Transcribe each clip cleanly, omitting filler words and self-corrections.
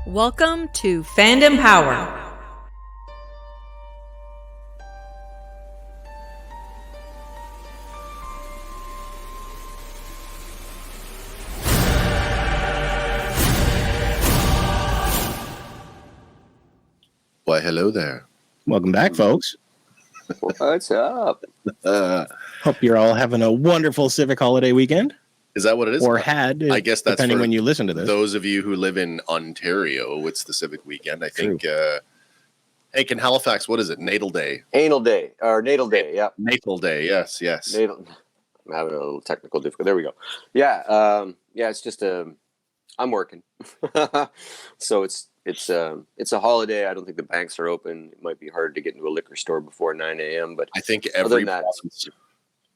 Welcome to Fandom Power. Why, hello there. Welcome back, folks. What's up? Hope you're all having a wonderful civic holiday weekend. Is that what it is? Or had, I guess that's depending for when you listen to this. Those of you who live in Ontario, it's the civic weekend. I think, Hank, in Halifax, what is it? Natal Day. Natal Day, yeah. Natal Day, yes. I'm having a little technical difficulty. There we go. Yeah, it's just I'm working. So it's a holiday. I don't think the banks are open. It might be hard to get into a liquor store before 9 a.m. But I think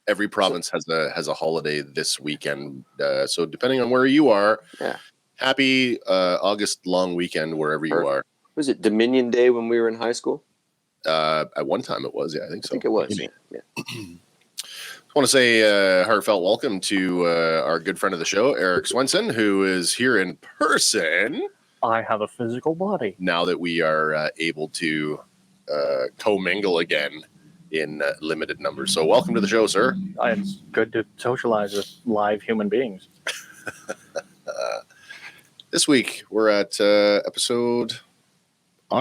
every province has a holiday this weekend. So depending on where you are, happy August long weekend wherever you are. Was it Dominion Day when we were in high school? At one time it was, I think so. I think it was, yeah. I want to say heartfelt welcome to our good friend of the show, Eric Swenson, who is here in person. I have a physical body. Now that we are able to commingle again in limited numbers. So welcome to the show, sir. It's good to socialize with live human beings. This week, we're at Our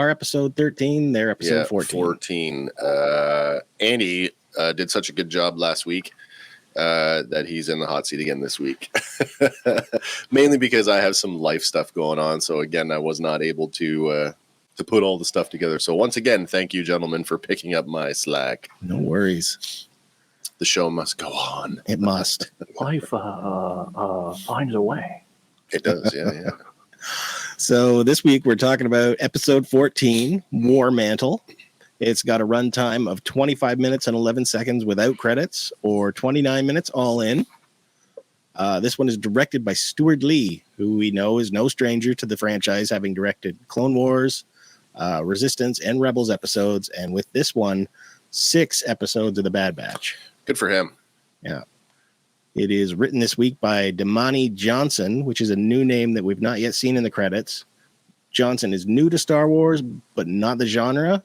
episode 13, their episode 14. Andy did such a good job last week that he's in the hot seat again this week. Mainly because I have some life stuff going on. So again, I was not able to put all the stuff together. So once again, thank you, gentlemen, for picking up my slack. No worries. The show must go on. It must. Life finds a way. It does, yeah. So this week we're talking about episode 14, War-Mantle. It's got a runtime of 25 minutes and 11 seconds without credits, or 29 minutes all in. This one is directed by Stuart Lee, who we know is no stranger to the franchise, having directed Clone Wars, Resistance, and Rebels episodes. And with this one, 6 episodes of the Bad Batch. Good for him. Yeah. It is written this week by Damani Johnson, which is a new name that we've not yet seen in the credits. Johnson is new to Star Wars, but not the genre,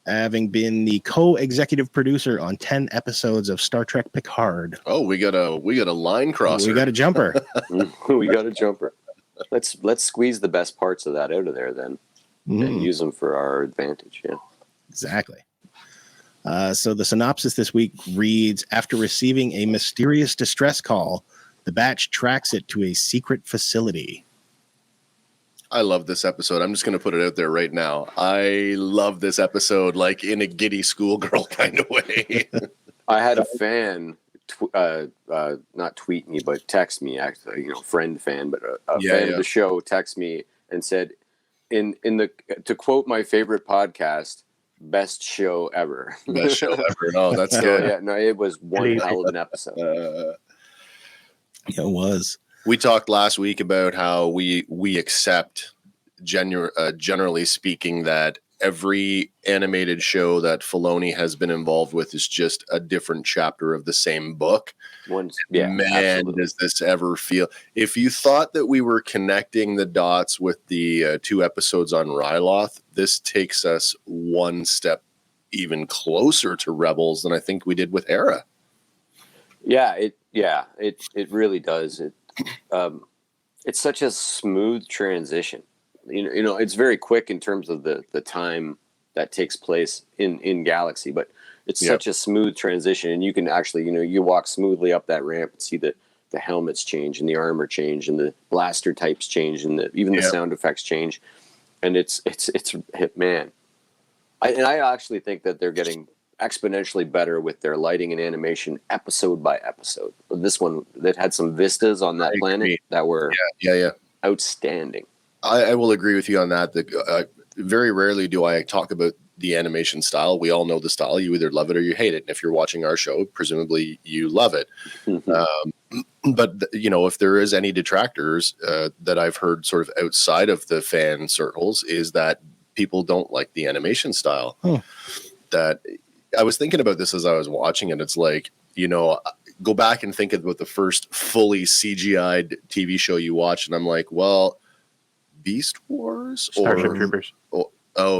having been the co-executive producer on 10 episodes of Star Trek Picard. Oh, we got a line crosser. We got a jumper. We got a jumper. Let's squeeze the best parts of that out of there then, and use them for our advantage. Yeah, exactly. So the synopsis this week reads: after receiving a mysterious distress call, the Batch tracks it to a secret facility. I love this episode. I'm just going to put it out there right now. I love this episode, like in a giddy schoolgirl kind of way. I had a fan, not tweet me, but text me. Actually, fan, but a fan of the show text me and said, to quote my favorite podcast, best show ever. Best show ever. Oh, that's good. Yeah, no, it was one hell of an episode. It was. We talked last week about how we accept, generally speaking, that every animated show that Filoni has been involved with is just a different chapter of the same book. Man, absolutely. Does this ever feel... If you thought that we were connecting the dots with the 2 episodes on Ryloth, this takes us one step even closer to Rebels than I think we did with Hera. It really does. It's such a smooth transition. It's very quick in terms of the time that takes place in Galaxy, but it's such a smooth transition, and you can actually, you walk smoothly up that ramp and see the helmets change and the armor change and the blaster types change and even the sound effects change, and it's man. I actually think that they're getting exponentially better with their lighting and animation episode by episode. This one that had some vistas on that planet that were outstanding. I will agree with you on that. Very rarely do I talk about the animation style. We all know the style. You either love it or you hate it. And if you're watching our show, presumably you love it. But if there is any detractors that I've heard sort of outside of the fan circles, is that people don't like the animation style. That I was thinking about this as I was watching it. It's like, go back and think about the first fully CGI'd TV show you watched, and I'm like, well, Beast Wars Wars? Starship or, Troopers.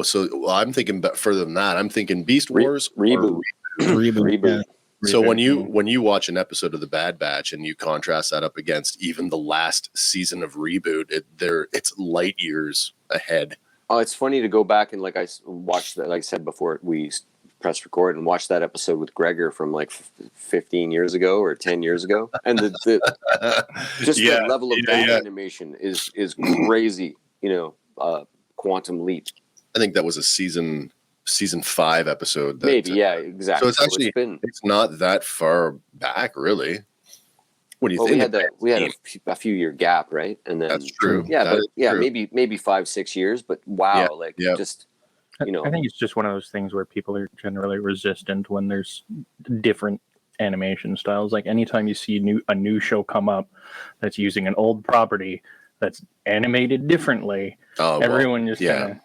So I'm thinking further than that. I'm thinking Beast Wars Reboot. Reboot. Yeah. So Reboot. when you watch an episode of the Bad Batch and you contrast that up against even the last season of Reboot, it's light years ahead. Oh, it's funny to go back and like I watched that. Like I said before, we pressed record and watched that episode with Gregor from like 15 years ago or 10 years ago, and the level of that animation is crazy. Quantum leap. I think that was a season 5 episode. Maybe, exactly. So it's actually it's not that far back, really. What do you think? We had a few year gap, right? And then that's true. Yeah, that true. maybe 5-6 years. But wow, just I think it's just one of those things where people are generally resistant when there's different animation styles. Like anytime you see a new show come up that's using an old property that's animated differently, everyone just kind of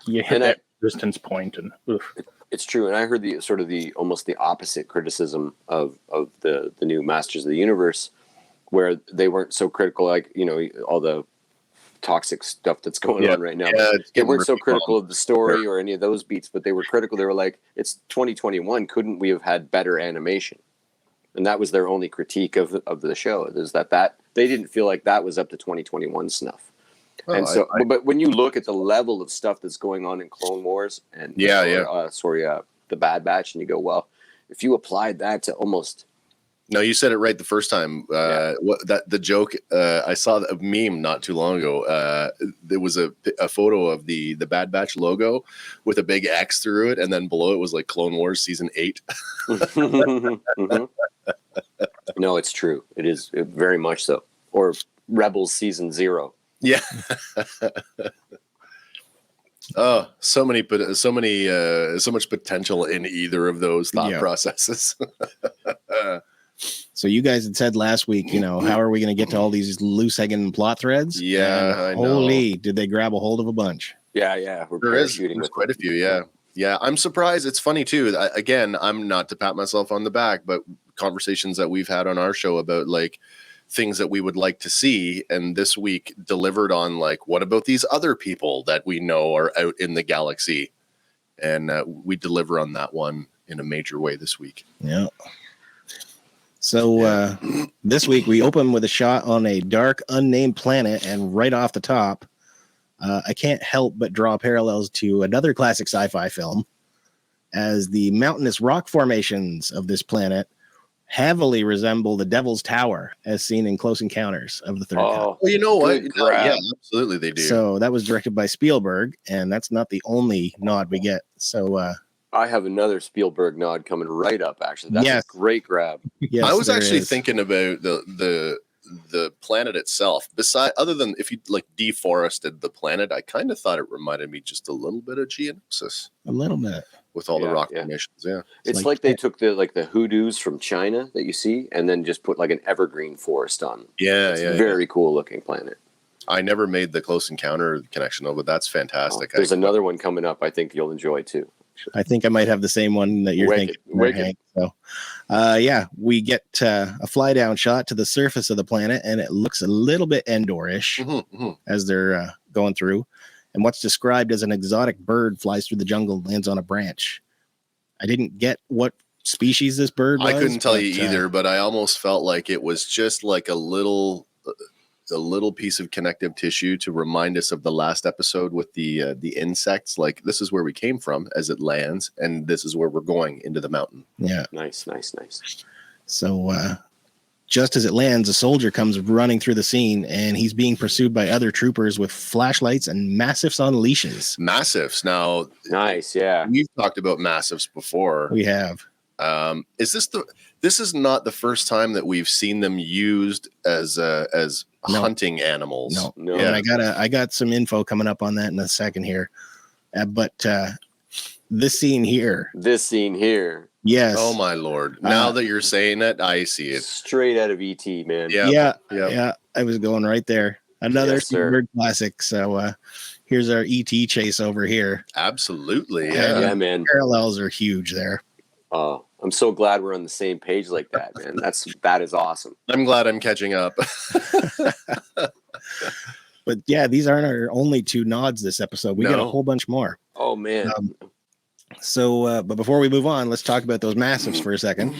you hit that resistance point and oof. It's true. And I heard almost the opposite criticism of the new Masters of the Universe, where they weren't so critical, like, all the toxic stuff that's going on right now. They weren't so critical of the story or any of those beats, but they were critical. They were like, it's 2021. Couldn't we have had better animation? And that was their only critique of the show, is that they didn't feel like that was up to 2021 snuff. But when you look at the level of stuff that's going on in Clone Wars and the Bad Batch, and you go, well, if you applied that to almost. No, you said it right the first time. The joke, I saw a meme not too long ago. There was a photo of the Bad Batch logo with a big X through it, and then below it was like Clone Wars season 8. Mm-hmm. No, it's true. It is very much so. Or Rebels season 0. Yeah. Oh, so much potential in either of those thought processes. So you guys had said last week, how are we going to get to all these loose hanging plot threads? Yeah, and holy, did they grab a hold of a bunch? Yeah. There's quite a few. Yeah. I'm surprised. It's funny too. Again, I'm not to pat myself on the back, but conversations that we've had on our show about like things that we would like to see, and this week delivered on like, what about these other people that we know are out in the galaxy? And we deliver on that one in a major way this week. Yeah. So this week we open with a shot on a dark, unnamed planet, and right off the top, I can't help but draw parallels to another classic sci-fi film, as the mountainous rock formations of this planet heavily resemble the Devil's Tower as seen in Close Encounters of the Third Kind. Well, you know what? Yeah, absolutely they do. So that was directed by Spielberg, and that's not the only nod we get. So I have another Spielberg nod coming right up, actually. That's a great grab. Yes, I was actually thinking about the planet itself. Other than if you like deforested the planet, I kind of thought it reminded me just a little bit of Geonosis. A little bit. With all the rock formations, It's like they took the hoodoos from China that you see, and then just put like an evergreen forest on. Very cool looking planet. I never made the Close Encounter connection though, but that's fantastic. There's another one coming up. I think you'll enjoy too. I think I might have the same one that you're thinking. Hank. So, we get a fly down shot to the surface of the planet, and it looks a little bit Endor-ish as they're going through. And what's described as an exotic bird flies through the jungle and lands on a branch. I didn't get what species this bird was. I couldn't tell you either, but I almost felt like it was just like a little piece of connective tissue to remind us of the last episode with the insects. Like, this is where we came from as it lands, and this is where we're going into the mountain. Yeah. Nice. So just as it lands, a soldier comes running through the scene, and he's being pursued by other troopers with flashlights and massives on leashes. Massives. Now, nice. Yeah. We've talked about massives before. We have. This is not the first time that we've seen them used as hunting animals. No. Yeah. And I got some info coming up on that in a second here. But this scene here. Yes. Oh my Lord. Now that you're saying it, I see it. Straight out of E.T., man. Yeah. I was going right there. Another Spielberg classic. So here's our E.T. chase over here. Absolutely. Yeah, man. Parallels are huge there. Oh, I'm so glad we're on the same page like that, man. That is awesome. I'm glad I'm catching up. But But yeah, these aren't our only 2 nods this episode. We got a No. whole bunch more. Oh man. But before we move on, let's talk about those massives for a second.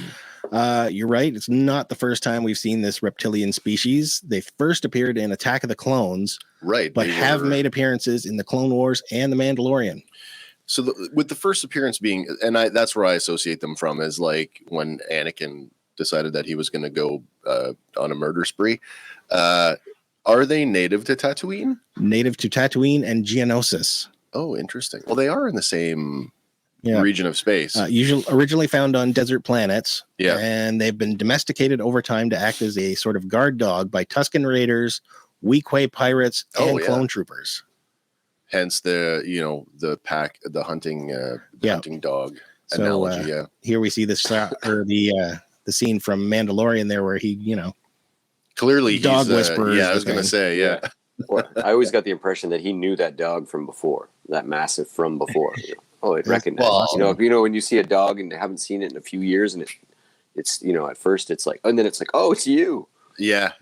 You're right. It's not the first time we've seen this reptilian species. They first appeared in Attack of the Clones, Right. but have made appearances in the Clone Wars and the Mandalorian. So with the first appearance being, and that's where I associate them from, is like when Anakin decided that he was going to go on a murder spree. Are they native to Tatooine? Native to Tatooine and Geonosis. Oh, interesting. Well, they are in the same region of space. Originally found on desert planets. Yeah. And they've been domesticated over time to act as a sort of guard dog by Tusken Raiders, Weequay pirates, and clone troopers. Hence the hunting dog analogy. Here we see this the scene from Mandalorian there where he, clearly dog he's whisperer. Yeah, I was going to say, yeah. Well, I always got the impression that he knew that dog from before, that massive from before. Oh, it recognized. Well, when you see a dog and haven't seen it in a few years, and it's at first it's like, and then it's like, oh, it's you. Yeah.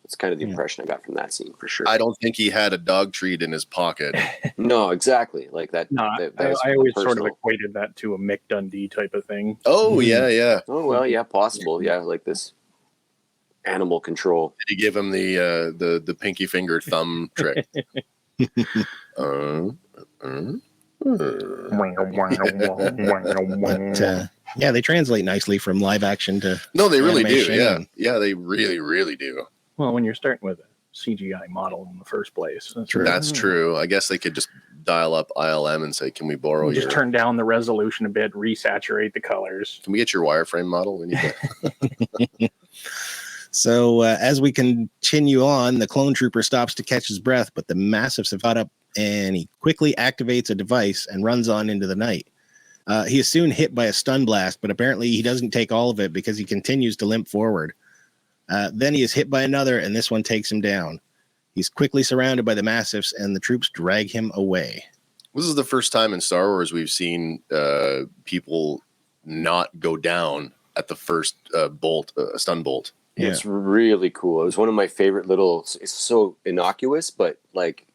It's kind of the impression I got from that scene for sure. I don't think he had a dog treat in his pocket. No, exactly. Like that. No, I always sort of equated that to a Mick Dundee type of thing. Oh, yeah. Oh, well, yeah, possible. Yeah, like this animal control. Did he give him the pinky finger thumb trick? But, they translate nicely from live action to they really do. animation. Yeah, they really do. Well, when you're starting with a CGI model in the first place, That's true. I guess they could just dial up ILM and say, "Can we borrow just turn down the resolution a bit, resaturate the colors. Can we get your wireframe model? We need that." So as we continue on, the clone trooper stops to catch his breath, but the massives have caught up, and he quickly activates a device and runs on into the night. He is soon hit by a stun blast, but apparently he doesn't take all of it because he continues to limp forward. Then he is hit by another, and this one takes him down. He's quickly surrounded by the massives, and the troops drag him away. This is the first time in Star Wars we've seen people not go down at the first stun bolt. Yeah. It's really cool. It was one of my favorite it's so innocuous, but like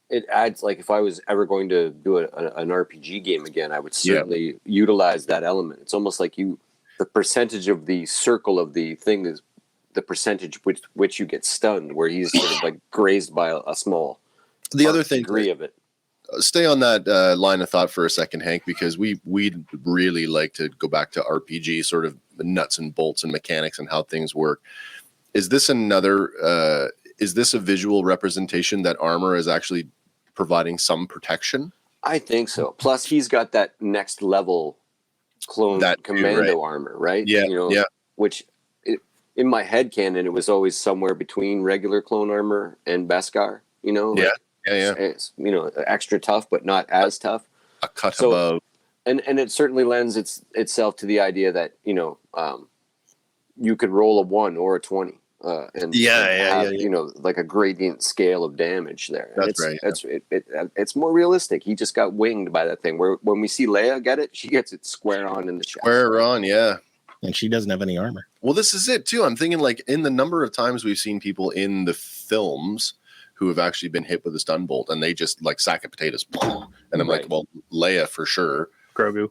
it adds, like if I was ever going to do an RPG game again, I would certainly utilize that element. It's almost like the percentage of the circle of the thing is the percentage which you get stunned, where he's sort of like grazed by a small other thing degree of it. Stay on that line of thought for a second, Hank, because we'd really like to go back to RPG, sort of the nuts and bolts and mechanics and how things work. Is this a visual representation that armor is actually providing some protection? I think so. Plus, he's got that next level clone commando armor, right? Yeah, Which in my head canon, it was always somewhere between regular clone armor and Beskar. Yeah. It's, extra tough, but not as tough. A cut above. And it certainly lends itself to the idea that, you could roll a 1 or a 20. And have, like a gradient scale of damage there. That's right. It's more realistic. He just got winged by that thing. Where when we see Leia get it, she gets it square on in the chest. Square on, yeah. And she doesn't have any armor. Well, this is it too. I'm thinking, like, in the number of times we've seen people in the films who have actually been hit with a stun bolt, and they just like sack of potatoes. And I'm like, well, Leia for sure. Grogu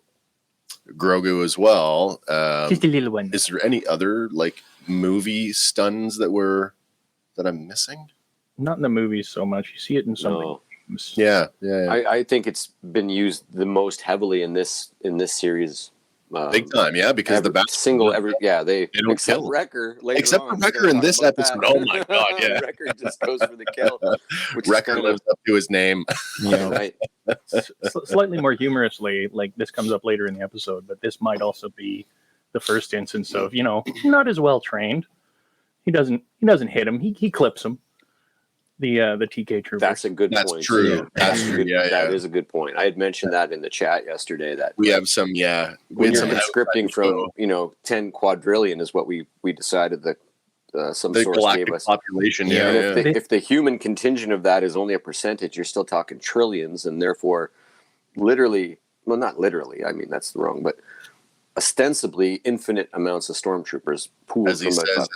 as well. Just a little one. Is there any other like movie stuns that I'm missing? Not in the movies so much. You see it in some games. Yeah. I think it's been used the most heavily in this series. Big time, yeah, because they don't except kill. Wrecker. Except for Wrecker in this episode. Oh my god, yeah. Wrecker just goes for the kill. Wrecker lives up to his name. Right. Slightly more humorously, like this comes up later in the episode, but this might also be the first instance of, not as well trained. He doesn't hit him. He clips him. The TK trooper. That's a good point. That's true. Yeah. That's true. Yeah, that is a good point. I had mentioned that in the chat yesterday. That we have some. When you're scripting from 10 quadrillion is what we decided that some the source galactic gave us. population. And if the human contingent of that is only a percentage, you're still talking trillions, and therefore, not literally. I mean, that's wrong, but ostensibly infinite amounts of stormtroopers pooled As he from says,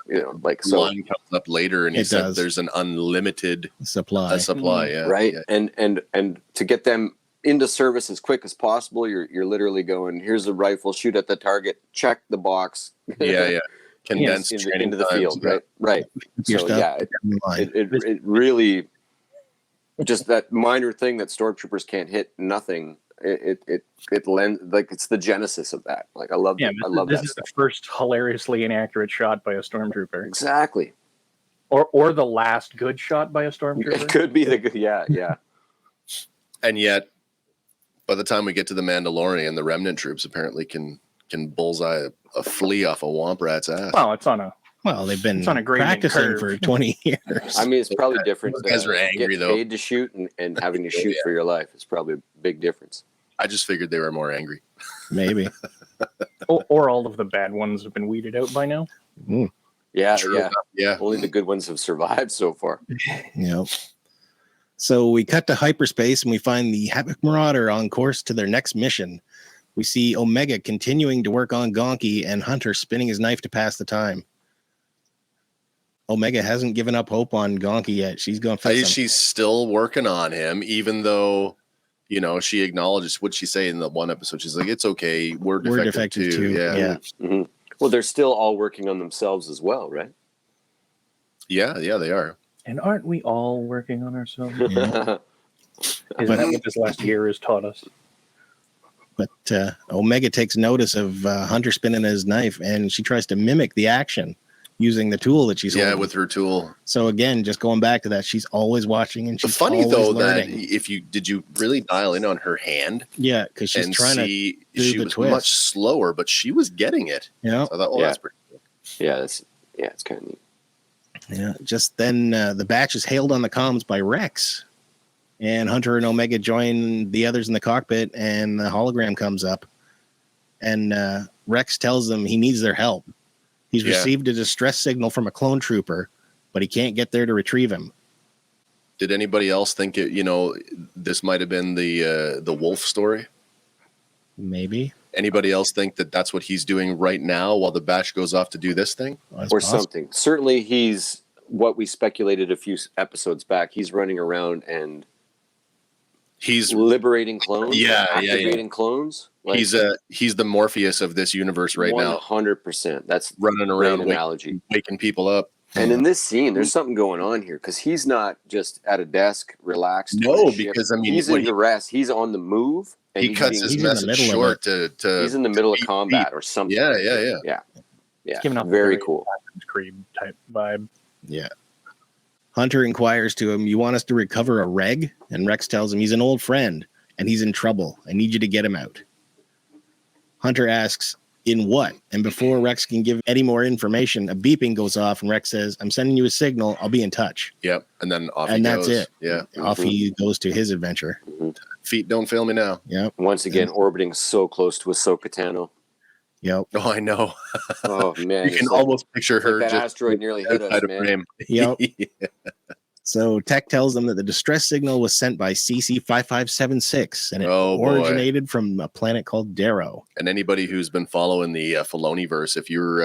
like so. line comes up later, and he It said does. there's an unlimited Supply. supply. Yeah, Right, yeah. and to get them into service as quick as possible, you're literally going, here's a rifle, shoot at the target, check the box, Yeah. Condensed into the times, field, yeah. right. Your So stuff, yeah, get in line. it really just that minor thing that stormtroopers can't hit nothing. It lends, like, it's the genesis of that. Like, I love Yeah, I love this that is stuff. the first hilariously inaccurate shot by a stormtrooper, Exactly. or the last good shot by a It stormtrooper. could be yeah. And yet, by the time we get to the Mandalorian, the remnant troops apparently can bullseye a flea off a womp rat's ass. Well, it's on a Well, they've been It's on a gradient practicing curve. for 20 years. I mean, it's probably different. Those guys are angry, getting though. paid to shoot and having to shoot for your life is probably a big difference. I just figured they were more angry. Maybe. or all of the bad ones have been weeded out by now. Yeah, True yeah. enough, yeah. Only the good ones have survived so far. Yep. So we cut to hyperspace and we find the Havoc Marauder on course to their next mission. We see Omega continuing to work on Gonki and Hunter spinning his knife to pass the time. Omega hasn't given up hope on Gonki yet. She's going to fight him. She's still working on him, even though, she acknowledges, what'd she say in the one episode? She's like, it's okay. We're defective, too. Yeah. Mm-hmm. Well, they're still all working on themselves as well, right? Yeah, they are. And aren't we all working on ourselves? Yeah. Isn't that what this last year has taught us? But Omega takes notice of Hunter spinning his knife and she tries to mimic the action using the tool that she's holding. with her tool. So again, just going back to that, she's always watching and she's Funny always though learning. that did you really dial in on her hand? Yeah, because she's and trying to see do she the was twist. much slower, but she was getting it. Yeah. So I thought, Yeah. that's pretty cool. Yeah, it's kind of neat. Yeah, just then the batch is hailed on the comms by Rex. And Hunter and Omega join the others in the cockpit and the hologram comes up. And Rex tells them he needs their help. He's received a distress signal from a clone trooper, but he can't get there to retrieve him. Did anybody else think this might have been the Wolf story? Maybe. Anybody else think that that's what he's doing right now while the batch goes off to do this thing? That's Or possible. something. Certainly he's what we speculated a few episodes back. He's running around and He's liberating clones. Yeah. Activating clones. Like, he's the Morpheus of this universe right now, 100%. That's running a around great analogy. waking people up. And in this scene, there's something going on here because he's not just at a desk relaxed. No, on a ship. because, I mean, he's when in duress. He's on the move. And He cuts his he's in the message middle of short to he's in the middle of combat or something. Yeah. Yeah. Giving off a Very cool. Assassin's Creed type vibe. Yeah. Hunter inquires to him, "You want us to recover a reg?" And Rex tells him he's an old friend and he's in trouble. I need you to get him out. Hunter asks, "In what?" And before Rex can give any more information, a beeping goes off and Rex says, "I'm sending you a signal. I'll be in touch." Yep. And then off And he that's goes. it. Yeah. Off he goes to his adventure. Feet don't fail me now. Yep. Once again, orbiting so close to Ahsoka Tano. Yep. Oh, I know. Oh, man. You can almost picture her that just asteroid nearly hit us, outside of man. frame. Yep. So Tech tells them that the distress signal was sent by CC5576 and it Oh, boy. originated from a planet called Darrow. And anybody who's been following the Filoni verse, if you're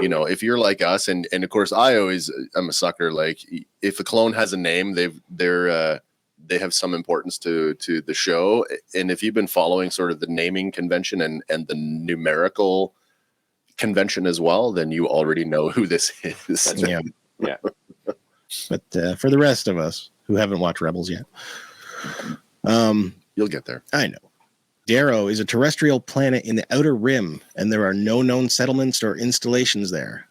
if you're like us, and of course I'm a sucker, like if a clone has a name, they have some importance to the show. And if you've been following sort of the naming convention and the numerical convention as well, then you already know who this is. That's right. Yeah. But for the rest of us who haven't watched Rebels yet, You'll get there. I know. Darrow is a terrestrial planet in the outer rim, and there are no known settlements or installations there.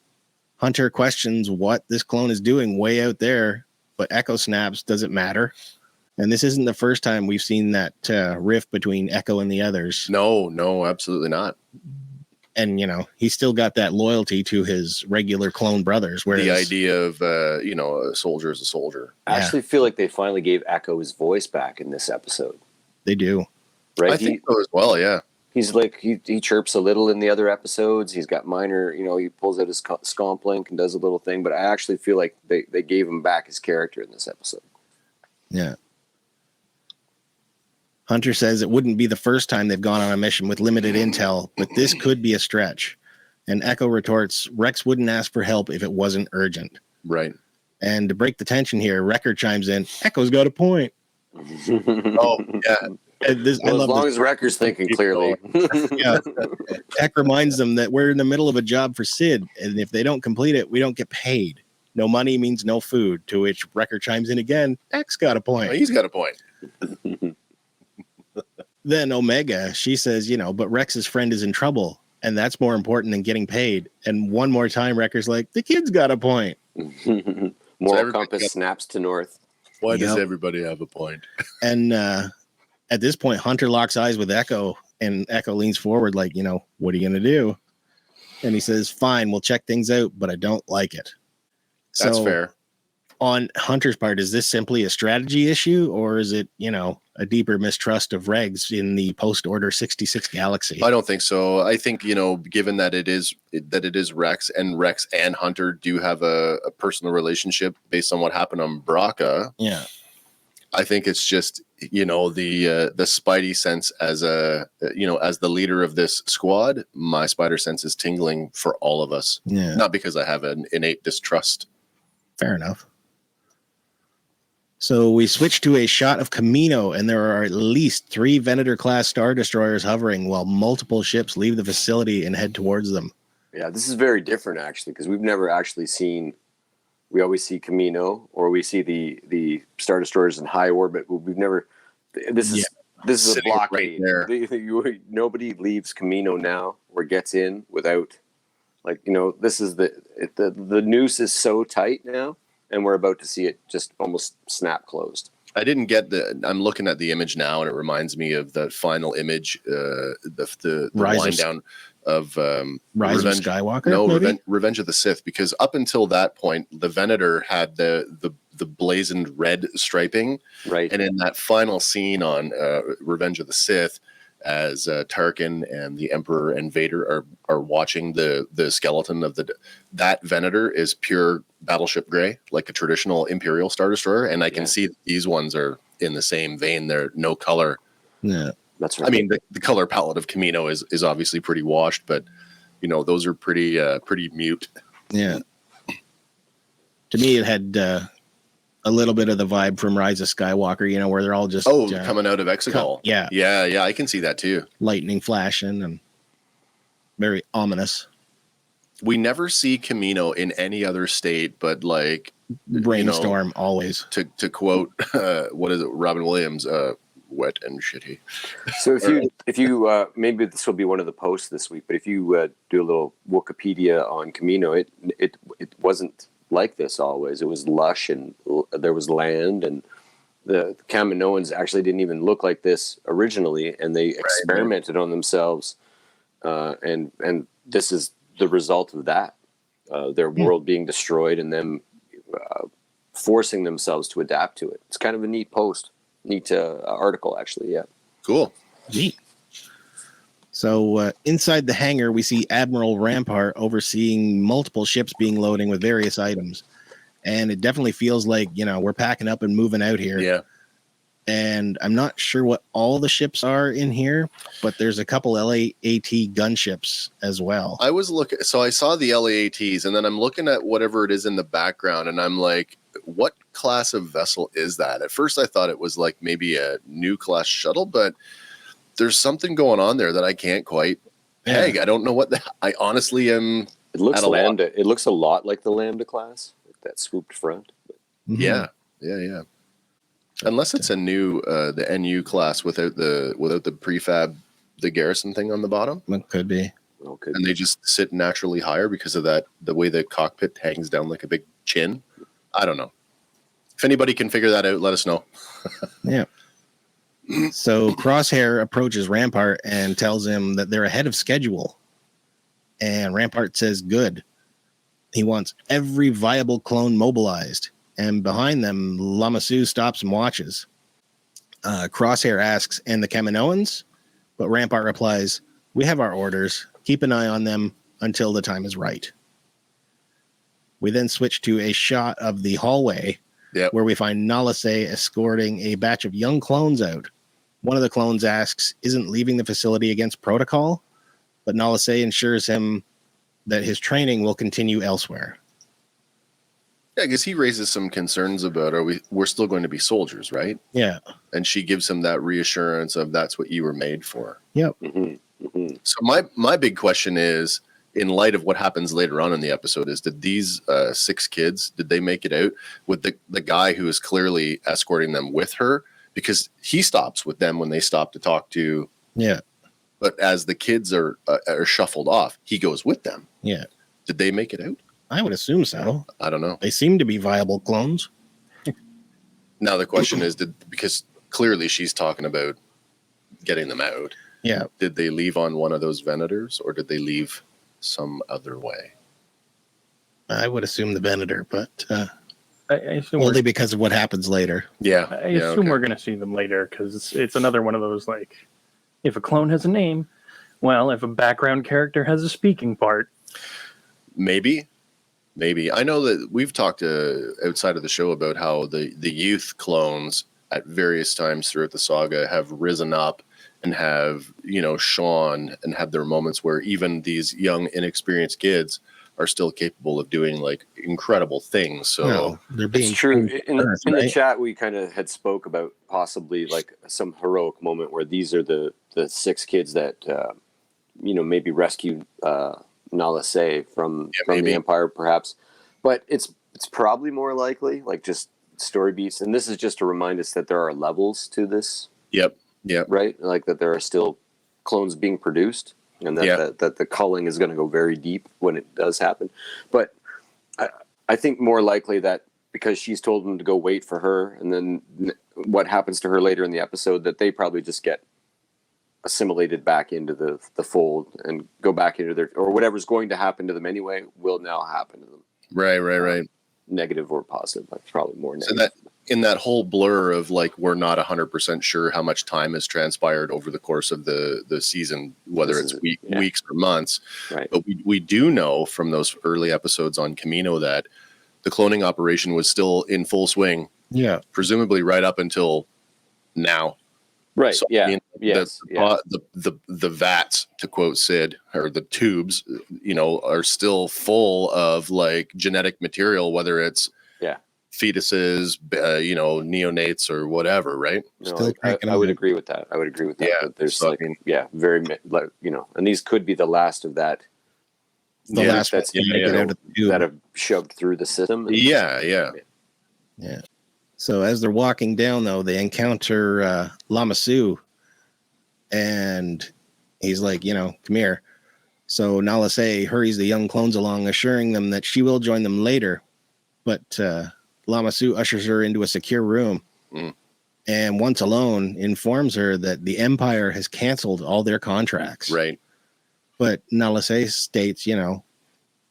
Hunter questions what this clone is doing way out there, but Echo snaps, does it matter? And this isn't the first time we've seen that rift between Echo and the others. No, absolutely not. And, he's still got that loyalty to his regular clone brothers. Whereas The idea of, a soldier is a soldier. I actually feel like they finally gave Echo his voice back in this episode. they do. Right? I think so as well, yeah. He's like, he chirps a little in the other episodes. He's got minor, he pulls out his scomp link and does a little thing. But I actually feel like they gave him back his character in this episode. Yeah. Hunter says it wouldn't be the first time they've gone on a mission with limited intel, but this could be a stretch. And Echo retorts, Rex wouldn't ask for help if it wasn't urgent. Right. And to break the tension here, Wrecker chimes in, Echo's got a point. Oh, yeah. As long as Wrecker's thinking clearly. Yeah. Eck reminds them that we're in the middle of a job for Sid, and if they don't complete it, we don't get paid. No money means no food, to which Wrecker chimes in again, Eck's got a point. Oh, he's got a point. Then Omega, she says, but Rex's friend is in trouble, and that's more important than getting paid. And one more time, Wrecker's like, the kid's got a point. Moral compass snaps to north. Why does everybody have a point? And at this point, Hunter locks eyes with Echo, and Echo leans forward like, what are you going to do? And he says, fine, we'll check things out, but I don't like it. That's fair. On Hunter's part, is this simply a strategy issue, or is it, a deeper mistrust of regs in the post-Order 66 galaxy? I don't think so. I think, given that it is Rex and Hunter do have a personal relationship based on what happened on Braca. Yeah. I think it's just, the Spidey sense as as the leader of this squad, my spider sense is tingling for all of us. Yeah. Not because I have an innate distrust. Fair enough. So we switch to a shot of Camino, and there are at least 3 Venator-class Star Destroyers hovering while multiple ships leave the facility and head towards them. Yeah, this is very different, actually, because we've never actually seen... We always see Camino, or we see the Star Destroyers in high orbit. We've never... This is a blockade. Right. Nobody leaves Camino now or gets in without... this is the noose is so tight now, and we're about to see it just almost snap closed. I didn't get I'm looking at the image now, and it reminds me of the final image, the wind down of Rise of Skywalker. No, Revenge of the Sith, because up until that point, the Venator had the blazoned red striping, right? And in that final scene on Revenge of the Sith, as Tarkin and the Emperor and Vader are watching the skeleton of that Venator is pure battleship gray, like a traditional Imperial Star Destroyer, and I can see these ones are in the same vein. They're no color. Yeah, that's right. I mean, the color palette of Camino is obviously pretty washed, but those are pretty mute. Yeah. To me, it had a little bit of the vibe from Rise of Skywalker, where they're all just coming out of Exegol. Yeah, I can see that too. Lightning flashing and very ominous. We never see Camino in any other state, but like Brainstorm always. To quote, what is it, Robin Williams? Wet and shitty. So if you maybe this will be one of the posts this week, but if you do a little Wikipedia on Camino, it wasn't like this always. It was lush and there was land, and the Kaminoans actually didn't even look like this originally, and they experimented on themselves, and this is the result of that. Their world being destroyed and them forcing themselves to adapt to it. It's kind of a neat post. Neat article, actually. Yeah. Cool. Neat. So inside the hangar, we see Admiral Rampart overseeing multiple ships being loading with various items. And it definitely feels like, we're packing up and moving out here. Yeah. And I'm not sure what all the ships are in here, but there's a couple LAAT gunships as well. I was looking, so I saw the LAATs, and then I'm looking at whatever it is in the background, and I'm like, what class of vessel is that? At first I thought it was like maybe a new class shuttle, but there's something going on there that I can't quite peg. I don't know what I honestly am. It looks Lambda. It looks a lot like the Lambda class, like that swooped front. Mm-hmm. Yeah. Unless it's a new the NU class without the prefab, the garrison thing on the bottom. It could be. Okay. And they just sit naturally higher because of that, the way the cockpit hangs down like a big chin. I don't know. If anybody can figure that out, let us know. Yeah. So Crosshair approaches Rampart and tells him that they're ahead of schedule. And Rampart says, good. He wants every viable clone mobilized. And behind them, Lamassu stops and watches. Crosshair asks, and the Kaminoans? But Rampart replies, we have our orders. Keep an eye on them until the time is right. We then switch to a shot of the hallway where we find Nala Se escorting a batch of young clones out. One of the clones asks, isn't leaving the facility against protocol? But Nala Se assures him that his training will continue elsewhere. Yeah, because he raises some concerns about we're still going to be soldiers, right? Yeah. And she gives him that reassurance of that's what you were made for. Yep. Mm-hmm. Mm-hmm. So my big question is, in light of what happens later on in the episode, is did these 6 kids, did they make it out with the guy who is clearly escorting them with her? Because he stops with them when they stop to talk to. Yeah. But as the kids are shuffled off, he goes with them. Yeah. Did they make it out? I would assume so. I don't know. They seem to be viable clones. Now the question is, because clearly she's talking about getting them out. Yeah. Did they leave on one of those Venators, or did they leave some other way? I would assume the Venator, but I assume only because of what happens later. Yeah. I assume we're going to see them later, because it's another one of those, like, if a clone has a name, well, if a background character has a speaking part. Maybe. I know that we've talked outside of the show about how the youth clones at various times throughout the saga have risen up and have, shone and had their moments where even these young, inexperienced kids are still capable of doing like incredible things. So No, they're being It's true. In first, the right? chat, we kind of had spoke about possibly like some heroic moment where these are the 6 kids that, maybe rescued Nala Se from the Empire, perhaps. But it's probably more likely, like just story beats. And this is just to remind us that there are levels to this. Yep. Right? Like that there are still clones being produced, and that the culling is going to go very deep when it does happen. But I think more likely that because she's told them to go wait for her, and then what happens to her later in the episode, that they probably just get assimilated back into the fold and go back into their, or whatever's going to happen to them anyway will now happen to them. Right. Negative or positive, but probably more negative. So that in that whole blur of like, we're not 100% sure how much time has transpired over the course of the season, whether it's weeks or months. Right. But we do know from those early episodes on Camino that the cloning operation was still in full swing. Yeah. Presumably right up until now. Right. So, yeah. I mean, the vats, to quote Sid, or the tubes, are still full of like genetic material, whether it's fetuses, neonates or whatever, right? No, I would agree with that. Yeah, but there's so, very, and these could be the last of that. The last that's that have shoved through the system. Yeah. So as they're walking down, though, they encounter Lama Su, and he's like, come here. So Nala Se hurries the young clones along, assuring them that she will join them later. But Lama Su ushers her into a secure room, and once alone, informs her that the Empire has canceled all their contracts. Right. But Nala Se states,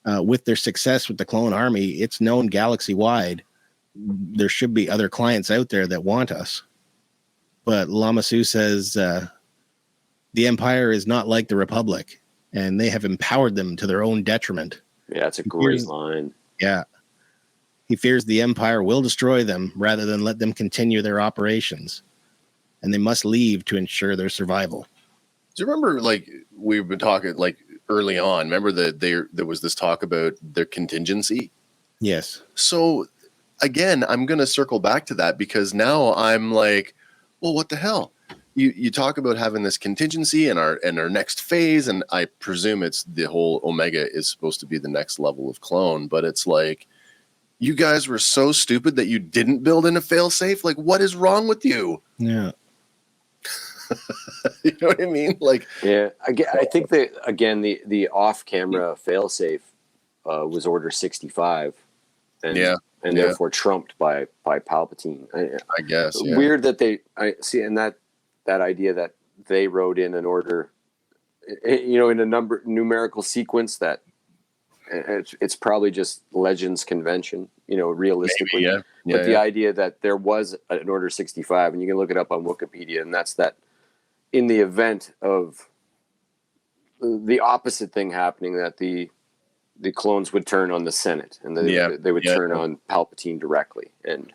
with their success with the clone army, it's known galaxy-wide there should be other clients out there that want us. But Lama Su says the Empire is not like the Republic, and they have empowered them to their own detriment. Yeah, it's a great line. Yeah. He fears the Empire will destroy them rather than let them continue their operations, and they must leave to ensure their survival. Do you remember, like, we've been talking, like, early on, remember that there was this talk about their contingency? Yes. So, again, I'm going to circle back to that because now I'm like, well, what the hell? You talk about having this contingency in our next phase, and I presume it's the whole Omega is supposed to be the next level of clone, but it's like, you guys were so stupid that you didn't build in a failsafe? Like, what is wrong with you? Yeah. You know what I mean? Like, yeah, I think that again the off-camera failsafe was Order 65, and therefore trumped by Palpatine. I guess. Yeah. Weird that I see, and that idea that they wrote in an order, in a numerical sequence that it's probably just Legends convention, realistically. Maybe, but the idea that there was an Order 65, and you can look it up on Wikipedia, and that's that. In the event of the opposite thing happening, that the clones would turn on the Senate, and they would turn on Palpatine directly. And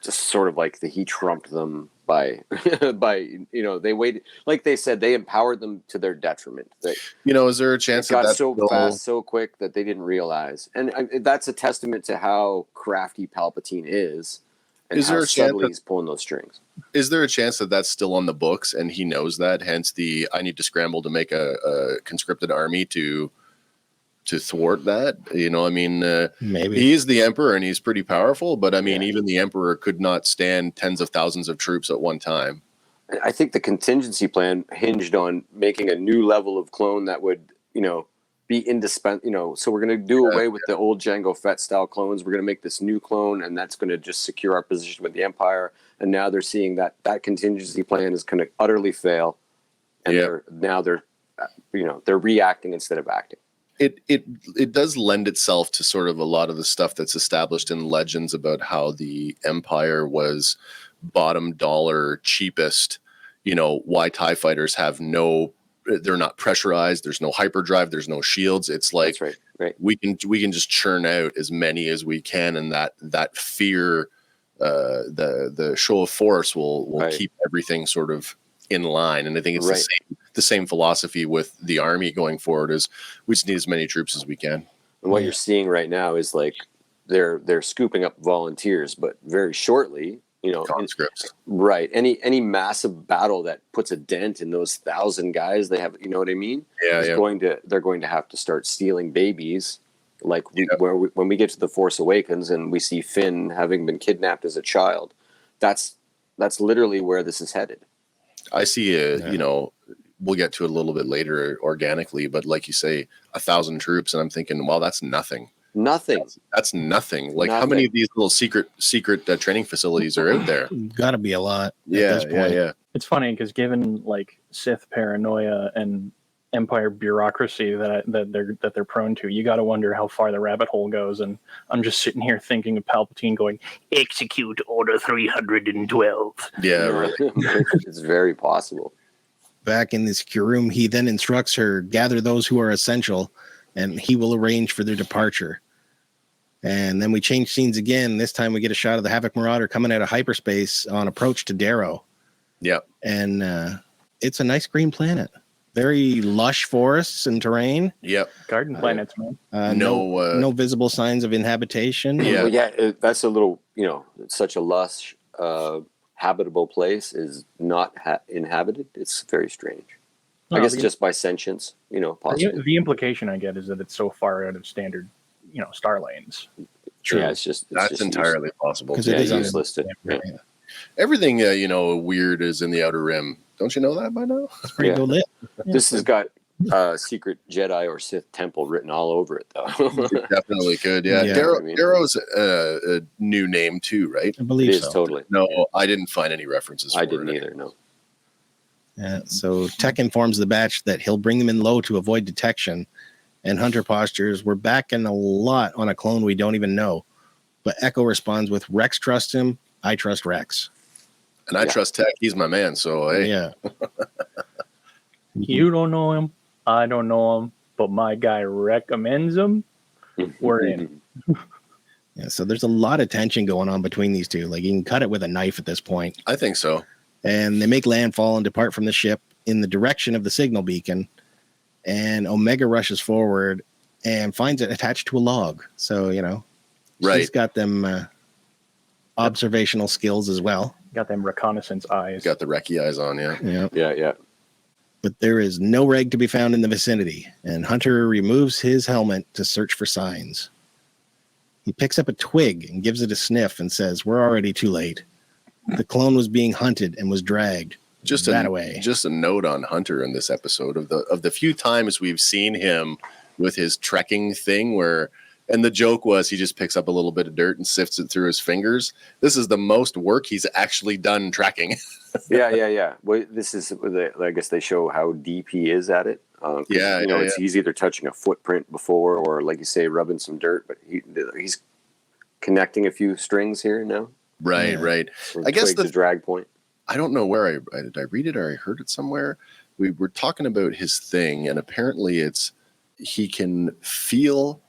just sort of like he trumped them by they waited, like they said, they empowered them to their detriment. Is there a chance it got that so fast, so quick that they didn't realize, and that's a testament to how crafty Palpatine is, and is how there a chance subtly that, he's pulling those strings. is there a chance that that's still on the books and he knows that? Hence I need to scramble to make a conscripted army to thwart that. Maybe he's the emperor and he's pretty powerful, but even the emperor could not stand tens of thousands of troops at one time. I think the contingency plan hinged on making a new level of clone that would be indispensable. So we're going to do away with the old Jango Fett style clones. We're going to make this new clone, and that's going to just secure our position with the Empire. And now they're seeing that contingency plan is going to utterly fail, and they're reacting instead of acting. It does lend itself to sort of a lot of the stuff that's established in legends about how the Empire was bottom dollar cheapest. Why TIE fighters have they're not pressurized. There's no hyperdrive. There's no shields. It's like, that's right. We can just churn out as many as we can, and that fear, the show of force will keep everything sort of in line. And I think it's the same philosophy with the army going forward, is we just need as many troops as we can. And what you're seeing right now is like they're scooping up volunteers, but very shortly, conscripts. Right. Any massive battle that puts a dent in those 1,000 guys they have, you know what I mean? They're going to have to start stealing babies. Like when we get to the Force Awakens and we see Finn having been kidnapped as a child, that's literally where this is headed. I see we'll get to it a little bit later organically, but like you say, 1,000 troops, and I'm thinking, well, that's nothing. That's nothing. Like, how many of these little secret training facilities are out there? Got to be a lot. Yeah. It's funny because given like Sith paranoia and Empire bureaucracy that they're prone to, you got to wonder how far the rabbit hole goes. And I'm just sitting here thinking of Palpatine going, "Execute Order 312." Yeah, really. It's very possible. Back in the secure room, he then instructs her, gather those who are essential, and he will arrange for their departure. And then we change scenes again. This time we get a shot of the Havoc Marauder coming out of hyperspace on approach to Darrow. Yep. And it's a nice green planet. Very lush forests and terrain. Yep. Garden planets, man. No visible signs of inhabitation. Yeah. Well, that's a little, such a lush, habitable place is not inhabited. It's very strange. I guess just by sentience, possibly. The implication I get is that it's so far out of standard, star lanes. True. Yeah, that's entirely possible. Because it is useless. Everything, weird is in the Outer Rim. Don't you know that by now? It's pretty good lit. This has got secret Jedi or Sith temple written all over it, though. It definitely could, yeah. Darrow's a new name too, right? I believe it is so. Totally. No, I didn't find any references. I didn't either. No. Yeah. So Tech informs the batch that he'll bring them in low to avoid detection, and Hunter postures, "We're backing a lot on a clone we don't even know." But Echo responds with, "Rex trusts him. I trust Rex." And I trust Tech. He's my man. So, hey. Yeah. You don't know him. I don't know him. But my guy recommends him. We're in. Yeah. So there's a lot of tension going on between these two. Like, you can cut it with a knife at this point. I think so. And they make landfall and depart from the ship in the direction of the signal beacon. And Omega rushes forward and finds it attached to a log. So, she's got them observational skills as well. Got them reconnaissance eyes. Got the recce eyes on, yeah. Yeah. But there is no reg to be found in the vicinity, and Hunter removes his helmet to search for signs. He picks up a twig and gives it a sniff and says, "We're already too late. The clone was being hunted and was dragged that away." Just a note on Hunter in this episode of the few times we've seen him with his trekking thing and the joke was he just picks up a little bit of dirt and sifts it through his fingers. This is the most work he's actually done trekking. Yeah. Well, this is, I guess they show how deep he is at it. He's either touching a footprint before or, like you say, rubbing some dirt, but he's connecting a few strings here now. Right. I guess the drag point. I don't know where did I read it or I heard it somewhere. We were talking about his thing, and apparently he can feel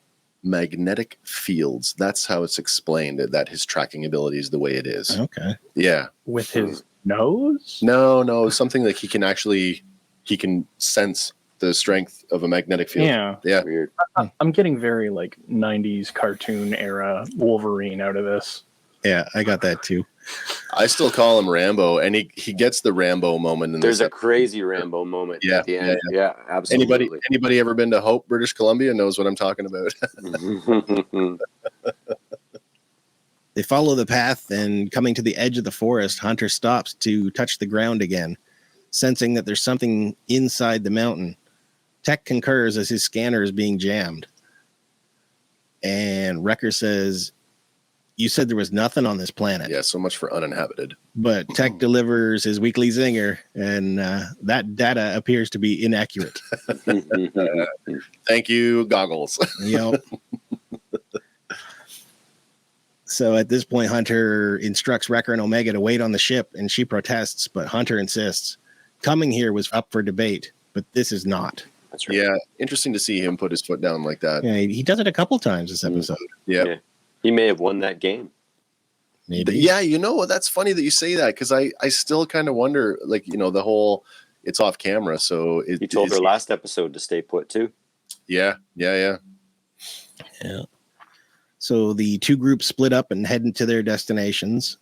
magnetic fields. That's how it's explained, that his tracking ability is the way it is. Okay. Yeah. With his nose? No, something like he can sense the strength of a magnetic field. Yeah. Weird. I'm getting very like 90s cartoon era Wolverine out of this. Yeah, I got that too. I still call him Rambo, and he gets the Rambo moment in There's this a crazy Rambo moment Yeah, at the end. Yeah, yeah. absolutely. Anybody ever been to Hope, British Columbia knows what I'm talking about. They follow the path, and coming to the edge of the forest, Hunter stops to touch the ground again, sensing that there's something inside the mountain. Tech concurs as his scanner is being jammed. And Wrecker says, "You said there was nothing on this planet." Yeah, so much for uninhabited. But Tech delivers his weekly zinger, and that data appears to be inaccurate. Thank you, goggles. Yep. So at this point, Hunter instructs Wrecker and Omega to wait on the ship, and she protests, but Hunter insists. Coming here was up for debate, but this is not. That's right. Yeah, interesting to see him put his foot down like that. Yeah, he does it a couple times this episode. Yeah. He may have won that game. Maybe. Yeah, you know, that's funny that you say that, because I still kind of wonder, like, you know, the whole, it's off camera, so He told her last episode to stay put too. Yeah. Yeah. So the two groups split up and head into their destinations.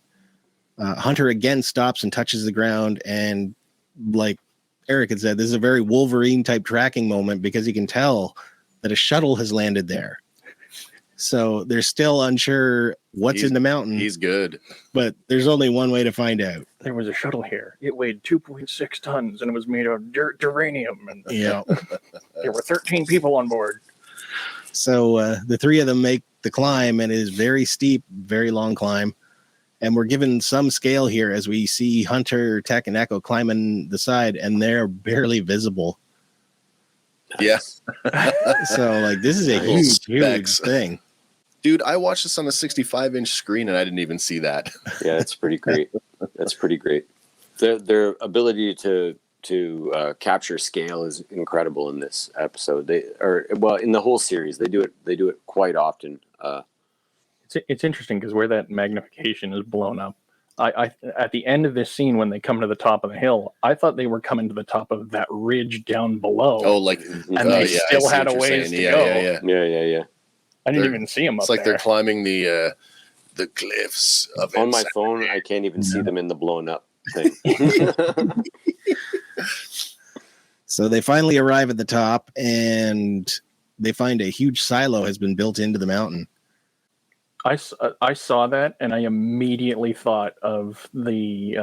Hunter again stops and touches the ground, and like Eric had said, this is a very Wolverine type tracking moment because he can tell that a shuttle has landed there. So they're still unsure what's in the mountain. He's good. But there's only one way to find out. There was a shuttle here. It weighed 2.6 tons and it was made of uranium. And Yeah. there were 13 people on board. So the three of them make the climb, and it is very steep, very long climb. And we're given some scale here as we see Hunter, Tech, and Echo climbing the side, and they're barely visible. Yeah. So, like, this is a huge thing. Dude, I watched this on a 65-inch screen, and I didn't even see that. Yeah, that's pretty great. That's pretty great. Their ability to capture scale is incredible in this episode. In the whole series, they do it quite often. It's interesting because where that magnification is blown up, I at the end of this scene when they come to the top of the hill, I thought they were coming to the top of that ridge down below. Oh, like, and they still had a ways to go. Yeah. I didn't even see them up It's like there. they're climbing the cliffs of On my phone, I can't even see them in the blown up thing. So they finally arrive at the top, and they find a huge silo has been built into the mountain. I saw that, and I immediately thought of the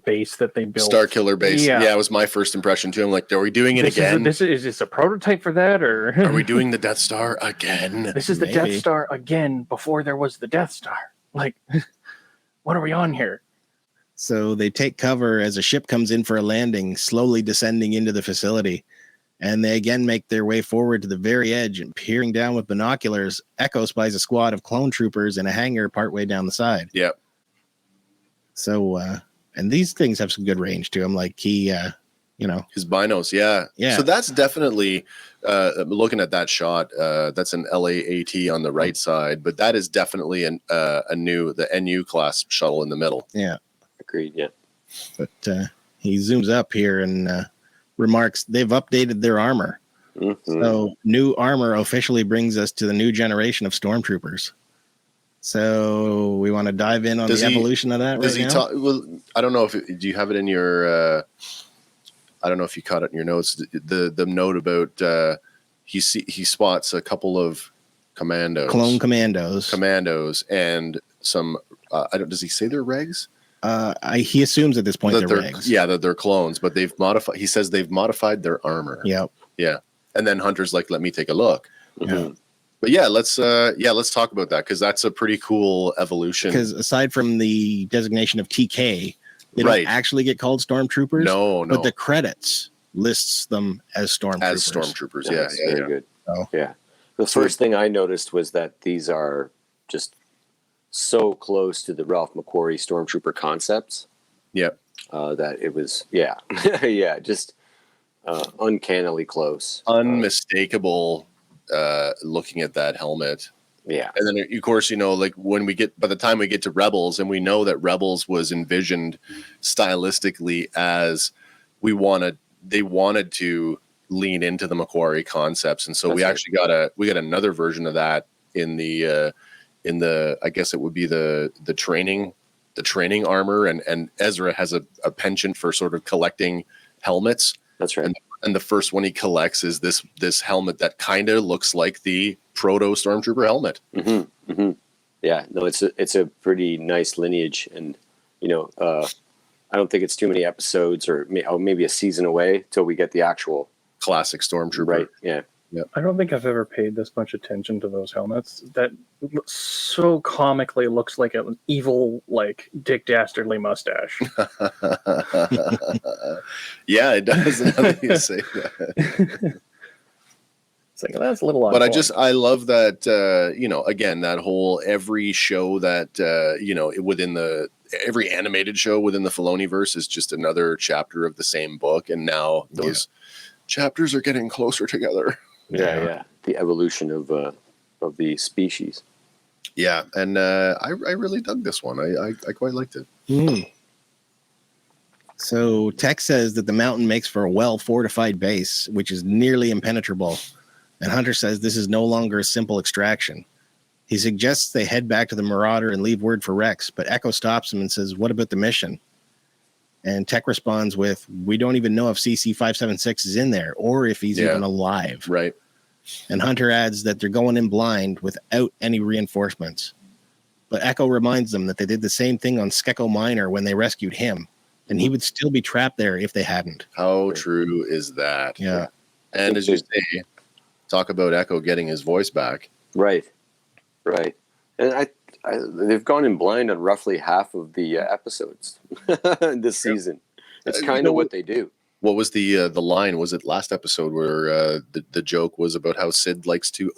base that they built. Star Killer base. Yeah. Yeah, it was my first impression too. I'm like, are we doing it again? Is this a prototype for that, or Are we doing the Death Star again? This is the Maybe. Death Star again before there was the Death Star. Like, what are we on here? So they take cover as a ship comes in for a landing, slowly descending into the facility. And they again make their way forward to the very edge, and peering down with binoculars, Echo spies a squad of clone troopers in a hangar partway down the side. Yep. So, and these things have some good range to them. Like his binos. Yeah. Yeah. So that's definitely, looking at that shot, that's an LAAT on the right side, but that is definitely the NU class shuttle in the middle. Yeah. Agreed. Yeah. But he zooms up here and remarks they've updated their armor. Mm-hmm. So new armor officially brings us to the new generation of stormtroopers. So we want to dive in on the evolution of that. Does right he now? talk? Well, I don't know do you have it in your? I don't know if you caught it in your notes. The note about he spots a couple of Clone commandos, and some. Does he say they're regs? He assumes at this point that they're regs. Yeah, that they're clones, but they've modified. He says they've modified their armor. Yep. Yeah, and then Hunter's like, "Let me take a look." Yeah. But yeah, let's talk about that, because that's a pretty cool evolution. Because aside from the designation of TK, they Right. don't actually get called stormtroopers. No. But the credits lists them as stormtroopers. Yeah, That's very good. Oh. Yeah. The first thing I noticed was that these are just so close to the Ralph McQuarrie Stormtrooper concepts. Yep. That it was, just uncannily close. Unmistakable looking at that helmet. Yeah. And then, of course, like by the time we get to Rebels, and we know that Rebels was envisioned stylistically as they wanted to lean into the Macquarie concepts. And so we actually got another version of that in the I guess it would be the training armor. And Ezra has a penchant for sort of collecting helmets. That's right. And the first one he collects is this helmet that kind of looks like the proto stormtrooper helmet. Mm-hmm, mm-hmm. Yeah, no, it's a pretty nice lineage, and I don't think it's too many episodes or maybe a season away till we get the actual classic stormtrooper. Right. Yeah. I don't think I've ever paid this much attention to those helmets. That so comically looks like an evil, like Dick Dastardly mustache. Yeah, it does. Now that you say that. It's like, that's a little odd. But I love that, again, that whole every show that, every animated show within the Filoniverse is just another chapter of the same book. And now those chapters are getting closer together. Yeah. The evolution of the species. Yeah. And I really dug this one. I quite liked it. Mm. So Tech says that the mountain makes for a well-fortified base, which is nearly impenetrable. And Hunter says this is no longer a simple extraction. He suggests they head back to the Marauder and leave word for Rex, but Echo stops him and says, what about the mission? And Tech responds with, we don't even know if CC-576 is in there or if he's even alive. Right. And Hunter adds that they're going in blind without any reinforcements. But Echo reminds them that they did the same thing on Skeko Minor when they rescued him, and he would still be trapped there if they hadn't. How true is that? Yeah. And as you say, talk about Echo getting his voice back. Right. And they've gone in blind on roughly half of the episodes this season. It's kind of what they do. What was the line? Was it last episode where the joke was about how Sid likes to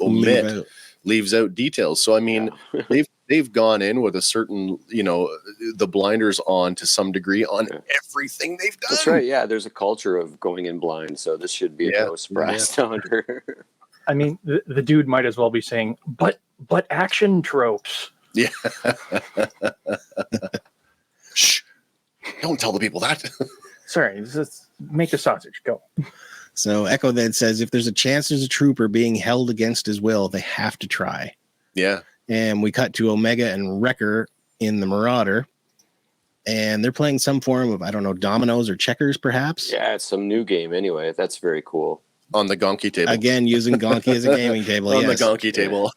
leaves out details? So I mean, they've gone in with a certain, the blinders on to some degree on everything they've done. That's right. Yeah, there's a culture of going in blind, so this should be no surprise to Hunter. I mean, the dude might as well be saying, but action tropes. Yeah. Shh! Don't tell the people that. Sorry, let's make the sausage go. So Echo then says if there's a chance there's a trooper being held against his will, they have to try. Yeah. And we cut to Omega and Wrecker in the Marauder. And they're playing some form of, I don't know, dominoes or checkers, perhaps? Yeah, it's some new game anyway. That's very cool. On the Gonki table. Again, using Gonki as a gaming table. On the Gonki table.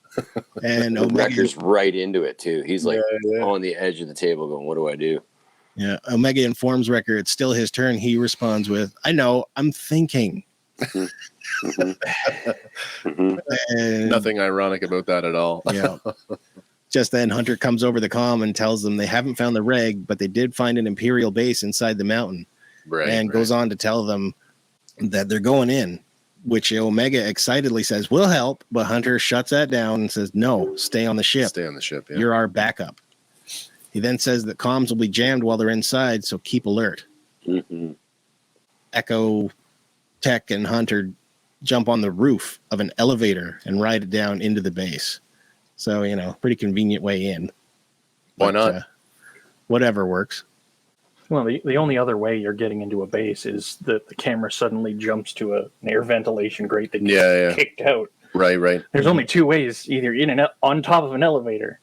And Wrecker's right into it, too. He's like on the edge of the table going, what do I do? Yeah, Omega informs Wrecker it's still his turn. He responds with, I know, I'm thinking. And, nothing ironic about that at all. Yeah. Just then, Hunter comes over the comm and tells them they haven't found the reg, but they did find an Imperial base inside the mountain. Right. Goes on to tell them that they're going in, which Omega excitedly says, we'll help. But Hunter shuts that down and says, no, stay on the ship. Stay on the ship. Yeah. You're our backup. He then says that comms will be jammed while they're inside, so keep alert. Mm-hmm. Echo, Tech, and Hunter jump on the roof of an elevator and ride it down into the base. So, pretty convenient way in. Why not? Whatever works. Well, the only other way you're getting into a base is that the camera suddenly jumps to an air ventilation grate that gets kicked out. Right. There's only two ways, either in and on top of an elevator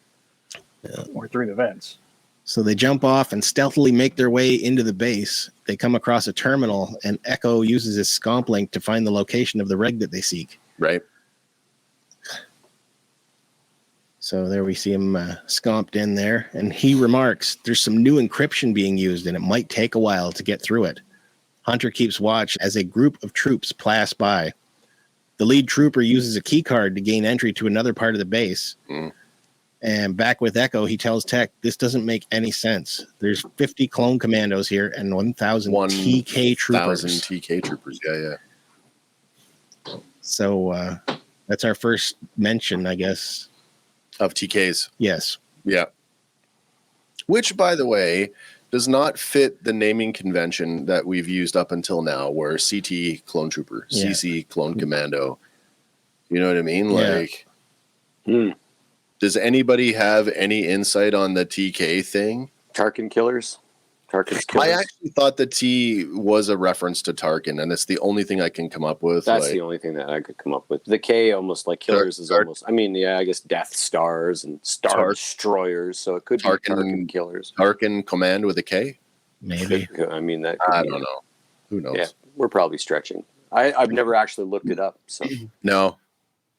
or through the vents. So they jump off and stealthily make their way into the base. They come across a terminal, and Echo uses his scomp link to find the location of the reg that they seek. Right. So there we see him scomped in there, and he remarks there's some new encryption being used, and it might take a while to get through it. Hunter keeps watch as a group of troops pass by. The lead trooper uses a key card to gain entry to another part of the base. And back with Echo, he tells Tech, this doesn't make any sense. There's 50 clone commandos here and 1,000 TK troopers. 1,000 TK troopers, yeah. So that's our first mention, I guess. Of TKs. Yes. Yeah. Which, by the way, does not fit the naming convention that we've used up until now, where CT clone trooper, CC clone commando. You know what I mean? Yeah. Like, does anybody have any insight on the TK thing? Tarkin killers. Tarkin's killers. I actually thought the T was a reference to Tarkin, and it's the only thing I can come up with. That's like, the only thing that I could come up with. The K almost like killers is almost. I mean, yeah, I guess Death Stars and Star Destroyers. So it could be Tarkin killers. Tarkin Command with a K? Maybe. I mean, that. Could I be, don't know. Who knows? Yeah, we're probably stretching. I've never actually looked it up. So No.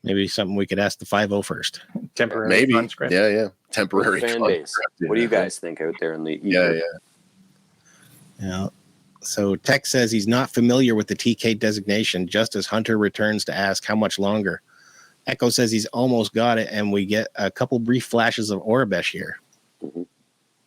Maybe something we could ask the 5-0 first. Temporary Maybe. conscript. Yeah. Temporary fan base. What do you guys think out there in the ether? Yeah. So Tech says he's not familiar with the TK designation, just as Hunter returns to ask how much longer. Echo says he's almost got it, and we get a couple brief flashes of Orabesh here. Mhm.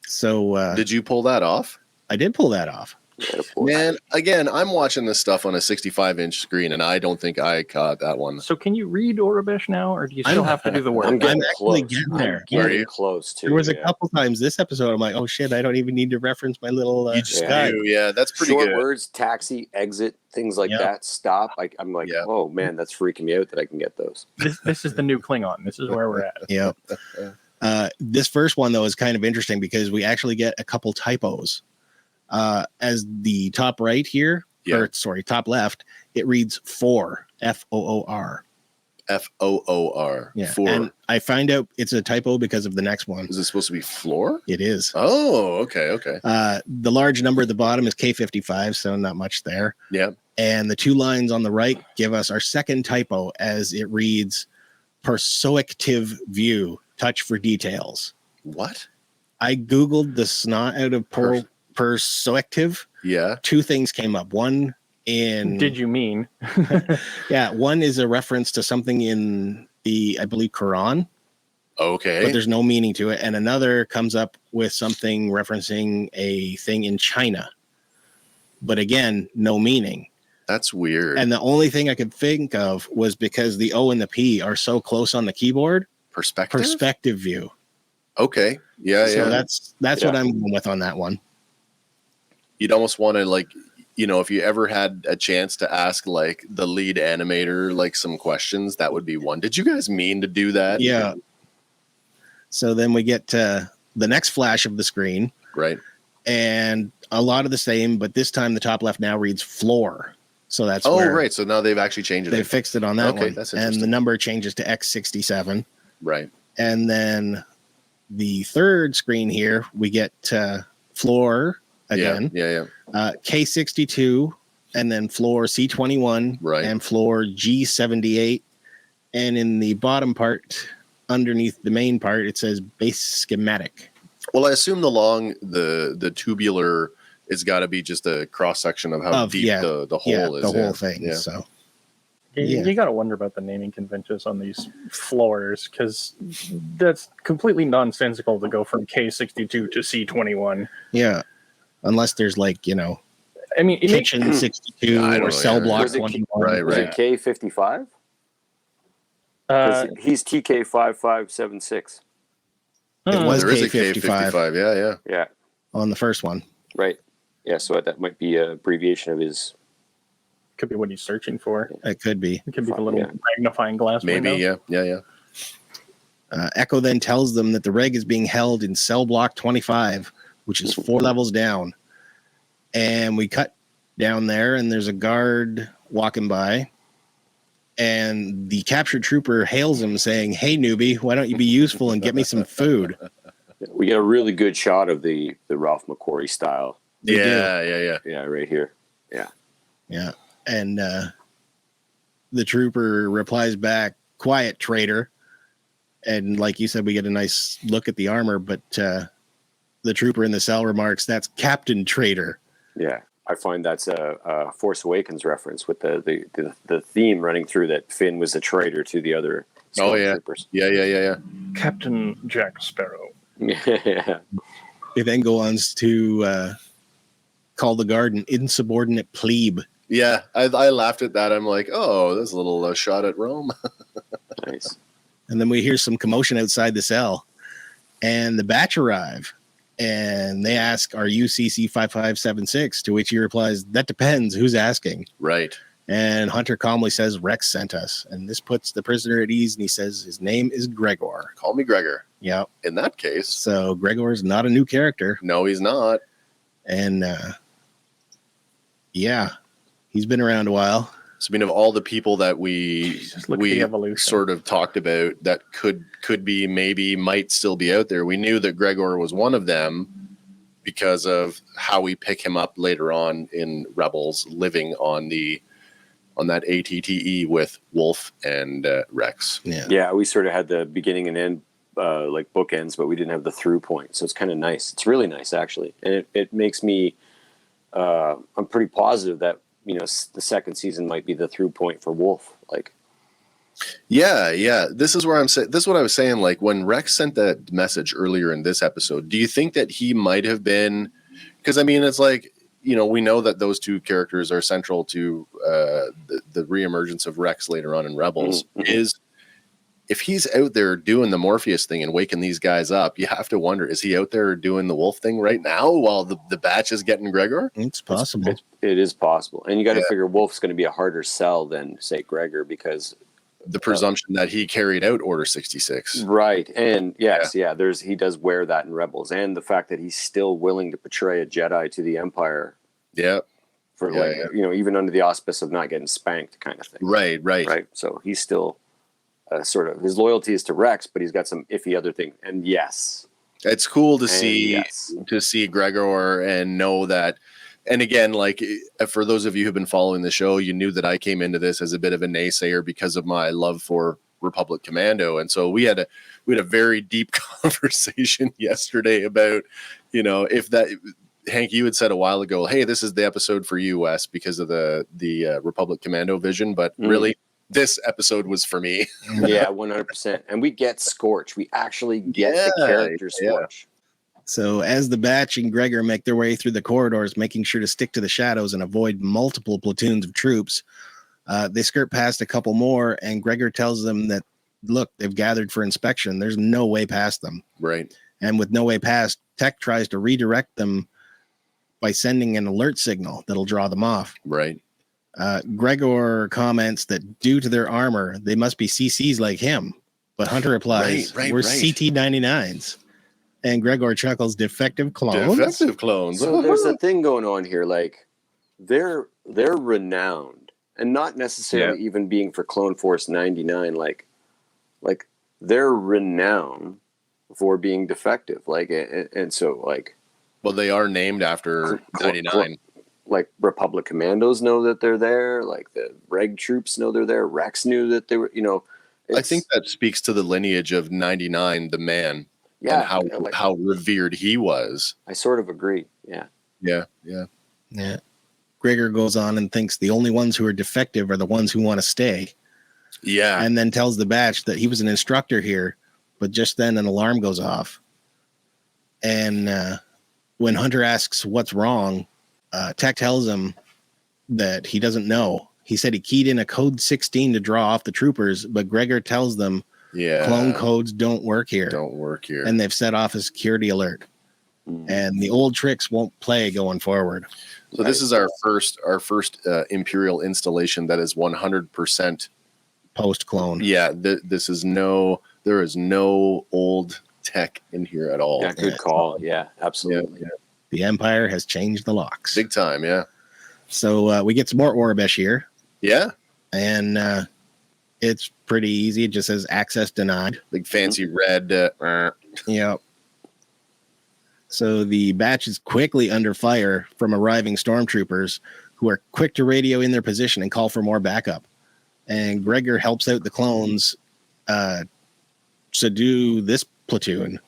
So Did you pull that off? I did pull that off. Yeah, of course. Man, again, I'm watching this stuff on a 65-inch screen, and I don't think I caught that one. So can you read Orabesh now, or do you still have to do the work? I'm getting actually close. getting there. I'm getting Are you? close too. There was a yeah. couple times this episode I'm like, oh shit, I don't even need to reference my little You just guide. do, yeah. That's pretty Short good. words, taxi, exit, things like Yeah. that. Stop. I'm like, Yeah. oh man, that's freaking me out that I can get those. This is the new Klingon. This is where we're at. Yeah. This first one, though, is kind of interesting because we actually get a couple typos. As the top right here, top left, it reads four, Foor. Foor. Yeah. Four. And I find out it's a typo because of the next one. Is it supposed to be floor? It is. Oh, okay. The large number at the bottom is K55, so not much there. Yeah. And the two lines on the right give us our second typo as it reads perspective view, touch for details. What? I Googled the snot out of perspective. Yeah. Two things came up. One in Did you mean? yeah, one is a reference to something in the, I believe, Quran, Okay. but there's no meaning to it. And another comes up with something referencing a thing in China, but again, no meaning. That's weird. And the only thing I could think of was because the O and the P are so close on the keyboard. Perspective view. Okay. Yeah, So yeah. that's what I'm going with on that one. You'd almost want to, like, you know, if you ever had a chance to ask like the lead animator like some questions, that would be one. Did you guys mean to do that? Yeah. So then we get to the next flash of the screen. Right. And a lot of the same, but this time the top left now reads floor. So that's right. So now they've actually changed They it. fixed it on that one. That's and the interesting. number changes to X67. Right. And then the third screen here, we get floor again. Yeah. K62, and then floor C21, Right. and floor G78. And in the bottom part, underneath the main part, it says base schematic. Well, I assume the tubular is got to be just a cross section of how deep the hole is. The whole thing. Yeah. So You got to wonder about the naming conventions on these floors, because that's completely nonsensical to go from K62 to C21. yeah, unless there's like, you know, I mean, it makes, kitchen 62 I don't or know, cell yeah. block Was it 21. Right. Was it K55? He's TK5576. It was There is a K55 K55. Yeah. Yeah. on the first one. Right. Yeah. So that might be an abbreviation of his. could be what he's searching for. It could be. It could be the little Yeah. magnifying glass. Maybe. window. Yeah. Echo then tells them that the rig is being held in cell block 25, which is 4 levels down. And we cut down there, and there's a guard walking by. And the captured trooper hails him saying, "Hey, newbie, why don't you be useful and get me some food?" We get a really good shot of the Ralph McQuarrie style. Yeah. Yeah, right here. Yeah. And the trooper replies back, "Quiet, traitor." And like you said, we get a nice look at the armor, but the trooper in the cell remarks, "That's Captain Traitor." Yeah. I find that's a Force Awakens reference with the theme running through that Finn was a traitor to the other stormtroopers. Yeah. Captain Jack Sparrow. Yeah. They then go on to call the guard an insubordinate plebe. Yeah. I laughed at that. I'm like, oh, there's a little shot at Rome. Nice. And then we hear some commotion outside the cell. And the batch arrive. And they ask, "Are you CC5576?" To which he replies, "That depends. Who's asking?" Right. And Hunter calmly says, Rex sent us. And this puts the prisoner at ease, and he says his name is Gregor. Call me Gregor. Yeah. In that case. So Gregor's not a new character. No, he's not. And yeah, he's been around a while. So, I mean, of all the people that we sort of talked about that could be, maybe might still be out there, we knew that Gregor was one of them because of how we pick him up later on in Rebels, living on that ATTE with Wolf and Rex. Yeah, we sort of had the beginning and end like bookends, but we didn't have the through point. So it's kind of nice. It's really nice, actually. And it makes me, I'm pretty positive that, the second season might be the through point for Wolf. Like, yeah. This is where this is what I was saying. Like when Rex sent that message earlier in this episode, do you think that he might have been, because I mean, it's like, we know that those two characters are central to the reemergence of Rex later on in Rebels. Mm-hmm. If he's out there doing the Morpheus thing and waking these guys up, you have to wonder, is he out there doing the Wolf thing right now while the batch is getting Gregor? It's possible. It is possible. And you got to figure Wolf's going to be a harder sell than, say, Gregor, because the presumption that he carried out Order 66. Right. And he does wear that in Rebels. And the fact that he's still willing to portray a Jedi to the Empire. Yeah. For even under the auspice of not getting spanked kind of thing. Right. So he's still sort of, his loyalty is to Rex, but he's got some iffy other thing. And yes. It's cool to see Gregor and know that. And again, like for those of you who've been following the show, you knew that I came into this as a bit of a naysayer because of my love for Republic Commando. And so we had a very deep conversation yesterday about, if that, Hank, you had said a while ago, hey, this is the episode for you, Wes, because of the Republic Commando vision. But really, this episode was for me. Yeah, 100%. And we get Scorch. We actually get the character Scorch. So as the batch and Gregor make their way through the corridors, making sure to stick to the shadows and avoid multiple platoons of troops, they skirt past a couple more, and Gregor tells them that, look, they've gathered for inspection. There's no way past them. Right. And with no way past, Tech tries to redirect them by sending an alert signal that'll draw them off. Right. Gregor comments that due to their armor, they must be CCs like him. But Hunter replies, we're CT-99s. And Gregor chuckles, defective clones. Defective clones. So there's a thing going on here. Like, they're renowned, and not necessarily even being for Clone Force 99. Like they're renowned for being defective. Like, and so like, well, they are named after 99. Like Republic Commandos know that they're there. Like the Reg troops know they're there. Rex knew that they were. I think that speaks to the lineage of 99, the man. Yeah, and how revered he was. I sort of agree. Yeah. Gregor goes on and thinks the only ones who are defective are the ones who want to stay. Yeah. And then tells the batch that he was an instructor here, but just then an alarm goes off. And when Hunter asks what's wrong, Tech tells him that he doesn't know. He said he keyed in a code 16 to draw off the troopers, but Gregor tells them clone codes don't work here. And they've set off a security alert. And the old tricks won't play going forward. So this is our first Imperial installation that is 100% post-clone. Yeah, there is no old tech in here at all. Yeah, good call. Yeah, absolutely. Yeah. The Empire has changed the locks. Big time, yeah. So we get some more Orabesh here. Yeah. And it's pretty easy. It just says access denied. Big fancy red. Yep. So the batch is quickly under fire from arriving stormtroopers who are quick to radio in their position and call for more backup. And Gregor helps out the clones subdue this platoon.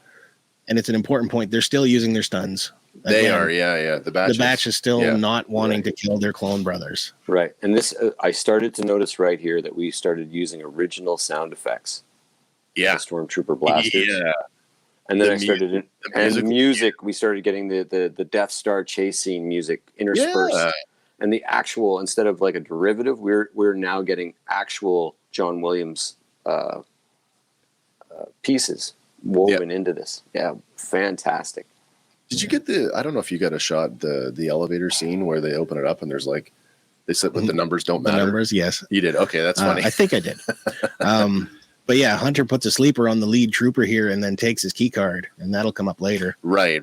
And it's an important point. They're still using their stuns. They are, yeah. The batch is still not wanting to kill their clone brothers. Right. And this, I started to notice right here that we started using original sound effects. Yeah. The Stormtrooper blasters. Yeah. And then the music, we started getting the Death Star chase scene music interspersed. Yeah. And the actual, instead of like a derivative, we're now getting actual John Williams pieces woven into this. Yeah, fantastic. Did you get I don't know if you got a shot, the elevator scene where they open it up and there's like They said, but the numbers don't The matter. numbers, yes. You did. Okay, that's funny. I think I did. But yeah, Hunter puts a sleeper on the lead trooper here and then takes his key card, and that'll come up later. Right.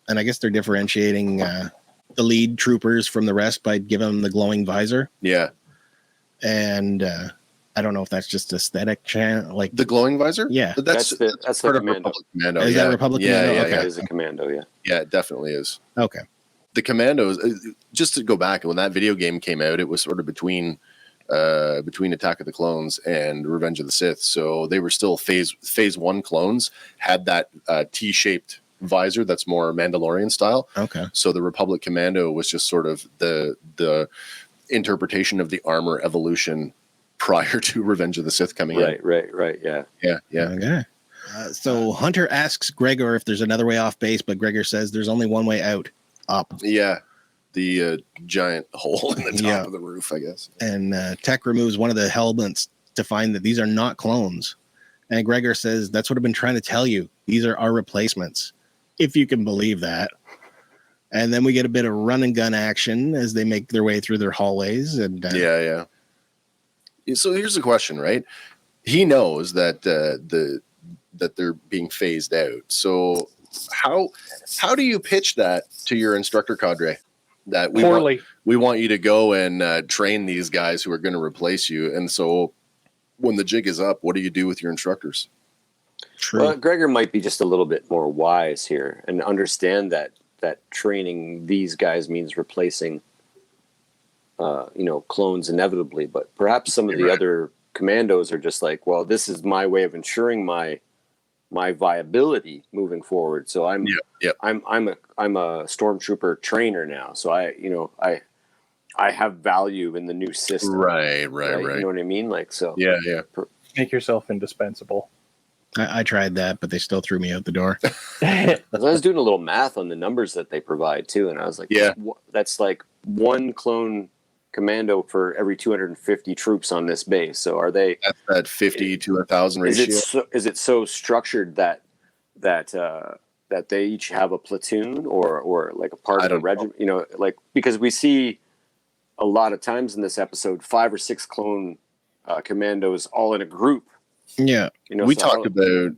And I guess they're differentiating the lead troopers from the rest by giving them the glowing visor. Yeah. And I don't know if that's just aesthetic like The glowing visor? Yeah. That's the part of commando. Republic Commando. Is that Republic Commando? Yeah, Okay. That is a commando, yeah. Yeah, it definitely is. Okay. The Commandos, just to go back, when that video game came out, it was sort of between Attack of the Clones and Revenge of the Sith. So they were still phase 1 clones, had that T-shaped visor that's more Mandalorian style. Okay. So the Republic Commando was just sort of the interpretation of the armor evolution prior to Revenge of the Sith coming in. Right, yeah. Yeah. Okay. So Hunter asks Gregor if there's another way off base, but Gregor says there's only one way out, up. Yeah. The giant hole in the top Yeah. of the roof, I guess. And Tech removes one of the helmets to find that these are not clones. And Gregor says, that's what I've been trying to tell you. These are our replacements, if you can believe that. And then we get a bit of run and gun action as they make their way through their hallways. And Yeah. So here's the question, right? He knows that that they're being phased out. So how do you pitch that to your instructor cadre? That Poorly. we want you to go and train these guys who are going to replace you. And so when the jig is up, what do you do with your instructors? True. Well, Gregor might be just a little bit more wise here and understand that training these guys means replacing clones inevitably, but perhaps some of the other commandos are just like, well, this is my way of ensuring my viability moving forward. So I'm a stormtrooper trainer now. So I have value in the new system. Right. You know what I mean? Like, so Yeah. Make yourself indispensable. I tried that, but they still threw me out the door. I was doing a little math on the numbers that they provide too, and I was like, Yeah. that's like one clone commando for every 250 troops on this base. So are they? That's that 50 to 1,000 ratio. Is it so structured that they each have a platoon or like a part of a regiment? Like, because we see a lot of times in this episode 5 or 6 clone commandos all in a group. Yeah. We talked about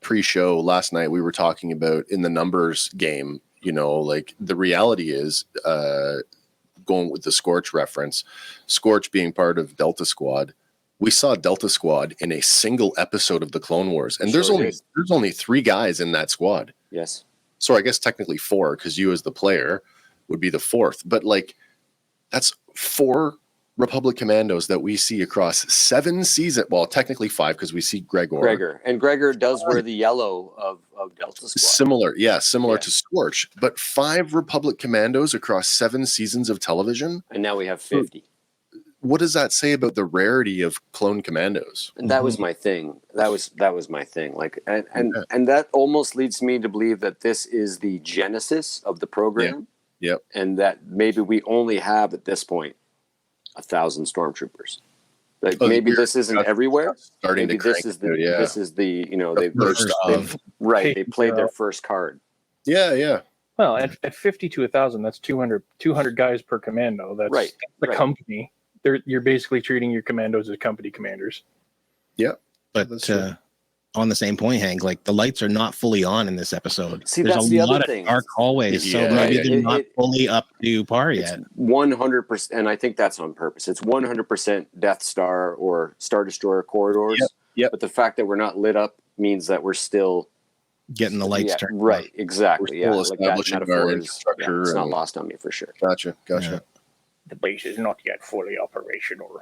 pre-show last night. We were talking about in the numbers game, like the reality is going with the Scorch reference, Scorch being part of Delta Squad. We saw Delta Squad in a single episode of the Clone Wars, and there's only 3 guys in that squad. Yes. So I guess technically 4, because you as the player would be the 4th. But like, that's 4 Republic Commandos that we see across 7 seasons. Well, technically 5, because we see Gregor. And Gregor does wear the yellow of Delta Squad. Similar to Scorch. But 5 Republic Commandos across 7 seasons of television. And now we have 50. What does that say about the rarity of clone commandos? And that was my thing. That was my thing. Like, and that almost leads me to believe that this is the genesis of the program. Yep. And that maybe we only have at this point 1,000 stormtroopers. Like, maybe this isn't everywhere. Starting maybe to crank this is the they played their first card. Yeah. Well, at 50 to 1,000, that's 200 guys per commando. That's the company. You're basically treating your commandos as company commanders. Yeah. But on the same point, Hank, like the lights are not fully on in this episode. See, there's that's a the lot other of thing. dark hallways, so maybe they're not fully up to par yet. 100%, and I think that's on purpose. It's 100% Death Star or Star Destroyer corridors. Yep. But the fact that we're not lit up means that we're still getting the lights turned. Right, exactly. We're Yeah, still like that establishing metaphor our is infrastructure it's not and- lost on me for sure. Gotcha. Yeah. The base is not yet fully operational.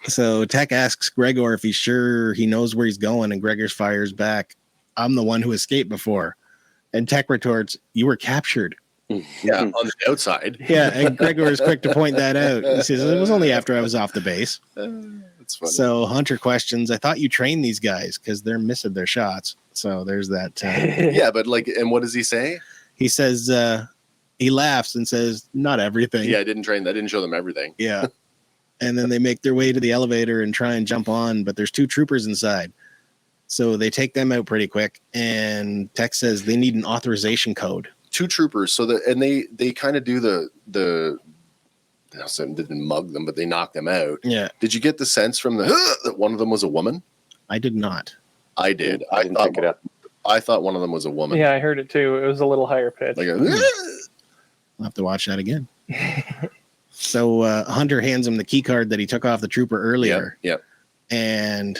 So Tech asks Gregor if he's sure he knows where he's going, and Gregor fires back, "I'm the one who escaped before." And Tech retorts, "You were captured." Yeah, on the outside. Yeah, and Gregor is quick to point that out. He says, "It was only after I was off the base." That's funny. So Hunter questions, "I thought you trained these guys because they're missing their shots." So there's that. Yeah, but like, and what does he say? He says, he laughs and says, "Not everything." Yeah, I didn't train. I didn't show them everything. Yeah. And then they make their way to the elevator and try and jump on, but there's 2 troopers inside. So they take them out pretty quick. And Tech says they need an authorization code. two troopers. So they kind of do the didn't mug them, but they knocked them out. Yeah. Did you get the sense from that one of them was a woman? I did not. I did. I didn't pick it up. I thought one of them was a woman. Yeah, I heard it too. It was a little higher pitch. Like I'll have to watch that again. So Hunter hands him the key card that he took off the trooper earlier. Yep. And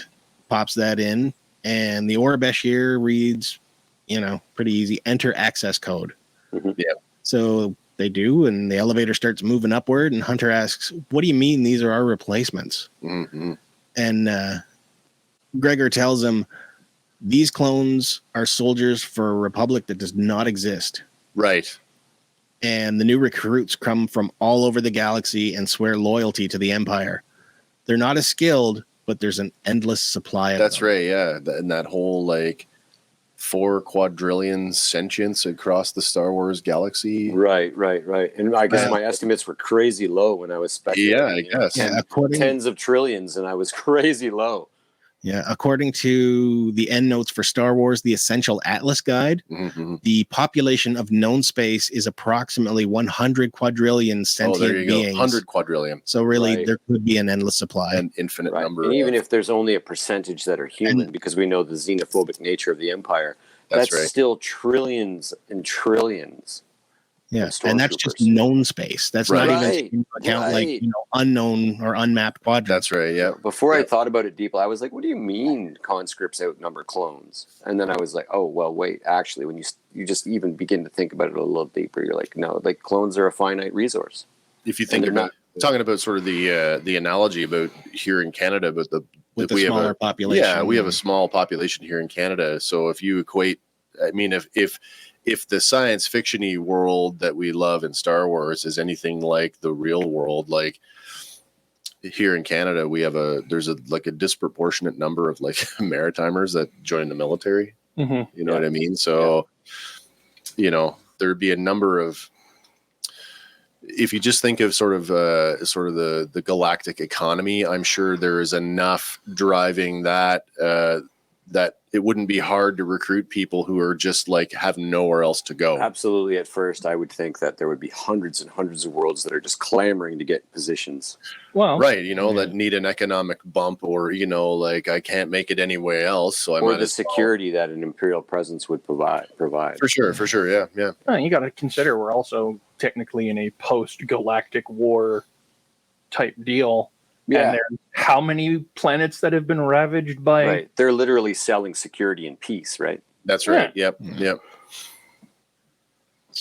pops that in. And the Orabesh here reads, pretty easy. Enter access code. Mm-hmm. Yeah. So they do, and the elevator starts moving upward. And Hunter asks, "What do you mean these are our replacements?" Mm-hmm. And Gregor tells him, "These clones are soldiers for a republic that does not exist. Right. And the new recruits come from all over the galaxy and swear loyalty to the Empire. They're not as skilled, but there's an endless supply of That's them." right. Yeah. And that whole 4 quadrillion sentience across the Star Wars galaxy. Right. And I guess my estimates were crazy low when I was speculating. Yeah, I guess. Yeah, Tens of trillions, and I was crazy low. Yeah, according to the endnotes for Star Wars, the Essential Atlas Guide, Mm-hmm. the population of known space is approximately 100 quadrillion sentient There you beings. go. 100 quadrillion. So really, Right. there could be an endless supply. An infinite Right. number. And even of- if there's only a percentage that are human, because we know the xenophobic nature of the Empire, that's right. still trillions and trillions. Yeah, of and that's just stormtroopers. known space. That's not even Right. taking into account Right. unknown or unmapped quadrants. That's right. Yeah. Before I Yeah. thought about it deeply, I was like, what do you mean conscripts outnumber clones? And then I was like, oh, well, wait, actually, when you just even begin to think about it a little deeper, you're like, no, clones are a finite resource. If you think they're about talking about sort of the analogy about here in Canada, but with we the smaller have population. Yeah, we have a small population here in Canada. So if you equate, I mean, if the science fiction-y world that we love in Star Wars is anything like the real world, like here in Canada, there's a disproportionate number of Maritimers that join the military. Mm-hmm. You know what I mean? So, there'd be a number of, if you just think of sort of the galactic economy, I'm sure there is enough driving that it wouldn't be hard to recruit people who are just have nowhere else to go. Absolutely. At first, I would think that there would be hundreds and hundreds of worlds that are just clamoring to get positions. Well, Right. That need an economic bump, or, I can't make it anywhere else. So I Or might the as well. security that an imperial presence would provide. For sure. Yeah. Yeah. you got to consider we're also technically in a post-galactic war type deal. Yeah. And there's how many planets that have been ravaged by... Right. They're literally selling security and peace, right? That's right. Yeah. Yep.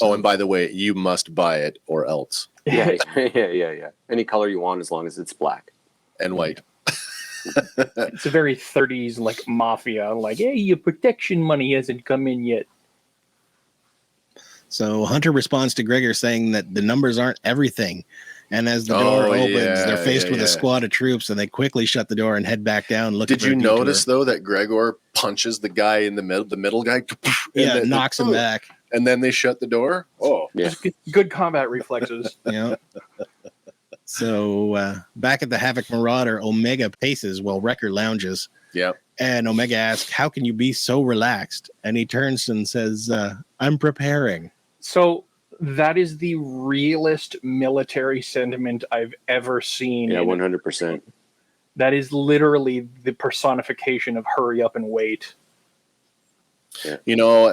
Oh, and by the way, you must buy it or else. Yeah. Any color you want as long as it's black. And white. It's a very 30s mafia, hey, your protection money hasn't come in yet. So Hunter responds to Gregor saying that the numbers aren't everything. And as the door opens, they're faced with a squad of troops, and they quickly shut the door and head back down. Did you notice, though, that Gregor punches the guy in the middle guy? Yeah, knocks him back. And then they shut the door? Oh. Yeah. Good combat reflexes. Yeah. So back at the Havoc Marauder, Omega paces while Wrecker lounges. Yeah. And Omega asks, "How can you be so relaxed?" And he turns and says, "I'm preparing." So that is the realest military sentiment I've ever seen. Yeah, 100%. That is literally the personification of hurry up and wait. Yeah.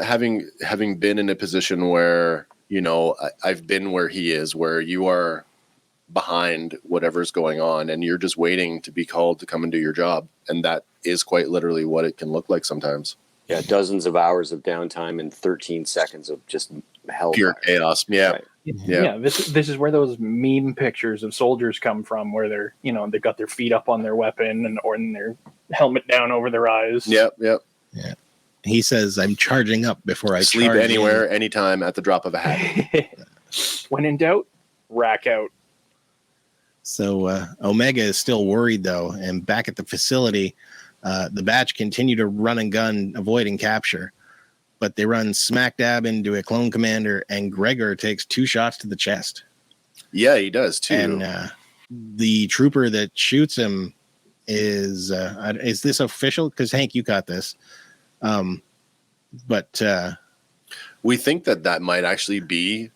Having been in a position where, I've been where he is, where you are behind whatever's going on and you're just waiting to be called to come and do your job. And that is quite literally what it can look like sometimes. Yeah, dozens of hours of downtime and 13 seconds of just hell. Pure chaos. Yeah. Right. Yeah, this is where those meme pictures of soldiers come from, where they're they've got their feet up on their weapon or their helmet down over their eyes. Yep. Yeah. He says, "I'm charging up before I Sleep charge anywhere, in." anytime, at the drop of a hat. When in doubt, rack out. So Omega is still worried, though, and back at the facility, the batch continue to run and gun, avoiding capture. But they run smack dab into a clone commander, and Gregor takes 2 shots to the chest. Yeah, he does too. And the trooper that shoots him is this official? Because Hank, you caught this. But we think that might actually be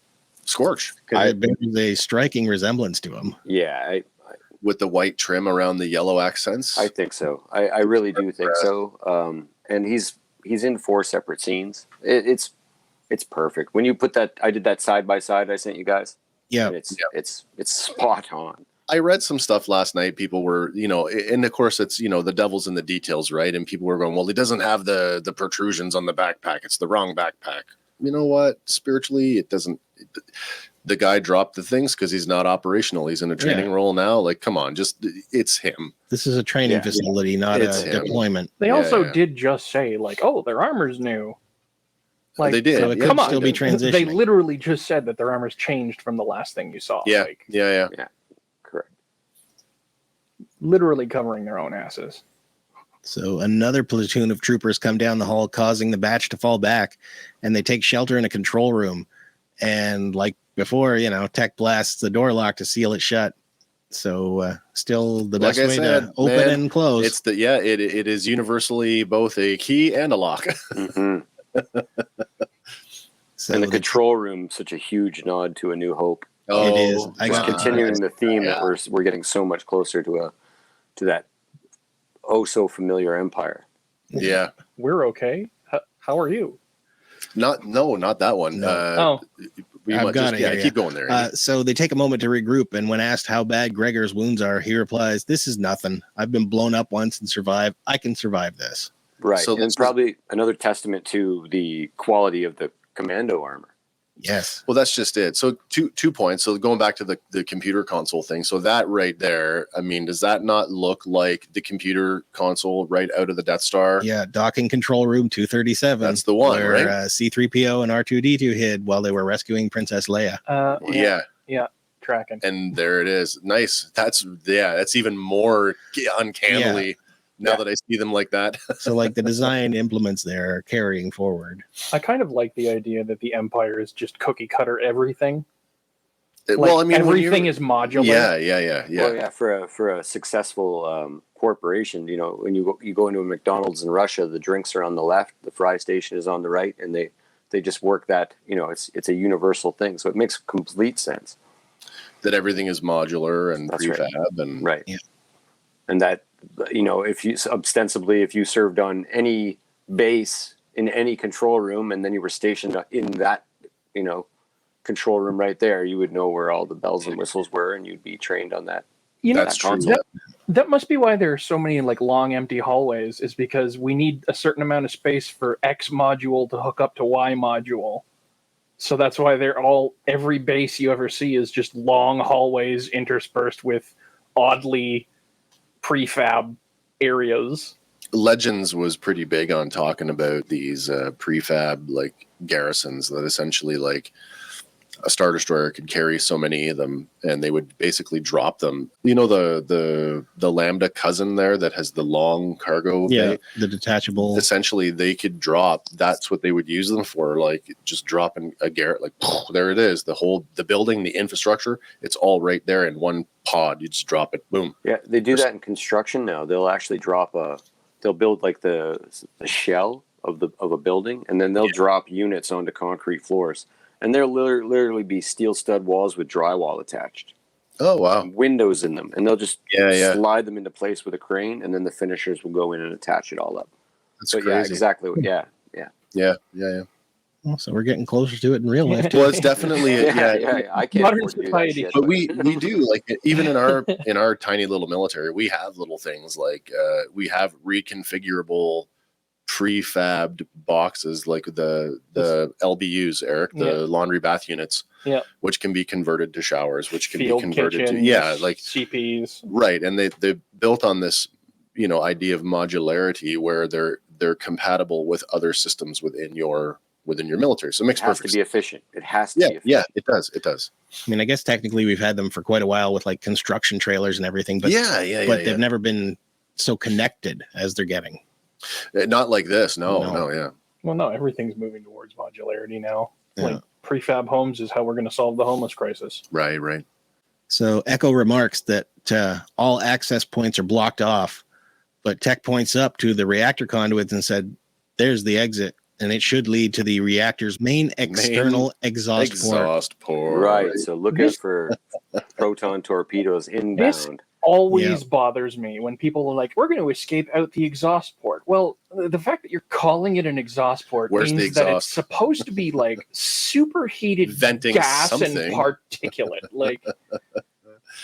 Scorch It bears a striking resemblance to him. Yeah, with the white trim around the yellow accents. I think so. I really do think so. And he's in 4 separate scenes. It's perfect. When you put that, I did that side by side. I sent you guys. Yeah, it's spot on. I read some stuff last night. People were, and of course it's, the devil's in the details, right? And people were going, well, he doesn't have the protrusions on the backpack. It's the wrong backpack. You know what? Spiritually, it doesn't. The guy dropped the things because he's not operational. He's in a training role now. Like, come on, it's him. This is a training facility, not a deployment. They also did just say, like, oh, their armor's new. Like, they did. So it could still be transitioning. They literally just said that their armor's changed from the last thing you saw. Yeah, Like, yeah. Correct. Literally covering their own asses. So another platoon of troopers come down the hall, causing the batch to fall back, and they take shelter in a control room. And like before, Tech blasts the door lock to seal it shut. So still the best way to open and close. It's it is universally both a key and a lock. Mm-hmm. So and the control room, such a huge nod to A New Hope. Oh, it is. Just continuing the theme that we're getting so much closer to that so familiar Empire. Yeah, we're okay. How are you? Not that one. No. I've got it. Keep going there. So they take a moment to regroup, and when asked how bad Gregor's wounds are, he replies, "This is nothing. I've been blown up once and survived. I can survive this." Right. So and probably another testament to the quality of the commando armor. Yes. Well, that's just it. So two points. So going back to the computer console thing. So that right there, I mean, does that not look like the computer console right out of the Death Star? Yeah, docking control room 237. That's the one, where, right? C-3PO and R2-D2 hid while they were rescuing Princess Leia. Yeah. Tracking. And there it is. Nice. That's even more uncannily now that I see them like that. So like the design implements there are carrying forward. I kind of like the idea that the Empire is just cookie cutter everything. Well, I mean, everything is modular. Yeah. Well, yeah, for a successful corporation, when you go into a McDonald's in Russia, the drinks are on the left, the fry station is on the right, and they just work that. It's a universal thing, so it makes complete sense that everything is modular and prefab and right. Yeah. And that if you served on any base in any control room, and then you were stationed in that control room right there, you would know where all the bells and whistles were, and you'd be trained on that. That's true. That must be why there are so many like long empty hallways, is because we need a certain amount of space for X module to hook up to Y module. So that's why every base you ever see is just long hallways interspersed with oddly prefab areas. Legends was pretty big on talking about these prefab like garrisons that essentially like a Star Destroyer could carry so many of them, and they would basically drop them. The Lambda cousin there that has the long cargo bay, the detachable. Essentially, they could drop. That's what they would use them for. Like just dropping a garret, like there it is. The building, the infrastructure, it's all right there in one pod. You just drop it, boom. Yeah, they do that in construction now. They'll actually they'll build like the shell of a building, and then they'll drop units onto concrete floors. And there'll literally be steel stud walls with drywall attached. Oh, wow. Windows in them. And they'll just slide them into place with a crane, and then the finishers will go in and attach it all up. That's crazy. Yeah, exactly. Yeah. Well, so we're getting closer to it in real life. Well, it's definitely I can't modern society. But we do, like, even in our tiny little military, we have little things like we have reconfigurable prefabbed boxes, like the LBUs, Eric, the laundry bath units, which can be converted to showers, which can be converted kitchens, to like CPs, right? And they built on this idea of modularity where they're compatible with other systems within your military. So it makes perfect sense. It has to be efficient. It has to be efficient. Yeah, it does. I mean, I guess technically we've had them for quite a while with like construction trailers and everything, but they've never been so connected as they're getting. Not like this. No, yeah. Well, no, everything's moving towards modularity now. Like prefab homes is how we're going to solve the homeless crisis. Right. So Echo remarks that all access points are blocked off, but Tech points up to the reactor conduits and said, "There's the exit. and it should lead to the reactor's main external exhaust port. Exhaust port. Right. So look out for proton torpedoes inbound. Always bothers me when people are like, we're going to escape out the exhaust port. Well, the fact that you're calling it an exhaust port means that it's supposed to be like superheated venting gas something. and particulate. Like,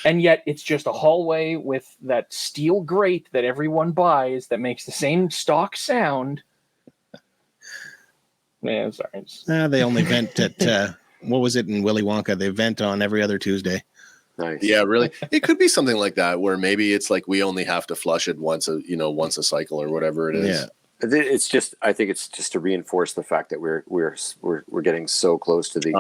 and yet it's just a hallway with that steel grate that everyone buys that makes the same stock sound. Man, sorry. They only vent at, what was it in Willy Wonka? They vent on every other Tuesday. Nice. Yeah, really. It could be something like that, where maybe it's like we only have to flush it once a cycle or whatever it is. Yeah. I think it's just to reinforce the fact that we're getting so close to the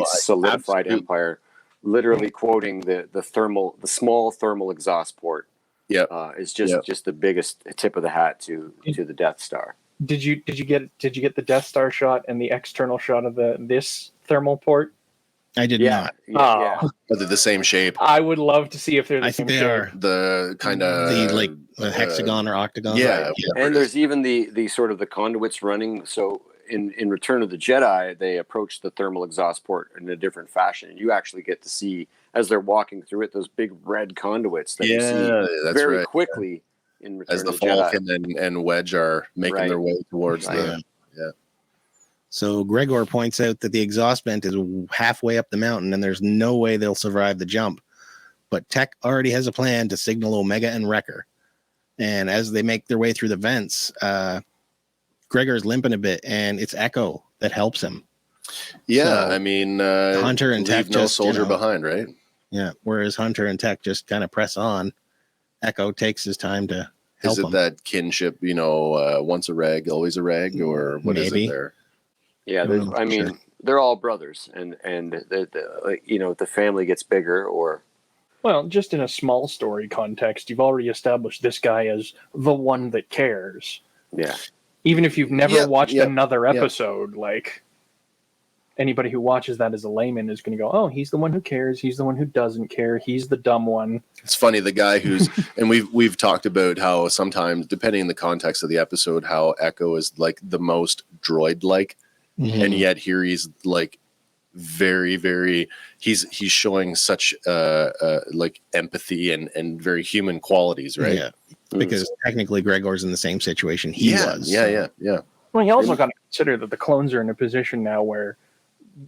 solidified absolutely. empire. Literally quoting the small thermal exhaust port. Yeah, is just the biggest tip of the hat to the Death Star. Did you get the Death Star shot and the external shot of this thermal port? I did not. Yeah. Are they the same shape? I would love to see if they're the same think they shape. are. The kind of the hexagon or octagon. Yeah, right? And there's even the sort of the conduits running. So in Return of the Jedi, they approach the thermal exhaust port in a different fashion. You actually get to see, as they're walking through it, those big red conduits that you see very quickly in Return as the of the Jedi. Falcon and Wedge are making their way towards the. Yeah. So Gregor points out that the exhaust vent is halfway up the mountain and there's no way they'll survive the jump. But Tech already has a plan to signal Omega and Wrecker. And as they make their way through the vents, Gregor's limping a bit, and it's Echo that helps him. Yeah, So, I mean, Hunter and Tech no just soldier behind, right? Yeah, whereas Hunter and Tech just kind of press on. Echo takes his time to help him. Is it that kinship, once a rag, always a rag, or what is it there? Yeah, they're all brothers, and the family gets bigger, or well, just in a small story context, you've already established this guy as the one that cares. Yeah. Even if you've never watched another episode, like anybody who watches that as a layman is going to go, "Oh, he's the one who cares. He's the one who doesn't care. He's the dumb one." It's funny, the guy who's, and we've talked about how sometimes, depending on the context of the episode, how Echo is like the most droid-like. Mm-hmm. And yet here he's like very, very, he's showing such like empathy and very human qualities, right? Yeah, because technically Gregor's in the same situation he was. Yeah. Well, you also got to consider that the clones are in a position now where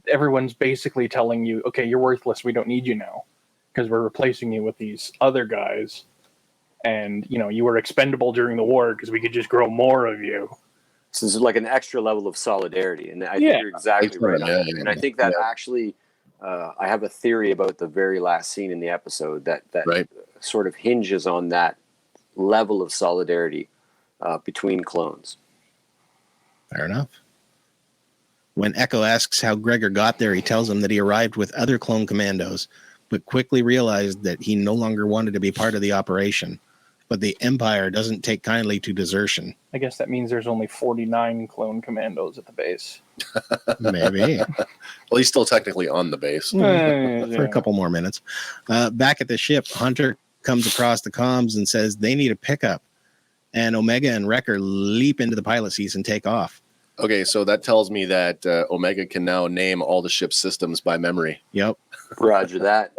everyone's basically telling you, okay, you're worthless, we don't need you now because we're replacing you with these other guys, and you were expendable during the war because we could just grow more of you. So this is like an extra level of solidarity, and I think you're exactly right on that. And I think that actually, I have a theory about the very last scene in the episode that sort of hinges on that level of solidarity between clones. Fair enough. When Echo asks how Gregor got there, he tells him that he arrived with other clone commandos, but quickly realized that he no longer wanted to be part of the operation. But the Empire doesn't take kindly to desertion. I guess that means there's only 49 clone commandos at the base. Maybe. Well, he's still technically on the base. For a couple more minutes. Back at the ship, Hunter comes across the comms and says they need a pickup. And Omega and Wrecker leap into the pilot seats and take off. Okay, so that tells me that Omega can now name all the ship's systems by memory. Yep. Roger that.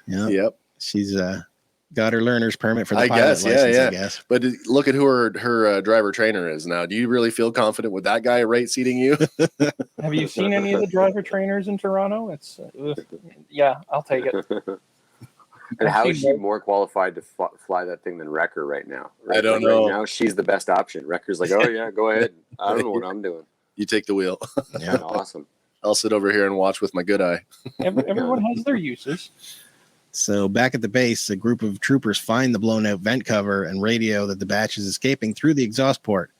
Yep. She's got her learner's permit for the pilot license, I guess. But look at who her driver trainer is now. Do you really feel confident with that guy right seating you? Have you seen any of the driver trainers in Toronto? It's I'll take it. And how is she more qualified to fly that thing than Wrecker right now? I don't know. Right now, she's the best option. Wrecker's like, oh yeah, go ahead. I don't know what I'm doing. You take the wheel. Yeah, awesome. I'll sit over here and watch with my good eye. Everyone has their uses. So back at the base, a group of troopers find the blown out vent cover and radio that the batch is escaping through the exhaust port.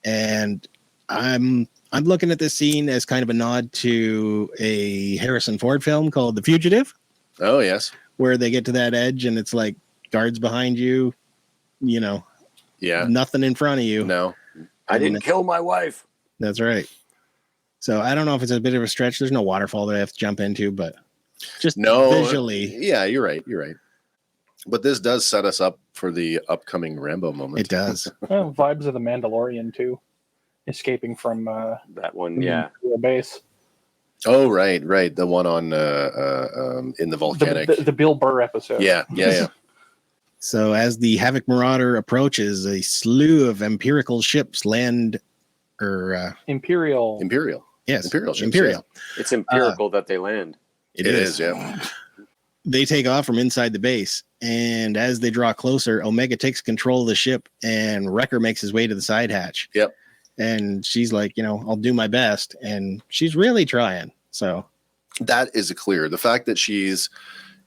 And I'm looking at this scene as kind of a nod to a Harrison Ford film called The Fugitive. Oh, yes. Where they get to that edge and it's like guards behind you, nothing in front of you. No. I didn't kill my wife. That's right. So I don't know if it's a bit of a stretch. There's no waterfall that I have to jump into, but just visually. Yeah, you're right. But this does set us up for the upcoming Rambo moment. It does. Well, vibes of The Mandalorian too. escaping from That one, yeah. the base. Oh, right. The one on in the volcanic. The Bill Burr episode. Yeah. So as the Havoc Marauder approaches, a slew of empirical ships land, or Imperial. yes, Imperial ships, Imperial. It's empirical that they land. It is, yeah. They take off from inside the base, and as they draw closer, Omega takes control of the ship, and Wrecker makes his way to the side hatch. Yep. And she's like, I'll do my best, and she's really trying. So That is clear. The fact that she's,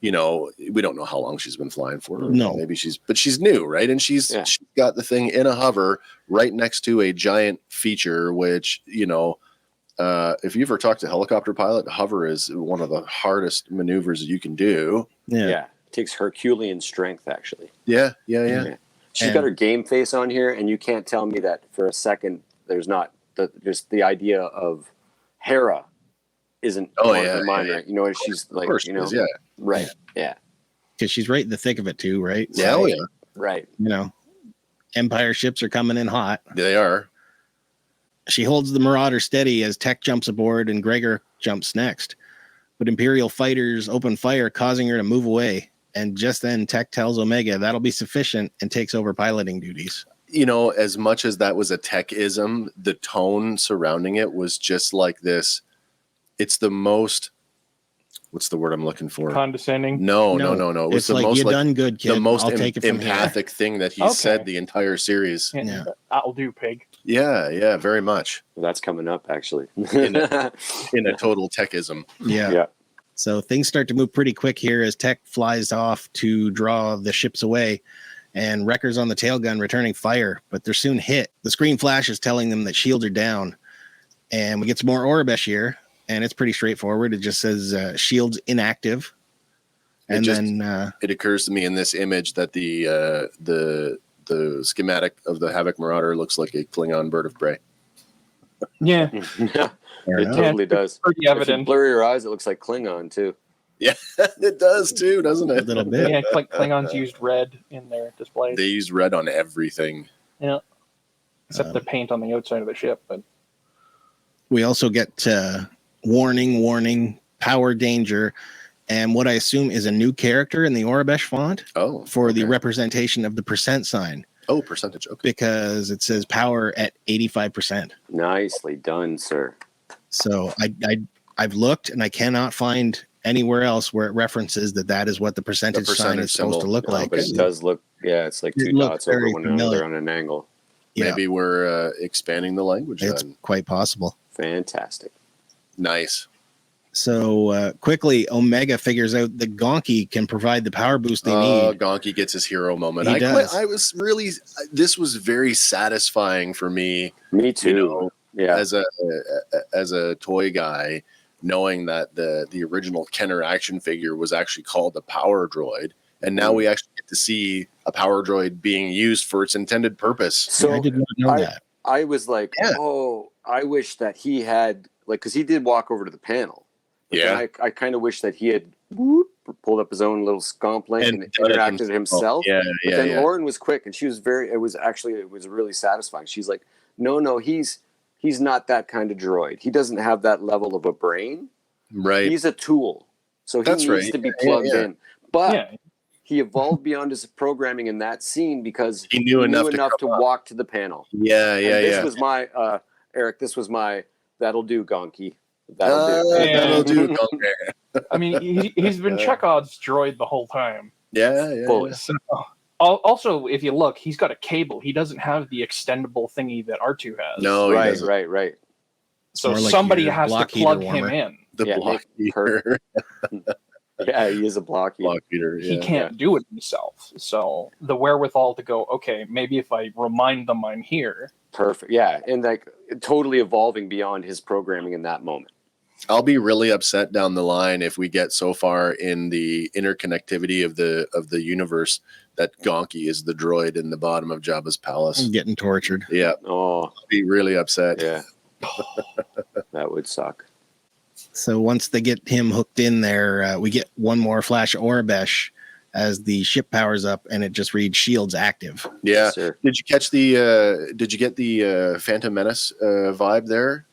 we don't know how long she's been flying for. No. Maybe she's new, right? And she's got the thing in a hover right next to a giant feature, which, if you ever talk to a helicopter pilot, hover is one of the hardest maneuvers that you can do. yeah. It takes Herculean strength, actually. Yeah. She's got her game face on here, and you can't tell me that for a second there's not just the idea of Hera isn't on her mind, right? And she's like, right, yeah. Because she's right in the thick of it too, right? Yeah, So, Right. Empire ships are coming in hot. They are. She holds the Marauder steady as Tech jumps aboard and Gregor jumps next. But Imperial fighters open fire, causing her to move away. And just then, Tech tells Omega that'll be sufficient and takes over piloting duties. As much as that was a tech-ism, the tone surrounding it was just like this. It's the most, what's the word I'm looking for? Condescending. No. It was It's the like, most you done good, kid. the most I'll take it from here. empathic thing that he Okay. said the entire series. And that'll do, pig. Yeah, very much. That's coming up, actually. In a total tech-ism. Yeah. So things start to move pretty quick here as Tech flies off to draw the ships away. And Wrecker's on the tail gun returning fire, but they're soon hit. The screen flashes telling them that shields are down. And we get some more Aurebesh here, and it's pretty straightforward. It just says shields inactive. And it occurs to me in this image that the schematic of the Havoc Marauder looks like a Klingon bird of prey. Yeah. It totally does. Pretty If you evident. blur your eyes, it looks like Klingon, too. Yeah, it does too, doesn't it? a little bit. Yeah, Klingons used red in their displays. They use red on everything. Yeah. Except the paint on the outside of the ship. But We also get warning, power danger, and what I assume is a new character in the Aurebesh font for the representation of the percent sign. Oh, percentage. Okay. Because it says power at 85%. Nicely done, sir. So I've looked and I cannot find anywhere else where it references that is what the percentage sign is supposed to look like. But it does look, it's like two dots over one another on an angle. Yeah. Maybe we're expanding the language. It's then. quite possible. Fantastic. Nice. So quickly, Omega figures out that Gonki can provide the power boost they need. Gonki gets his hero moment. He does. I was really, this was very satisfying for me. Me too. As a toy guy, knowing that the original Kenner action figure was actually called the Power Droid, and now we actually get to see a Power Droid being used for its intended purpose. So I did not know that. I was like, I wish that he had, because he did walk over to the panel. But I kind of wish that he had pulled up his own little scomp link and interacted himself. But then Lauren was quick, and she was it was really satisfying. She's like, no, he's not that kind of droid. He doesn't have that level of a brain. Right. He's a tool. So he needs to be plugged in. But he evolved beyond his programming in that scene because he knew enough to walk to the panel. This was my, Eric, that'll do, Gonki. That'll do. Gonki. I mean, he's been Chekhov's droid the whole time. Fully. So, also, if you look, he's got a cable. He doesn't have the extendable thingy that R2 has. No, right. So like somebody your has to block plug heater him warmer. in. The block heater. Yeah, he is a block heater. He can't do it himself. So the wherewithal to go, okay, maybe if I remind them I'm here. Perfect. Yeah, and totally evolving beyond his programming in that moment. I'll be really upset down the line if we get so far in the interconnectivity of the universe that Gonki is the droid in the bottom of Jabba's palace. I'm getting tortured. Yeah. Oh, I'll be really upset. yeah. That would suck. So once they get him hooked in there, we get one more flash of Aurebesh, as the ship powers up and it just reads shields active. Yeah. Sir. Did you catch the? Did you get the Phantom Menace vibe there?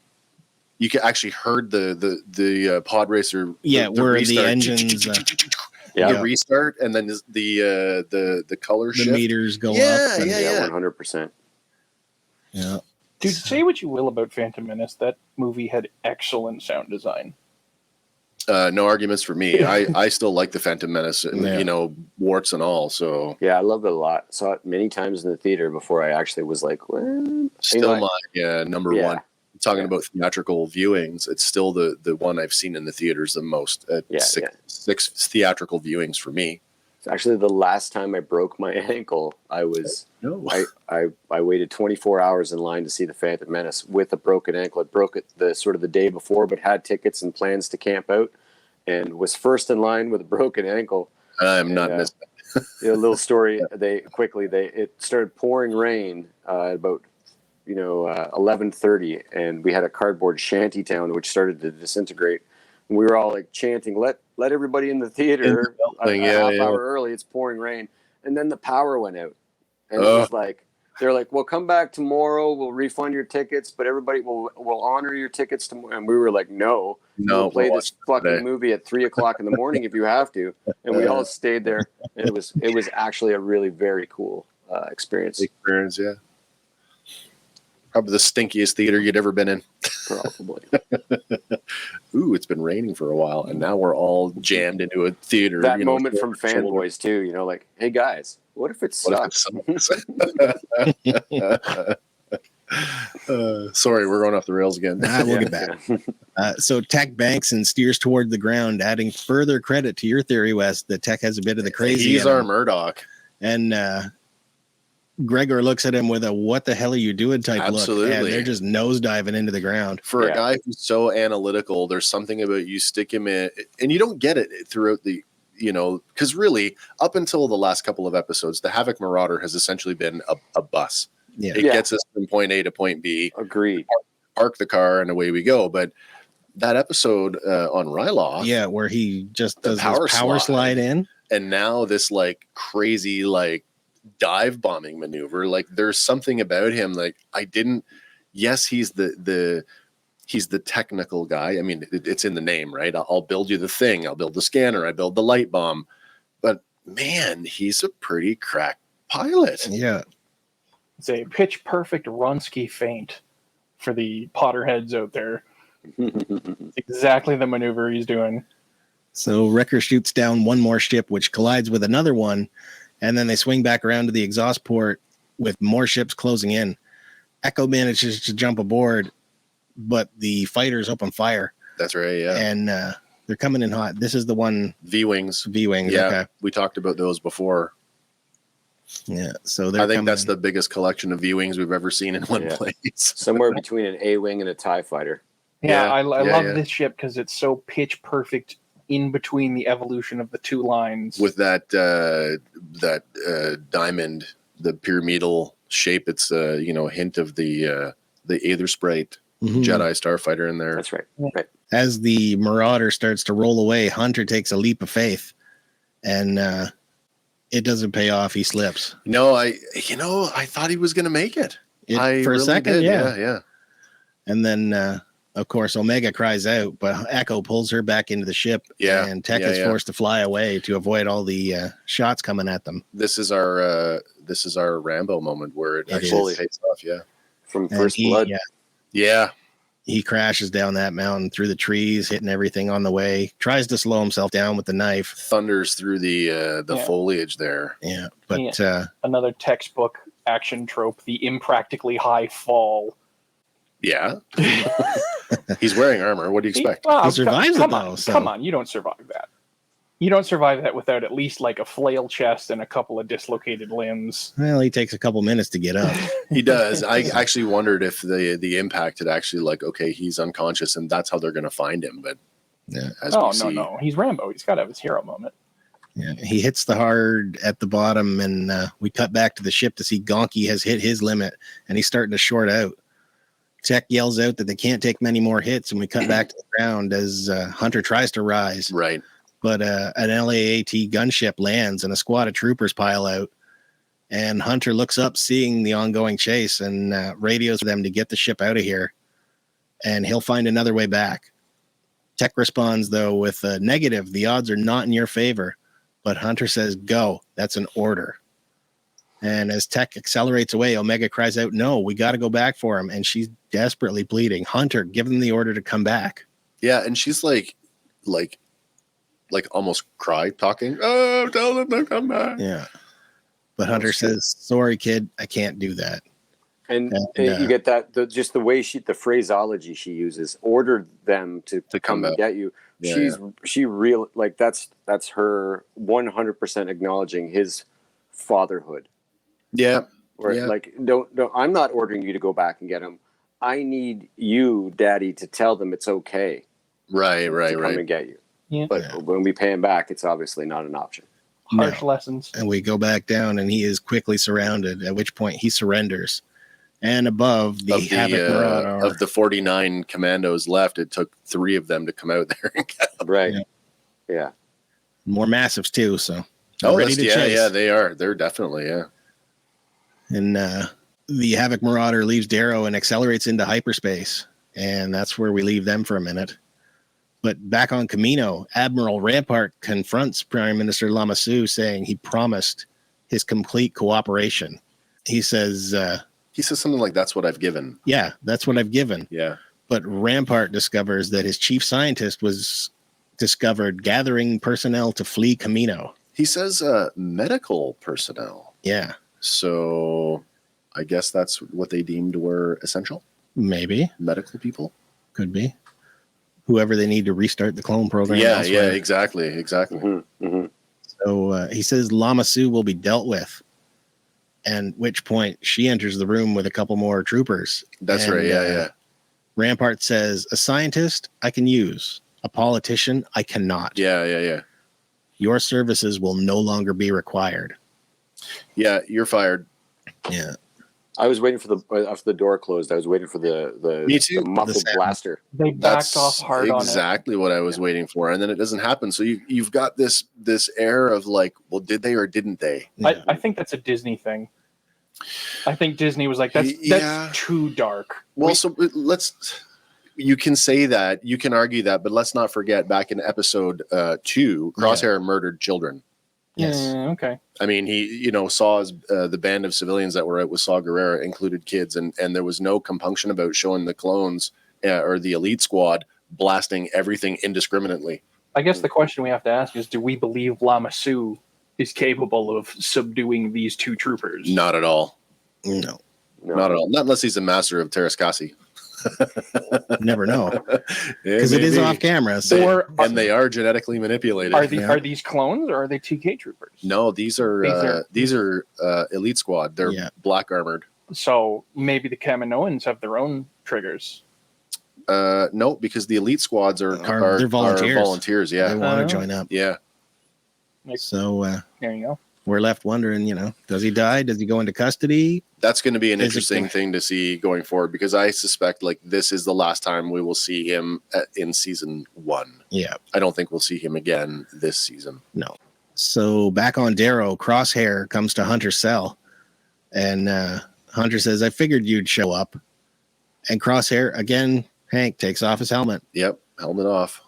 You actually heard the pod racer. Yeah, where the restart. engines, The restart, and then the color the shift. meters go Yeah, up. And, Yeah, 100%. yeah. Dude, say what you will about Phantom Menace, that movie had excellent sound design. No arguments for me. I still like the Phantom Menace, Yeah. you know, warts and all. So Yeah, I loved it a lot. Saw it many times in the theater before I actually was like, well, still you know, my number Yeah. one. Talking about theatrical viewings, it's still the one I've seen in the theaters the most. Six theatrical viewings for me. It's actually the last time I broke my ankle. I was I waited 24 hours in line to see the Phantom Menace with a broken ankle. I broke it the day before, but had tickets and plans to camp out, and was first in line with a broken ankle. I'm not missing. A little story. It started pouring rain at about 11:30, and we had a cardboard shanty town which started to disintegrate. And we were all like chanting, "Let everybody in the theater a half hour early. It's pouring rain." And then the power went out, and it was like they're like, "Well, come back tomorrow. We'll refund your tickets, but everybody will honor your tickets tomorrow." And we were like, "No, we'll play this fucking movie at 3:00 in the morning if you have to." And we all stayed there. And it was actually a really very cool experience. Yeah. Probably the stinkiest theater you'd ever been in. Probably. Ooh, it's been raining for a while, and now we're all jammed into a theater. That moment from fanboys too, like, hey guys, what if it sucks? Sorry, we're going off the rails again. We'll get back. So Tech banks and steers toward the ground, adding further credit to your theory, Wes, that Tech has a bit of the crazy. He's our Murdoch. And Gregor looks at him with a "what the hell are you doing" type Absolutely. look, and they're just nosediving into the ground. For a guy who's so analytical, there's something about you stick him in, and you don't get it throughout the, because really, up until the last couple of episodes, the Havoc Marauder has essentially been a bus. Yeah. It gets us from point A to point B. Agreed. Park the car, and away we go. But that episode on Ryloth, where he just does power this power slide in, and now this crazy dive bombing maneuver, there's something about him yes, he's the technical guy. I mean, it's in the name, right? I'll build you the thing, I'll build the scanner, I build the light bomb, but man, he's a pretty crack pilot. It's a pitch perfect Runsky feint for the Potterheads out there. It's exactly the maneuver he's doing. So Wrecker shoots down one more ship, which collides with another one. And then they swing back around to the exhaust port with more ships closing in. Echo manages to jump aboard, but the fighters open fire. That's right, yeah. And they're coming in hot. This is the one... V-Wings. V-Wings, yeah, okay. We talked about those before. Yeah, so I think that's the biggest collection of V-Wings we've ever seen in one place. Somewhere between an A-Wing and a TIE fighter. I love this ship because it's so pitch perfect in between the evolution of the two lines. With that diamond, the pyramidal shape, it's a hint of the Aether Sprite Jedi Starfighter in there. That's right. As the Marauder starts to roll away, Hunter takes a leap of faith, and it doesn't pay off. He slips. No, I thought he was going to make it. For a second, did. yeah. Yeah. And then, of course, Omega cries out, but Echo pulls her back into the ship. Yeah, and Tech is forced to fly away to avoid all the shots coming at them. This is our Rambo moment where it actually pays off. Yeah, from First Blood. Yeah. He crashes down that mountain through the trees, hitting everything on the way. Tries to slow himself down with the knife. Thunders through the foliage there. Yeah, but another textbook action trope: the impractically high fall. Yeah. He's wearing armor. What do you expect? He survives it though. Come on, you don't survive that. You don't survive that without at least a flail chest and a couple of dislocated limbs. Well, he takes a couple minutes to get up. He does. I actually wondered if the impact had actually okay, he's unconscious and that's how they're going to find him. But no, he's Rambo. He's got to have his hero moment. Yeah, he hits the hard at the bottom, and we cut back to the ship to see Gonky has hit his limit, and he's starting to short out. Tech yells out that they can't take many more hits, and we cut back to the ground as Hunter tries to rise. Right. But an LAAT gunship lands and a squad of troopers pile out. And Hunter looks up, seeing the ongoing chase, and radios them to get the ship out of here. And he'll find another way back. Tech responds, though, with a negative. The odds are not in your favor. But Hunter says, go. That's an order. And as Tech accelerates away, Omega cries out, no, we got to go back for him. And she's desperately pleading, Hunter, give them the order to come back. Yeah, and she's like almost talking. Oh, tell them to come back. Yeah. But Hunter says, sorry, kid, I can't do that. And you get that, just the way the phraseology she uses, ordered them to come and get you. Yeah, she real like that's her 100% acknowledging his fatherhood. Yeah. Where like, don't, I'm not ordering you to go back and get him. I need you, Daddy, to tell them it's okay. Right. Come and get you. Yeah. But when we pay him back, it's obviously not an option. Harsh lessons. And we go back down, and he is quickly surrounded, at which point he surrenders. And above the Havoc Marauder. Of the 49 commandos left, it took 3 of them to come out there and get them. Right. Yeah. More massives, too, so. Yeah, they are. They're definitely, yeah. And the Havoc Marauder leaves Darrow and accelerates into hyperspace. And that's where we leave them for a minute. But back on Camino, Admiral Rampart confronts Prime Minister Lamassu, saying he promised his complete cooperation. He says something like, that's what I've given. Yeah, that's what I've given. Yeah. But Rampart discovers that his chief scientist was discovered gathering personnel to flee Camino. He says medical personnel. Yeah. So I guess that's what they deemed were essential. Maybe. Medical people. Could be. Whoever they need to restart the clone program. Yeah, exactly. Mm-hmm. Mm-hmm. So he says Lamassu will be dealt with. And which point she enters the room with a couple more troopers. That's right. Yeah. Rampart says, a scientist I can use. A politician I cannot. Yeah. Your services will no longer be required. Yeah, you're fired. Yeah. I was waiting for after the door closed. I was waiting for the Me too. the muffled blaster. They backed off hard on it. Exactly what I was waiting for, and then it doesn't happen. So you've got this air of like, well, did they or didn't they? Yeah. I think that's a Disney thing. I think Disney was like, that's too dark. Well, so you can say that, you can argue that, but let's not forget back in episode 2, Crosshair murdered children. Yes. Okay. I mean, he, saw the band of civilians that were out with Saw Gerrera included kids, and there was no compunction about showing the clones or the elite squad blasting everything indiscriminately. I guess the question we have to ask is, do we believe Lamassu is capable of subduing these 2 troopers? Not at all. No. Not at all. Not unless he's a master of Terrascasi. Never know. Because it is off camera. So. They are genetically manipulated. Are these clones or are they TK troopers? No, these are elite squad. They're black armored. So maybe the Kaminoans have their own triggers. No, because the elite squads are volunteers. Volunteers, yeah. They want to join up. Yeah. So there you go. We're left wondering, does he die? Does he go into custody? That's going to be an interesting thing to see going forward, because I suspect this is the last time we will see him in season 1. Yeah. I don't think we'll see him again this season. No. So back on Darrow, Crosshair comes to Hunter's cell, and Hunter says, I figured you'd show up. And Crosshair, again, Hank takes off his helmet. Yep. Helmet off.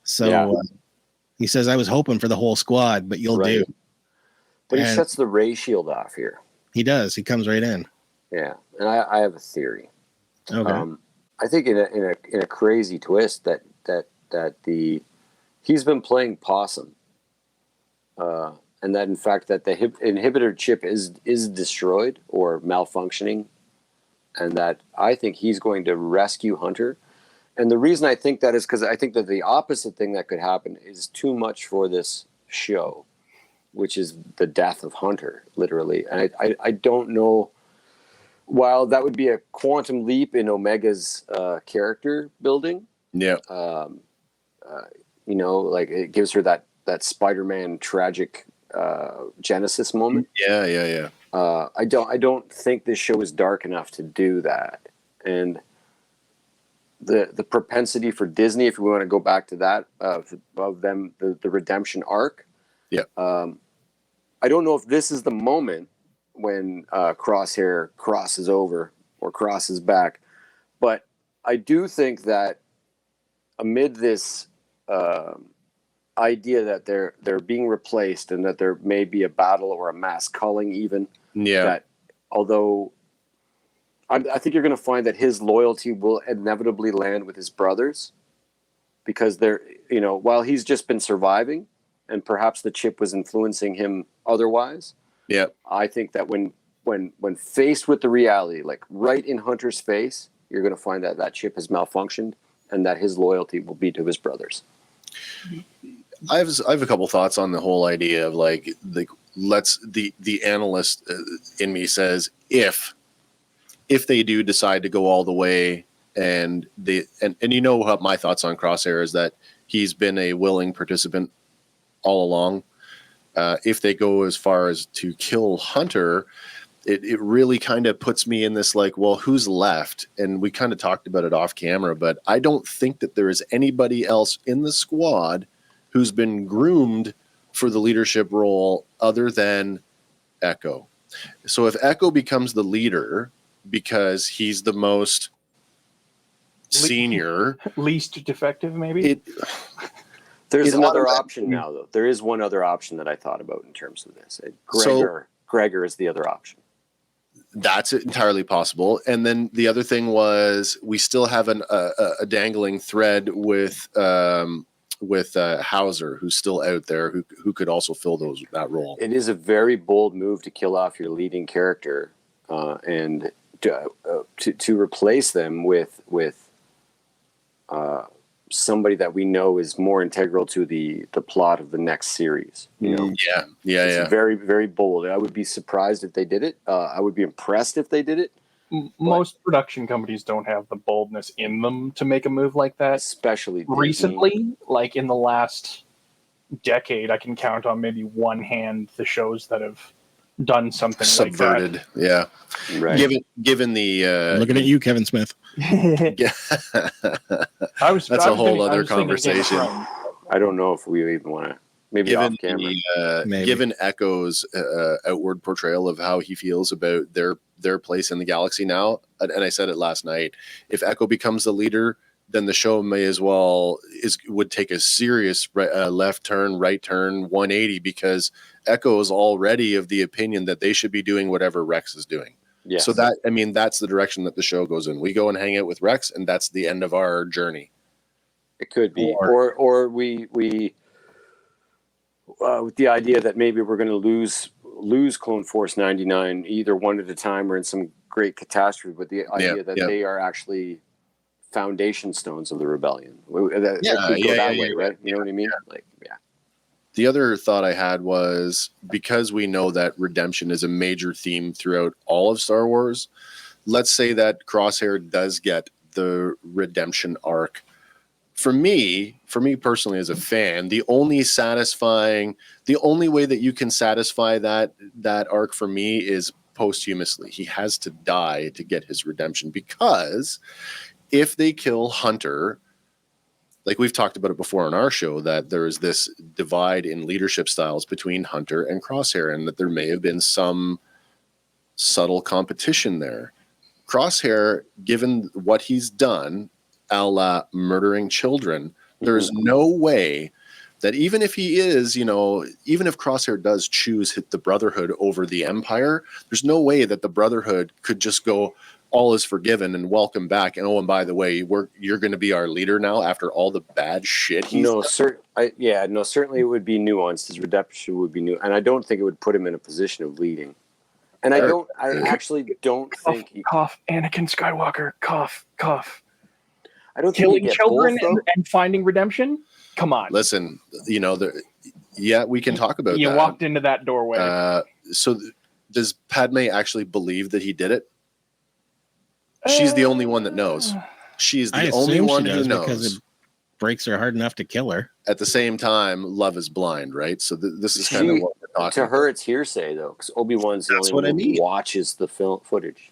So he says, I was hoping for the whole squad, but you'll do. But he shuts the ray shield off here. He does. He comes right in. Yeah, and I have a theory. Okay. I think in a crazy twist that he's been playing possum, and that in fact that the inhibitor chip is destroyed or malfunctioning, and that I think he's going to rescue Hunter. And the reason I think that is because I think that the opposite thing that could happen is too much for this show, which is the death of Hunter, literally. And I don't know, while that would be a quantum leap in Omega's character building. Yeah. It gives her that Spider-Man tragic Genesis moment. Yeah. I don't think this show is dark enough to do that. And the propensity for Disney, if we want to go back to that, of them, the redemption arc. Yeah. I don't know if this is the moment when Crosshair crosses over or crosses back, but I do think that amid this idea that they're being replaced and that there may be a battle or a mass culling, even that, although I think you're going to find that his loyalty will inevitably land with his brothers, because they're, while he's just been surviving and perhaps the chip was influencing him otherwise. Yeah. I think that when faced with the reality, like right in Hunter's face, you're going to find that that chip has malfunctioned and that his loyalty will be to his brothers. I have a couple thoughts on the whole idea of the analyst in me says, if they do decide to go all the way, and what my thoughts on Crosshair is that he's been a willing participant all along. If they go as far as to kill Hunter, it really kind of puts me in this well, who's left? And we kind of talked about it off camera, but I don't think that there is anybody else in the squad who's been groomed for the leadership role other than Echo. So if Echo becomes the leader because he's the most senior, least defective, maybe. There's another option now, though. There is one other option that I thought about in terms of this. Gregor is the other option. That's entirely possible. And then the other thing was we still have a dangling thread with Hauser, who's still out there, who could also fill that role. It is a very bold move to kill off your leading character and to replace them with somebody that we know is more integral to the plot of the next series. It's very, very bold. I would be surprised if they did it. I would be impressed if they did it. Most production companies don't have the boldness in them to make a move like that. Especially recently, Disney. Like in the last decade, I can count on maybe one hand the shows that have done something subverted like that. Yeah, right. Given the looking at you, Kevin Smith. That's a whole other conversation. I don't know if we even want to. Maybe off camera. Given Echo's outward portrayal of how he feels about their place in the galaxy now, and I said it last night, if Echo becomes the leader, then the show may as well would take a serious left turn, right turn, 180, because Echo is already of the opinion that they should be doing whatever Rex is doing. Yes. So that's the direction that the show goes in. We go and hang out with Rex, and that's the end of our journey. It could be, or we with the idea that maybe we're going to lose Clone Force 99 either one at a time or in some great catastrophe, but the idea that they are actually foundation stones of the rebellion. That could go that way, right? You know what I mean? The other thought I had was, because we know that redemption is a major theme throughout all of Star Wars, let's say that Crosshair does get the redemption arc. For me personally as a fan, the only way that you can satisfy that arc for me is posthumously. He has to die to get his redemption, because if they kill Hunter, like we've talked about it before on our show, that there is this divide in leadership styles between Hunter and Crosshair, and that there may have been some subtle competition there. Crosshair, given what he's done, a la murdering children, there's no way that even if he is, even if Crosshair does choose the Brotherhood over the Empire, there's no way that the Brotherhood could just go, all is forgiven and welcome back. And by the way, you're going to be our leader now after all the bad shit he's done. Certainly it would be nuanced. His redemption would be new, and I don't think it would put him in a position of leading. And I actually don't think cough Anakin Skywalker, cough. I don't killing think children and finding redemption. Come on, listen. We can talk about. You that. Walked into that doorway. So does Padme actually believe that he did it? She's the only one that knows. She's the only one who knows, because it breaks her hard enough to kill her. At the same time, love is blind, right? So this is kind of what we're talking to her. It's hearsay, though, because Obi-Wan's the only one who watches the film footage.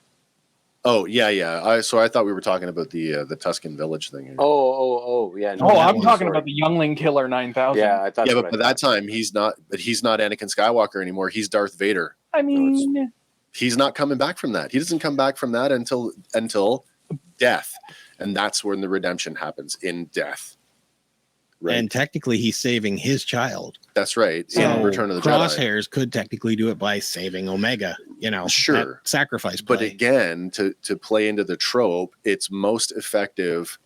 Oh yeah. So I thought we were talking about the Tuscan Village thing. Yeah. Oh, I'm one, talking sorry. about the Youngling Killer 9000. Yeah, I thought. Yeah, but by that time he's not. But he's not Anakin Skywalker anymore. He's Darth Vader. I mean, He's not coming back from that. He doesn't come back from that until death, and that's when the redemption happens in death. Right. And technically, he's saving his child. That's right. So In Return of the Jedi. Crosshairs could technically do it by saving Omega. Sure. that sacrifice play. But again, to play into the trope, it's most effective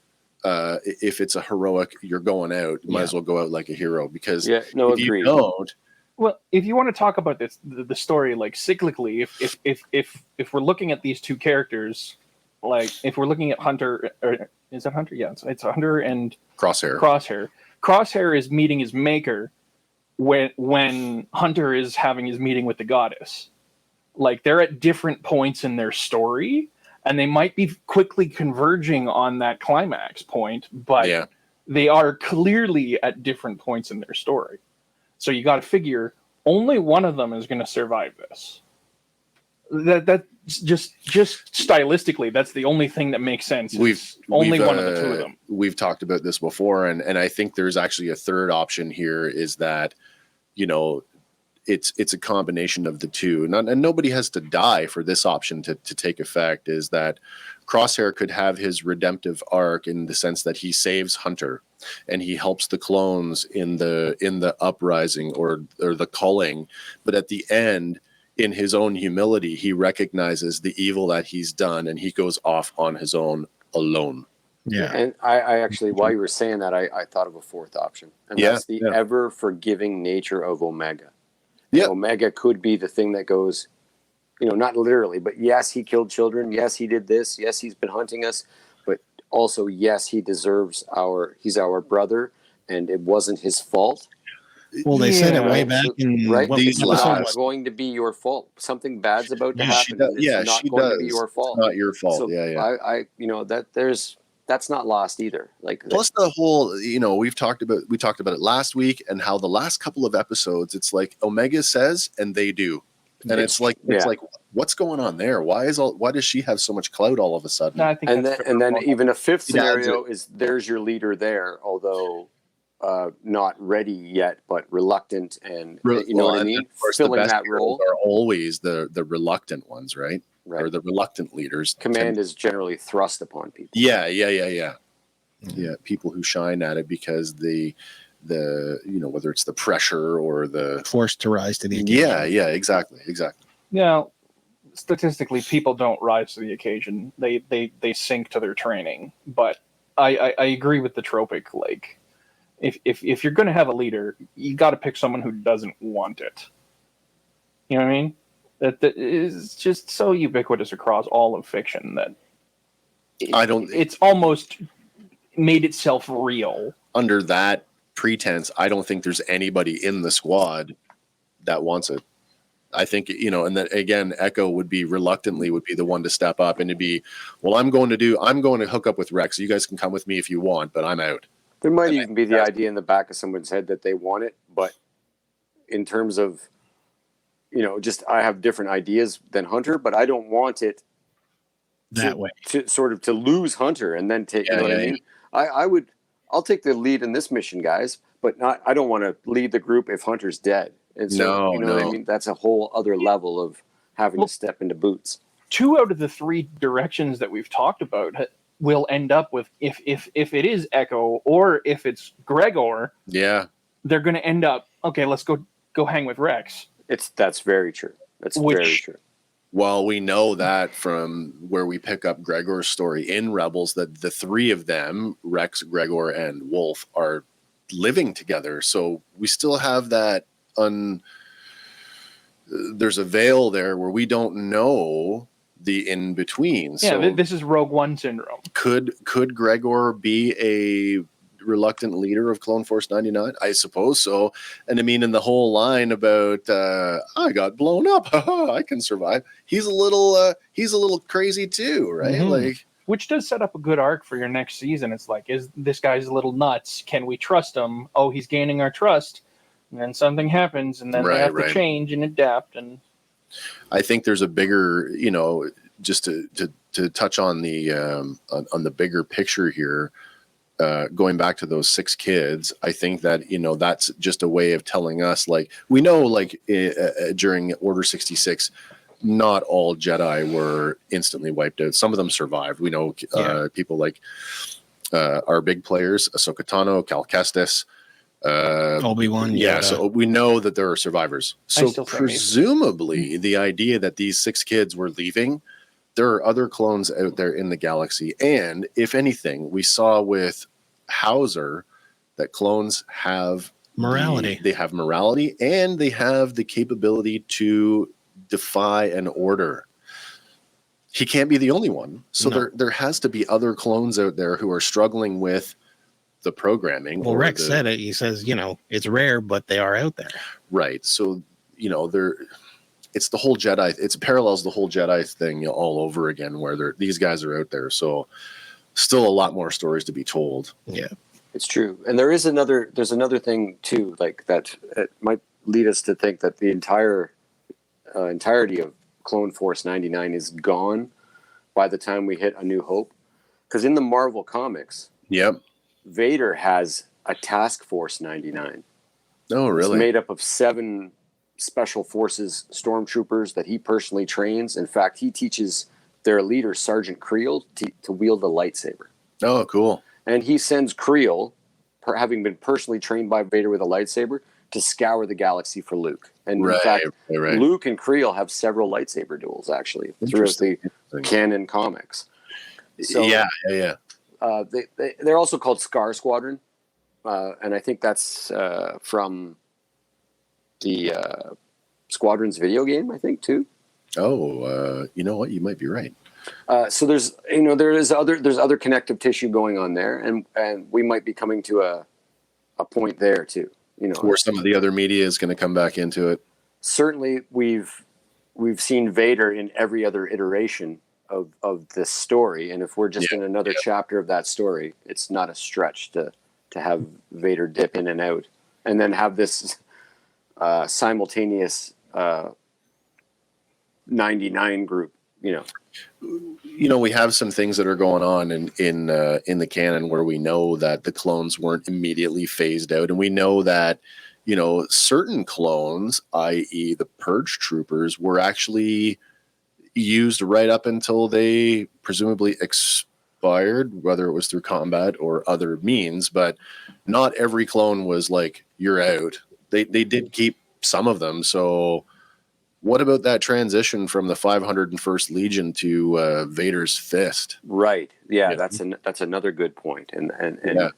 if it's a heroic. You're going out. You might as well go out like a hero, because if agreed. you don't, well, if you want to talk about this, the story like cyclically, if we're looking at these two characters, like if we're looking at Hunter, or is that Hunter? Yeah, it's Hunter and Crosshair. Crosshair is meeting his maker when Hunter is having his meeting with the goddess. Like they're at different points in their story, and they might be quickly converging on that climax point, but they are clearly at different points in their story. So you got to figure only one of them is going to survive this. That's just stylistically, that's the only thing that makes sense. Only one of the two of them. We've talked about this before, and I think there's actually a third option here, is that, it's a combination of the two. And nobody has to die for this option to take effect, is that Crosshair could have his redemptive arc in the sense that he saves Hunter and he helps the clones in the uprising or the culling. But at the end, in his own humility, he recognizes the evil that he's done, and he goes off on his own alone. Yeah. And I actually, while you were saying that, I thought of a fourth option, and that's the ever forgiving nature of Omega. Yeah. Omega could be the thing that goes, not literally, but yes, he killed children. Yes, he did this. Yes, he's been hunting us, but also, yes, he deserves he's our brother, and it wasn't his fault. Well, they said it way back in these not going to be your fault. Something bad's about to happen. It's not going to be your fault. Not your fault. So that's not lost either. Like plus the whole, we talked about it last week, and how the last couple of episodes, it's like Omega says and they do, and it's like what's going on there? Why does she have so much clout all of a sudden? No, I think and then even a fifth scenario is there's your leader there, although not ready yet, but reluctant, and what I mean? Of course, filling the best that role are always the reluctant ones, right? Or the reluctant leaders. Command is generally thrust upon people. Yeah. Yeah, people who shine at it because the whether it's the pressure or the forced to rise to the occasion. Yeah, exactly. Now, statistically, people don't rise to the occasion. They sink to their training. But I agree with the tropic. Like, if you're going to have a leader, you got to pick someone who doesn't want it. You know what I mean? That is just so ubiquitous across all of fiction that it's almost made itself real. Under that pretense, I don't think there's anybody in the squad that wants it. I think, and then again, Echo would be the one to step up and to be, well, I'm going to hook up with Rex. You guys can come with me if you want, but I'm out. There might even be the idea in the back of someone's head that they want it, but in terms of, just I have different ideas than Hunter, but I don't want it that way to sort of to lose Hunter and then take. What I mean? I'll take the lead in this mission, guys, but I don't want to lead the group if Hunter's dead. And so, what I mean? That's a whole other level of having to step into boots. 2 out of the 3 directions that we've talked about will end up with if it is Echo or if it's Gregor. Yeah, they're going to end up. Okay, let's go hang with Rex. That's very true. That's very true. Well, we know that from where we pick up Gregor's story in Rebels, that the 3 of them, Rex, Gregor, and Wolf, are living together. So we still have that there's a veil there where we don't know the in between. Yeah, so this is Rogue One syndrome. Could Gregor be a reluctant leader of Clone Force 99? I suppose so. And I mean, in the whole line about I got blown up, I can survive. He's a little crazy too, right? Mm-hmm. Like, which does set up a good arc for your next season. It's like, is this guy's a little nuts? Can we trust him? Oh, he's gaining our trust. And then something happens, and then they have to change and adapt. And I think there's a bigger, just to touch on the bigger picture here, going back to those 6 kids, I think that, you know, that's just a way of telling us, like, we know, like, during Order 66, not all Jedi were instantly wiped out. Some of them survived. We know people like our big players, Ahsoka Tano, Cal Kestis, Obi-Wan, yeah. Yoda. So we know that there are survivors. So still say presumably the idea that these 6 kids were leaving, there are other clones out there in the galaxy. And if anything, we saw with Hauser that clones have Morality. They have morality, and they have the capability to defy an order. He can't be the only one. So No. there has to be other clones out there who are struggling with the programming. Well, Rex said it. He says, you know, it's rare, but they are out there. Right. So, you know, it's the whole Jedi. It parallels the whole Jedi thing, you know, all over again, where these guys are out there. So still a lot more stories to be told. Yeah. It's true. And there's another thing too, like that it might lead us to think that the entirety of Clone Force 99 is gone by the time we hit A New Hope. Because in the Marvel comics, Yep. Vader has a Task Force 99. Oh, really? It's made up of 7 special forces stormtroopers that he personally trains. In fact, he teaches their leader, Sergeant Creel, to wield a lightsaber. Oh, cool. And he sends Creel, having been personally trained by Vader with a lightsaber, to scour the galaxy for Luke. And in fact, right. Luke and Creel have several lightsaber duels, actually, throughout the canon comics. So, yeah. they're also called Scar Squadron. And I think that's from the Squadrons video game, I think, too. Oh, you know what? You might be right. So there's other connective tissue going on there, and we might be coming to a point there too. You know, Where some of the other media is going to come back into it. Certainly, we've seen Vader in every other iteration of this story, and if we're just in another chapter of that story, it's not a stretch to have Vader dip in and out, and then have this simultaneous 99 group. You know, we have some things that are going on in the canon where we know that the clones weren't immediately phased out, and we know that, you know, certain clones, i.e. the Purge troopers, were actually used right up until they presumably expired, whether it was through combat or other means. But not every clone was like, you're out. They did keep some of them. So what about that transition from the 501st Legion to Vader's fist? Right. Yeah, that's another good point. And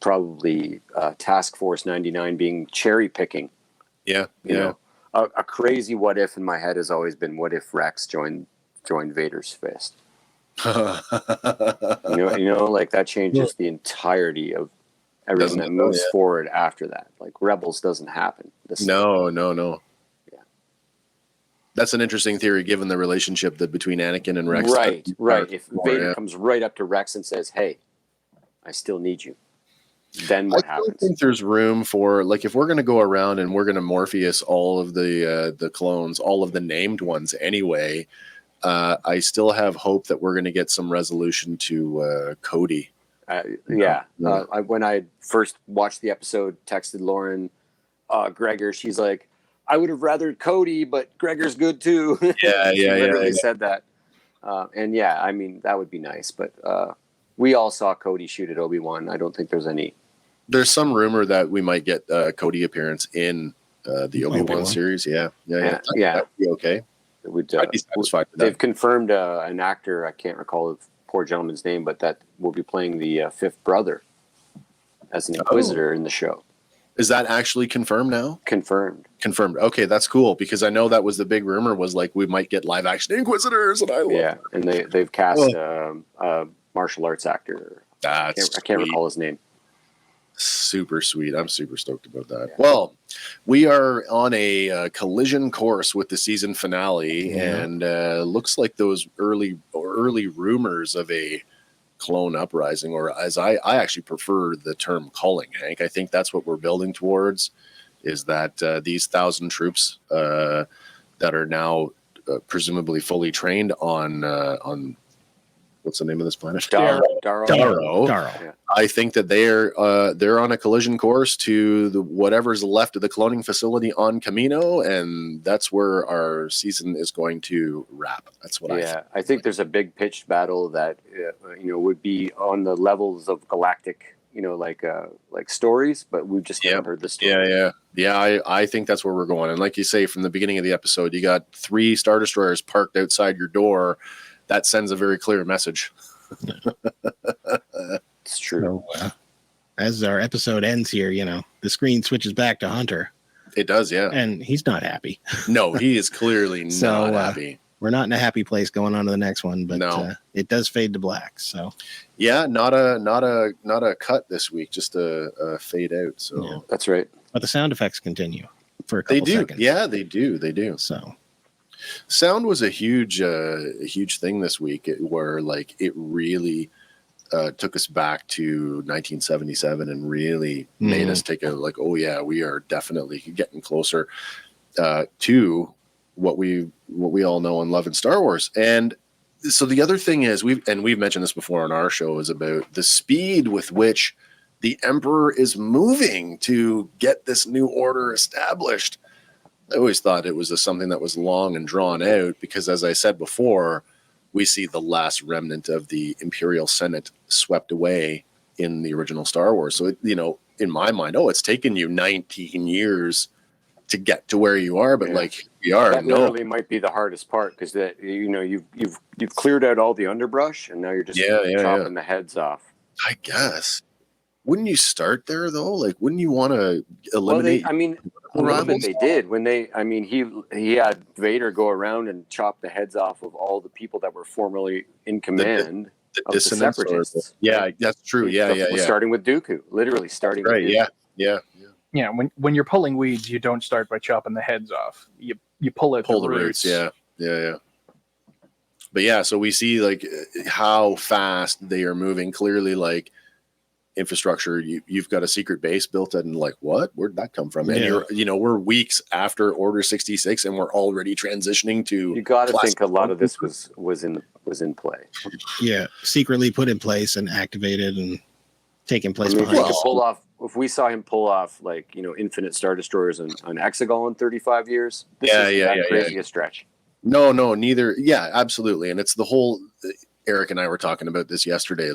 probably Task Force 99 being cherry picking. Yeah. You know, a crazy what if in my head has always been, what if Rex joined Vader's fist? you know, like that changes the entirety of everything that moves forward after that. Like Rebels doesn't happen. No. Yeah. That's an interesting theory, given the relationship between Anakin and Rex. Right. If Vader comes right up to Rex and says, "Hey, I still need you," then what happens? I think there's room for, like, if we're going to go around and we're going to Morpheus all of the clones, all of the named ones anyway. I still have hope that we're going to get some resolution to Cody. When I first watched the episode, texted Lauren Gregor. She's like, "I would have rather Cody, but Gregor's good too." She literally said that. I mean, that would be nice. But we all saw Cody shoot at Obi-Wan. I don't think there's any. There's some rumor that we might get Cody appearance in the Obi-Wan series. Yeah. That'd be okay. I'd be satisfied with that. They've confirmed an actor. I can't recall the poor gentleman's name, but that will be playing the fifth brother as an Inquisitor in the show. Is that actually confirmed now? Confirmed. Okay, that's cool, because I know that was the big rumor, was like we might get live action Inquisitors, and I love that. And they've cast a martial arts actor. I can't recall his name. Super sweet. I'm super stoked about that. Yeah. Well, we are on a collision course with the season finale, and looks like those early rumors of a clone uprising, or as I actually prefer the term culling, Hank. I think that's what we're building towards, is that these 1,000 troops that are now presumably fully trained on what's the name of this planet? Darrow. Darrow. I think that they're on a collision course to whatever's left of the cloning facility on Camino, and that's where our season is going to wrap. That's what I think. I think there's a big pitched battle that would be on the levels of galactic, like stories, but we've just never heard the story. Yeah. I think that's where we're going. And like you say, from the beginning of the episode, you got 3 Star Destroyers parked outside your door. That sends a very clear message. It's true. So, as our episode ends here, the screen switches back to Hunter. It does, yeah. And he's not happy. No, he is clearly not happy. We're not in a happy place going on to the next one, but no. It does fade to black. So yeah, not a cut this week, just a fade out. So yeah, that's right. But the sound effects continue for a couple seconds. Yeah, they do. So sound was a huge thing this week, where it really took us back to 1977 and really made us take we are definitely getting closer to what we all know and love in Star Wars. And so the other thing is, we've mentioned this before on our show, is about the speed with which the Emperor is moving to get this new order established. I always thought it was something that was long and drawn out, because, as I said before, we see the last remnant of the Imperial Senate swept away in the original Star Wars. So, in my mind, it's taken you 19 years to get to where you are, but we are. That literally might be the hardest part, because that you've cleared out all the underbrush, and now you're just chopping the heads off. I guess. Wouldn't you start there though? Wouldn't you want to eliminate? A little bit they did when he had Vader go around and chop the heads off of all the people that were formerly in command of the Separatists. That's true. Starting with Dooku, literally starting. Right. With Dooku. Yeah. When you're pulling weeds, you don't start by chopping the heads off. You pull the roots. Yeah. But yeah, so we see how fast they are moving. Clearly, infrastructure, you've got a secret base built and what? Where'd that come from? And we're weeks after Order 66 and we're already transitioning to. You got to think a lot of this was in play. Yeah, secretly put in place and activated and taking place behind. If we saw him pull off infinite Star Destroyers on Exegol in 35 years, this is crazy a stretch. No, neither. Yeah, absolutely. And it's the whole. Eric and I were talking about this yesterday.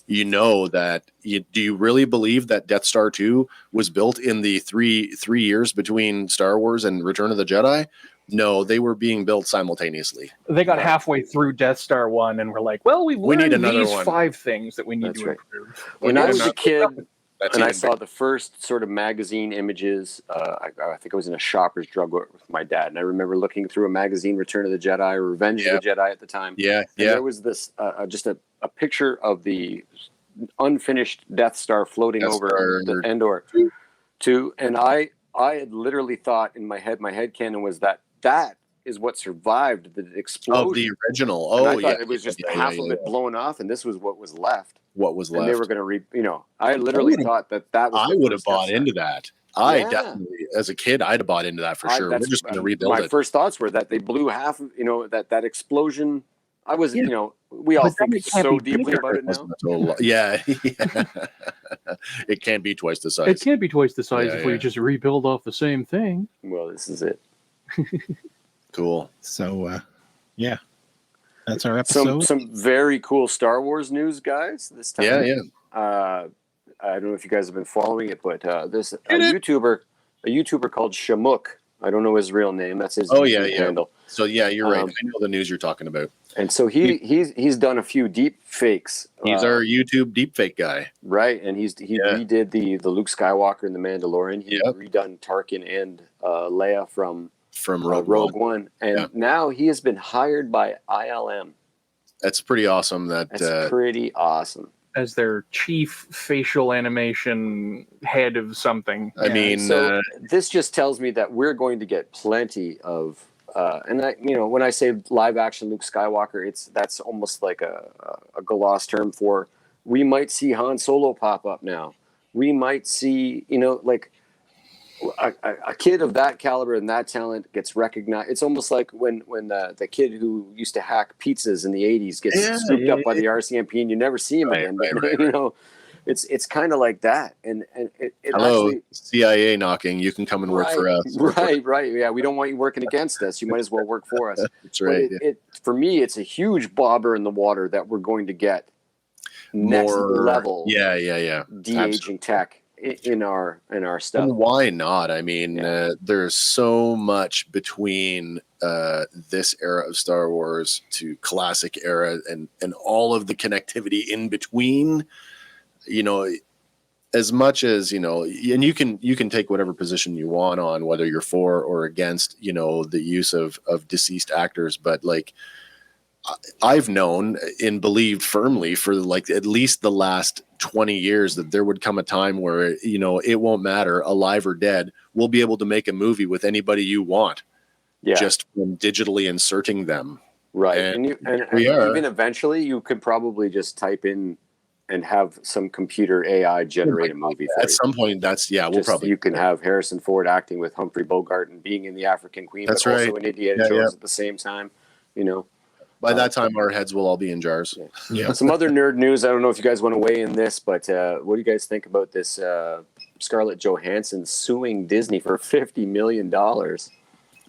Do you really believe that Death Star 2 was built in the three years between Star Wars and Return of the Jedi? No, they were being built simultaneously. They got halfway through Death Star 1 and were like, well, we need another these 5 things that we need to improve. When I was a kid and I saw the first sort of magazine images, I think I was in a Shoppers Drug with my dad, and I remember looking through a magazine, Return of the Jedi, or Revenge of the Jedi at the time. And there was this just a picture of the unfinished Death Star floating over the Endor. And I had literally thought in my head canon was that is what survived the explosion of the original. And I thought it was just half of it blown off, and this was what was left. And they were going to I literally thought that was. I would have bought into that. I definitely, as a kid, I'd have bought into that for sure. We're just going to rebuild it. My first thoughts were that they blew half. That explosion. I was, we all think so deeply about it now. Yeah. It can't be twice the size. It can't be twice the size if we just rebuild off the same thing. Well, this is it. Cool. So, that's our episode. Some very cool Star Wars news, guys. This time, I don't know if you guys have been following it, but a YouTuber called Shamuk. I don't know his real name. That's his handle. So you're right. I know the news you're talking about. And so he's done a few deep fakes. He's our YouTube deep fake guy, right? And he redid the Luke Skywalker and the Mandalorian. He redone Tarkin and Leia from Rogue One, and now he has been hired by ILM. That's pretty awesome. That's pretty awesome. As their chief facial animation head of something. I mean, so this just tells me that we're going to get plenty of. When I say live action Luke Skywalker, that's almost like a gloss term for we might see Han Solo pop up now. We might see, a kid of that caliber and that talent gets recognized. It's almost like when the kid who used to hack pizzas in the 80s gets scooped up by the RCMP and you never see him again. But you know, it's kind of like that. And it hello, actually, CIA knocking. You can come and work for us. Right. Yeah, we don't want you working against us. You might as well work for us. That's right. For me, it's a huge bobber in the water that we're going to get next level. Yeah. De-aging tech in our stuff. And why not? I mean, there's so much between this era of Star Wars to classic era and all of the connectivity in between. You know, as much as, you know, and you can take whatever position you want on whether you're for or against, you know, the use of deceased actors, but like I've known and believed firmly for like at least the last 20 years that there would come a time where, you know, it won't matter, alive or dead, we'll be able to make a movie with anybody you want, just from digitally inserting them. Right. And even eventually you could probably just type in and have some computer AI generate a movie for you. At some point, you can have Harrison Ford acting with Humphrey Bogart and being in The African Queen, but also in Indiana Jones at the same time, you know. By that time, our heads will all be in jars. Yeah. Some other nerd news. I don't know if you guys want to weigh in this, but what do you guys think about this Scarlett Johansson suing Disney for $50 million?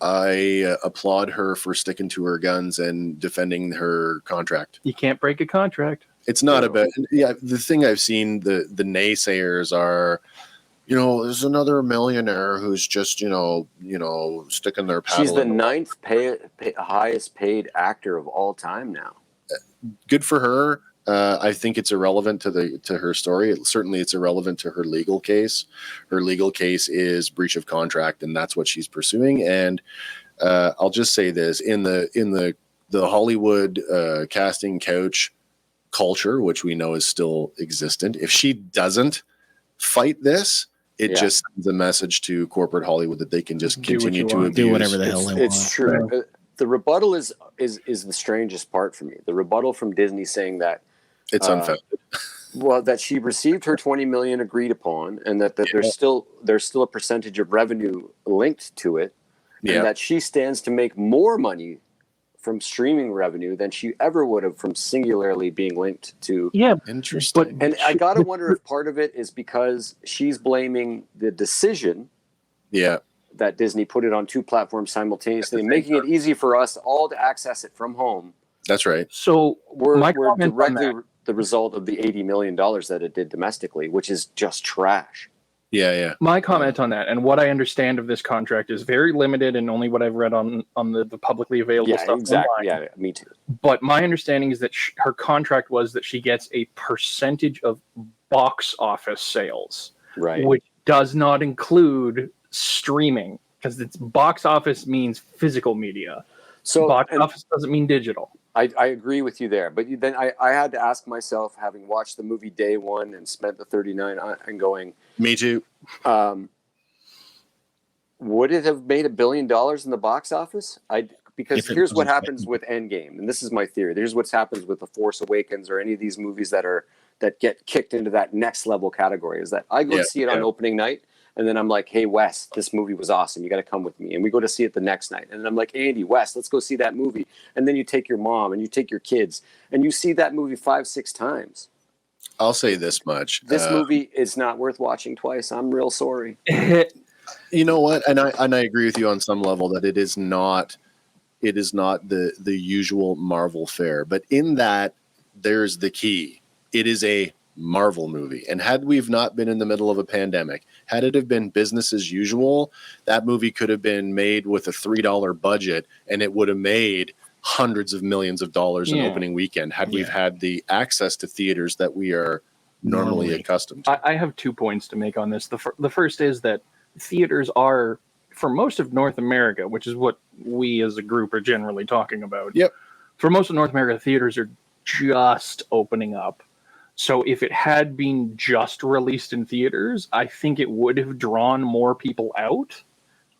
I applaud her for sticking to her guns and defending her contract. You can't break a contract. It's not about, the thing I've seen, the naysayers are, you know, there's another millionaire who's just, you know, sticking their paddle. She's the ninth highest paid actor of all time now. Good for her. I think it's irrelevant to her story. It's irrelevant to her legal case. Her legal case is breach of contract, and that's what she's pursuing. And I'll just say this: in the Hollywood casting couch culture, which we know is still existent, if she doesn't fight this, it just sends a message to corporate Hollywood that they can just continue to abuse. Do whatever the hell they want. It's true. Yeah. The rebuttal is the strangest part for me. The rebuttal from Disney saying that it's unfounded. Well, that she received her $20 million agreed upon, and that there's still a percentage of revenue linked to it, and that she stands to make more money from streaming revenue than she ever would have from singularly being linked to. Yeah, interesting. And I gotta wonder if part of it is because she's blaming the decision. Yeah. That Disney put it on two platforms simultaneously, making it easy for us all to access it from home. That's right. So we're directly the result of the $80 million that it did domestically, which is just trash. Yeah. My comment on that and what I understand of this contract is very limited and only what I've read on the publicly available stuff. Exactly. Online. Yeah, me too. But my understanding is that her contract was that she gets a percentage of box office sales, right? Which does not include streaming, because it's box office means physical media. So box office doesn't mean digital. I agree with you there, but then I had to ask myself, having watched the movie day one and spent the $39 and going, me too. Would it have made $1 billion in the box office? Because here's what happens with Endgame, and this is my theory. Here's what happens with The Force Awakens or any of these movies that get kicked into that next level category. Is that I go see it on opening night. And then I'm like, hey, Wes, this movie was awesome. You got to come with me. And we go to see it the next night. And then I'm like, Andy, Wes, let's go see that movie. And then you take your mom and you take your kids and you see that movie 5-6 times. I'll say this much. This movie is not worth watching twice. I'm real sorry. You know what? And I agree with you on some level that it is not the usual Marvel fare. But in that, there's the key. It is a Marvel movie. And had we've not been in the middle of a pandemic, had it have been business as usual, that movie could have been made with a $3 budget and it would have made hundreds of millions of dollars in opening weekend had we've had the access to theaters that we are normally accustomed to. I have 2 points to make on this. The first is that theaters are, for most of North America, which is what we as a group are generally talking about. Yep. For most of North America, theaters are just opening up. So if it had been just released in theaters, I think it would have drawn more people out.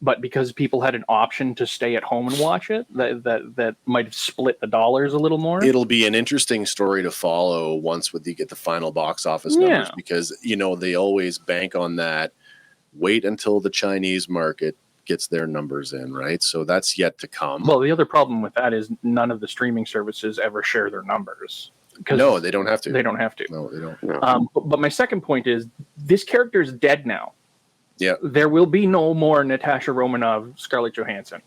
But because people had an option to stay at home and watch it, that might have split the dollars a little more. It'll be an interesting story to follow once you get the final box office numbers, because they always bank on that Wait until the Chinese market gets their numbers in, right? So that's yet to come. Well, the other problem with that is none of the streaming services ever share their numbers. No, they don't have to. They don't have to. No, they don't. No. But my second point is this character is dead now. Yeah. There will be no more Natasha Romanoff, Scarlett Johansson.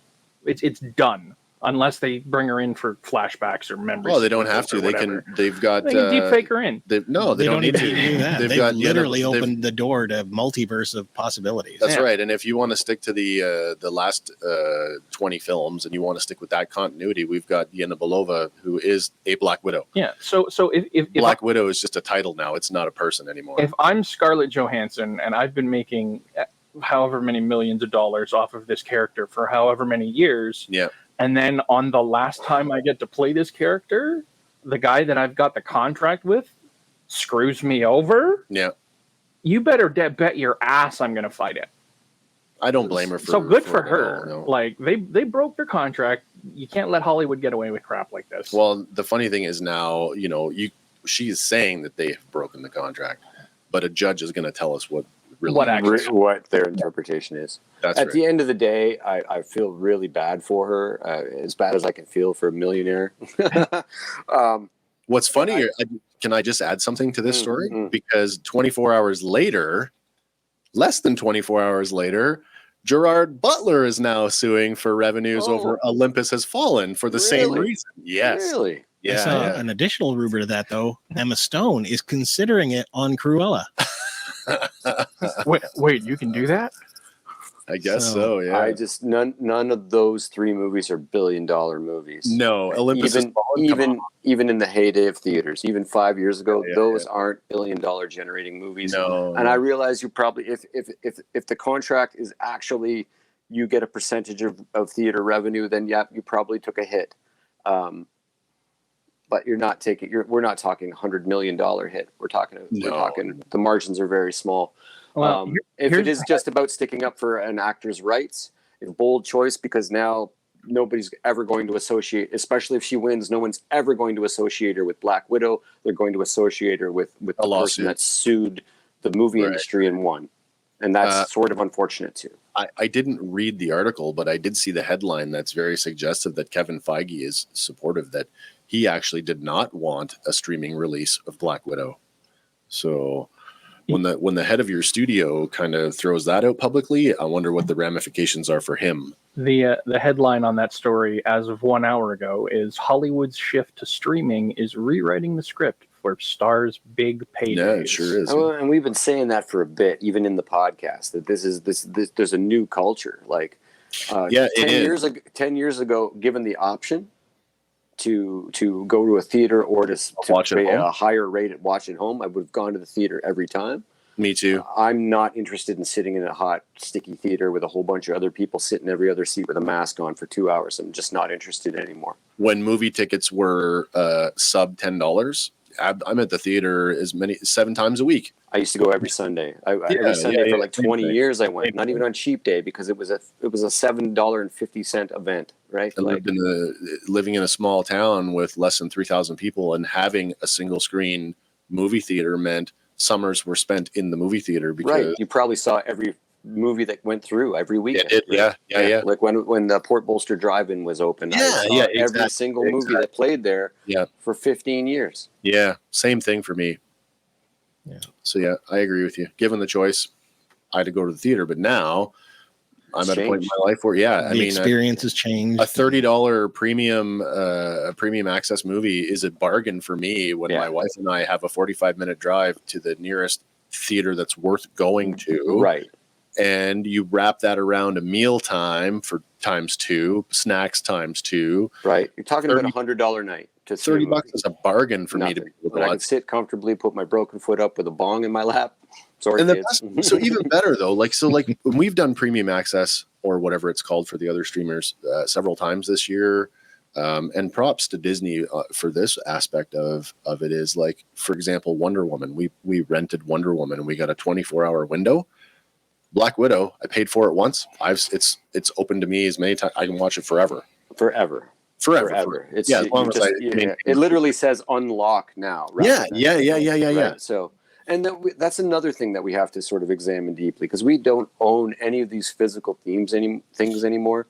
It's done. Unless they bring her in for flashbacks or memories. Well, they don't have to. They can. They've got. They can deep fake her in. They don't need to do that. They've literally opened the door to multiverse of possibilities. That's right. And if you want to stick to the last 20 films and you want to stick with that continuity, we've got Yelena Belova, who is a Black Widow. Yeah. So if Black Widow is just a title now, it's not a person anymore. If I'm Scarlett Johansson and I've been making however many millions of dollars off of this character for however many years, yeah. And then on the last time I get to play this character, the guy that I've got the contract with screws me over. Yeah. You better bet your ass I'm going to fight it. I don't blame her for So good for her. No. Like they broke their contract. You can't let Hollywood get away with crap like this. Well, the funny thing is now, she is saying that they have broken the contract, but a judge is going to tell us what their interpretation is. That's At right. the end of the day, I feel really bad for her, as bad as I can feel for a millionaire. What's funny, can I just add something to this story? Because 24 hours later, less than 24 hours later, Gerard Butler is now suing for revenues over Olympus Has Fallen for the same reason. Yes. Really? I saw an additional rumor to that, though. Emma Stone is considering it on Cruella. Wait, you can do that? I guess so. Yeah. I just none of those three movies are billion-dollar movies. No, Olympus Has Fallen. Even in the heyday of theaters, even 5 years ago, those aren't billion-dollar generating movies. No. And I realize you probably, if the contract is actually you get a percentage of theater revenue, then you probably took a hit. But we're not talking $100 million hit. We're talking the margins are very small. Well, if it is just about sticking up for an actor's rights, it's a bold choice because now nobody's ever going to associate, especially if she wins, no one's ever going to associate her with Black Widow. They're going to associate her with the person that sued the movie industry and won. And that's sort of unfortunate too. I didn't read the article, but I did see the headline that's very suggestive that Kevin Feige is supportive that he actually did not want a streaming release of Black Widow. So when the head of your studio kind of throws that out publicly, I wonder what the ramifications are for him. The headline on that story as of 1 hour ago is Hollywood's shift to streaming is rewriting the script for stars' big paydays. Yeah, it sure is. And we've been saying that for a bit, even in the podcast, that this there's a new culture. Like 10 years ago, given the option to go to a theater or to watch pay at home, a higher rate at watch at home, I would have gone to the theater every time. Me too. I'm not interested in sitting in a hot, sticky theater with a whole bunch of other people sitting every other seat with a mask on for 2 hours. I'm just not interested anymore. When movie tickets were sub $10, I'm at the theater 7 times a week. I used to go every Sunday. Every Sunday for like 20 years I went, not even on cheap day because it was a $7.50 event, right? I living in a small town with less than 3,000 people, and having a single screen movie theater meant summers were spent in the movie theater because you probably saw every movie that went through every weekend. Yeah. Like when the Port Bolster Drive-In was open, I saw every single movie that played there for 15 years. Yeah, same thing for me. Yeah. So I agree with you. Given the choice, I had to go to the theater, but now I'm at a point in my life where the experience has changed. A $30 premium access movie is a bargain for me when my wife and I have a 45-minute drive to the nearest theater that's worth going to. Right. And you wrap that around a meal time for ×2, snacks ×2. Right. You're talking about $100 night. $30 is a bargain for me to be able to watch. I can sit comfortably, put my broken foot up with a bong in my lap. Sorry, kids. So even better though, like when we've done premium access or whatever it's called for the other streamers several times this year, and props to Disney for this aspect of it is like, for example, Wonder Woman. We rented Wonder Woman and we got a 24-hour window. Black Widow, I paid for it once. It's open to me as many times. I can watch it forever. Forever. As long as it literally says unlock now. Yeah. Right? So And that's another thing that we have to sort of examine deeply, because we don't own any of these physical things anymore.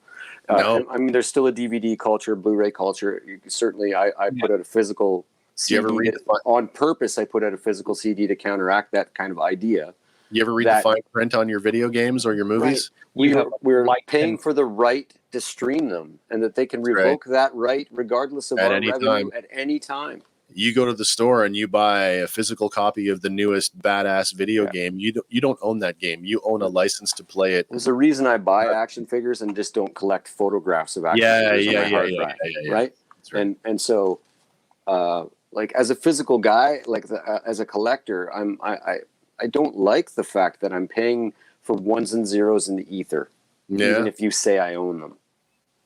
No. I mean, there's still a DVD culture, Blu-ray culture. Certainly, I put out a physical Do you ever CD read on purpose. I put out a physical CD to counteract that kind of idea. You ever read the fine print on your video games or your movies? Right. We're paying for the right to stream them, and that they can revoke that right regardless of our revenue at any time. You go to the store and you buy a physical copy of the newest badass video game. You don't own that game. You own a license to play it. There's a reason I buy action figures and just don't collect photographs of action figures on my hard drive, right? Right. And so, like, as a physical guy, like as a collector, I don't like the fact that I'm paying for ones and zeros in the ether, even if you say I own them.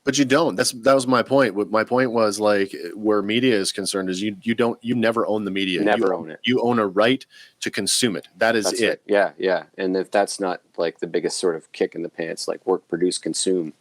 But you don't. That was my point. What my point was, like, where media is concerned, is you never own the media. Never own it. You own a right to consume it. That's it. Right. Yeah. And if that's not like the biggest sort of kick in the pants, like work, produce, consume.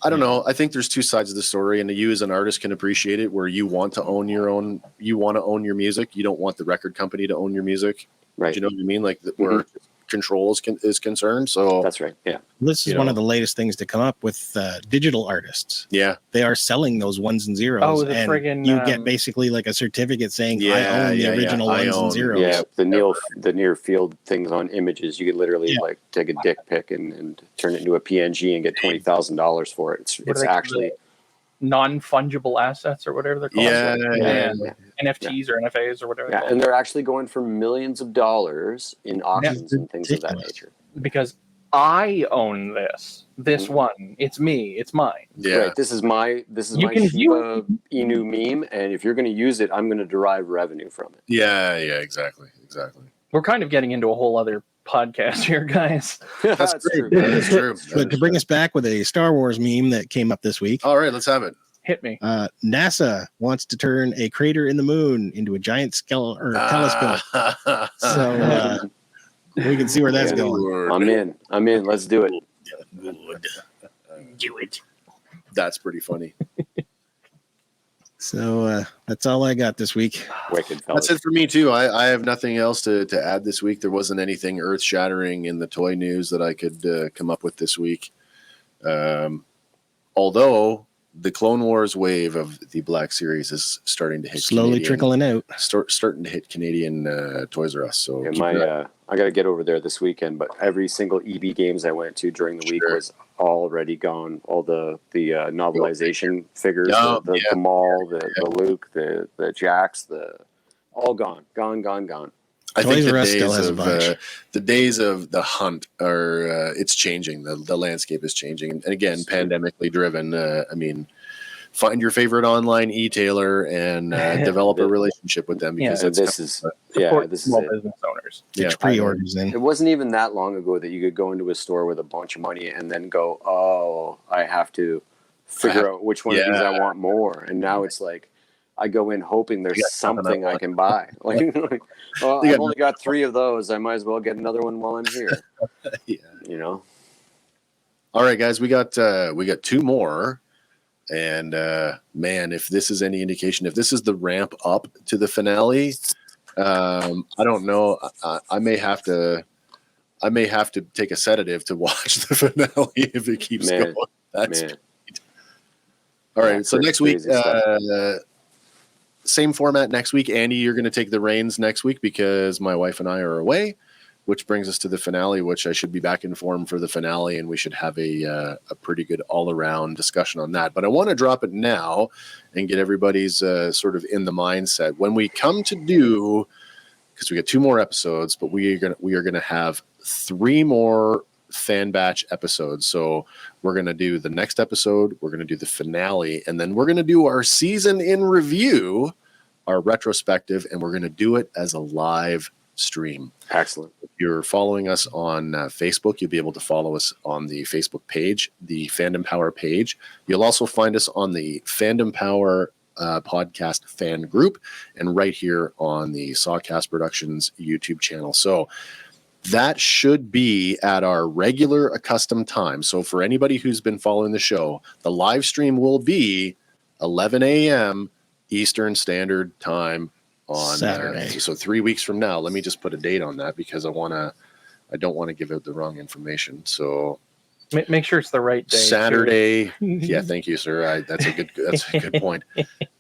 I don't know. I think there's two sides of the story, and you as an artist can appreciate it, where you want to own your music. You don't want the record company to own your music. Right. Do you know what I mean? Like where control is concerned. So that's right. Yeah. This is one of the latest things to come up with digital artists. Yeah. They are selling those ones and zeros. Oh, the and friggin', you get basically like a certificate saying, I own the original ones and zeros. Yeah. The near field things on images. You could literally like take a dick pic and turn it into a PNG and get $20,000 for it. It's actually non-fungible assets or whatever they're called. Yeah. NFTs or NFAs or whatever. Yeah, and they're actually going for millions of dollars in auctions and things of that nature. Because I own this one. It's me. It's mine. Yeah. Right. This is my Shiba Inu meme, and if you're going to use it, I'm going to derive revenue from it. Yeah. Exactly. We're kind of getting into a whole other podcast here, guys. That's true. That's true. But to bring us back with a Star Wars meme that came up this week. All right, let's have it. Hit me. NASA wants to turn a crater in the moon into a giant telescope. So we can see where that's going. I'm in. Let's do it. Do it. That's pretty funny. So that's all I got this week. Wicked, fellas. That's it for me too. I have nothing else to add this week. There wasn't anything earth-shattering in the toy news that I could come up with this week. Although the Clone Wars wave of the Black Series is starting to hit slowly trickling out. Starting to hit Canadian Toys R Us. So I got to get over there this weekend. But every single EB games I went to during the week was already gone. All the novelization figures, the Maul, the Luke, the Jax, all gone. I think the days of the hunt are it's changing. The landscape is changing, and again, pandemically driven. I mean, find your favorite online e-tailer and develop a relationship with them, because this is small business owners. Get pre-orders in. It wasn't even that long ago that you could go into a store with a bunch of money and then go, "Oh, I have to figure out which one of these I want more." And now it's like, I go in hoping there's something I can buy. I've only got 3 of those. I might as well get another one while I'm here. You know. All right, guys, we got 2 more, and man, if this is any indication, if this is the ramp up to the finale, I don't know. I may have to take a sedative to watch the finale if it keeps going. That's all right. So next week. Same format next week. Andy, you're going to take the reins next week because my wife and I are away, which brings us to the finale, which I should be back in form for the finale, and we should have a pretty good all-around discussion on that. But I want to drop it now and get everybody's sort of in the mindset. When we come to do, because we got 2 more episodes, but we are going to have 3 more Fan Batch episodes. So we're going to do the next episode, we're going to do the finale, and then we're going to do our season in review, our retrospective, and we're going to do it as a live stream. Excellent. If you're following us on Facebook, you'll be able to follow us on the Facebook page, the Fandom Power page. You'll also find us on the Fandom Power podcast fan group, and right here on the Sawcast Productions YouTube channel. So that should be at our regular accustomed time. So for anybody who's been following the show, the live stream will be 11 a.m. Eastern Standard Time on Saturday. So 3 weeks from now. Let me just put a date on that because I don't want to give out the wrong information. So Make sure it's the right day. Saturday. Yeah, thank you, sir. That's a good point.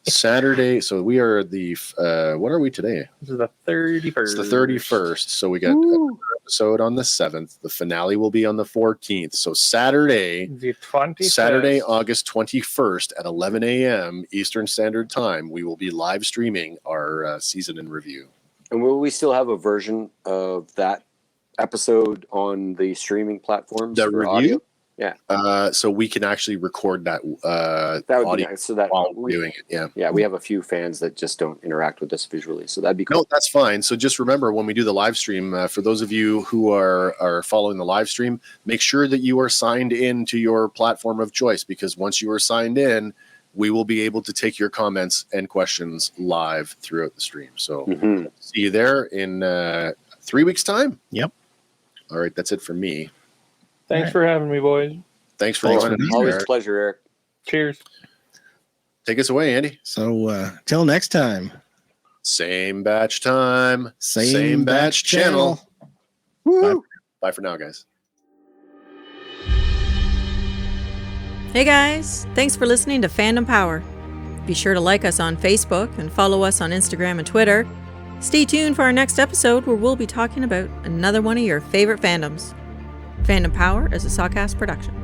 Saturday. So we are what are we today? This is the 31st. It's the 31st. So we got an episode on the 7th. The finale will be on the 14th. So Saturday, The 21st. Saturday, August 21st at 11 a.m. Eastern Standard Time, we will be live streaming our season in review. And will we still have a version of that episode on the streaming platforms The for review? audio? Yeah. So we can actually record that That would audio be nice. So that while we're doing it. Yeah. Yeah, we have a few fans that just don't interact with us visually, so that'd be cool. No, that's fine. So just remember when we do the live stream, for those of you who are following the live stream, make sure that you are signed in to your platform of choice, because once you are signed in, we will be able to take your comments and questions live throughout the stream. So see you there in 3 weeks' time. Yep. All right, that's it for me. Thanks for having me, boys. Thanks for Thanks joining for us. being Always a Eric. pleasure, Eric. Cheers. Take us away, Andy. So till next time, Same batch time. same batch channel. Bye for now, guys. Hey guys, thanks for listening to Fandom Power. Be sure to like us on Facebook and follow us on Instagram and Twitter. Stay tuned for our next episode where we'll be talking about another one of your favorite fandoms. Fandom Power is a Sawcast production.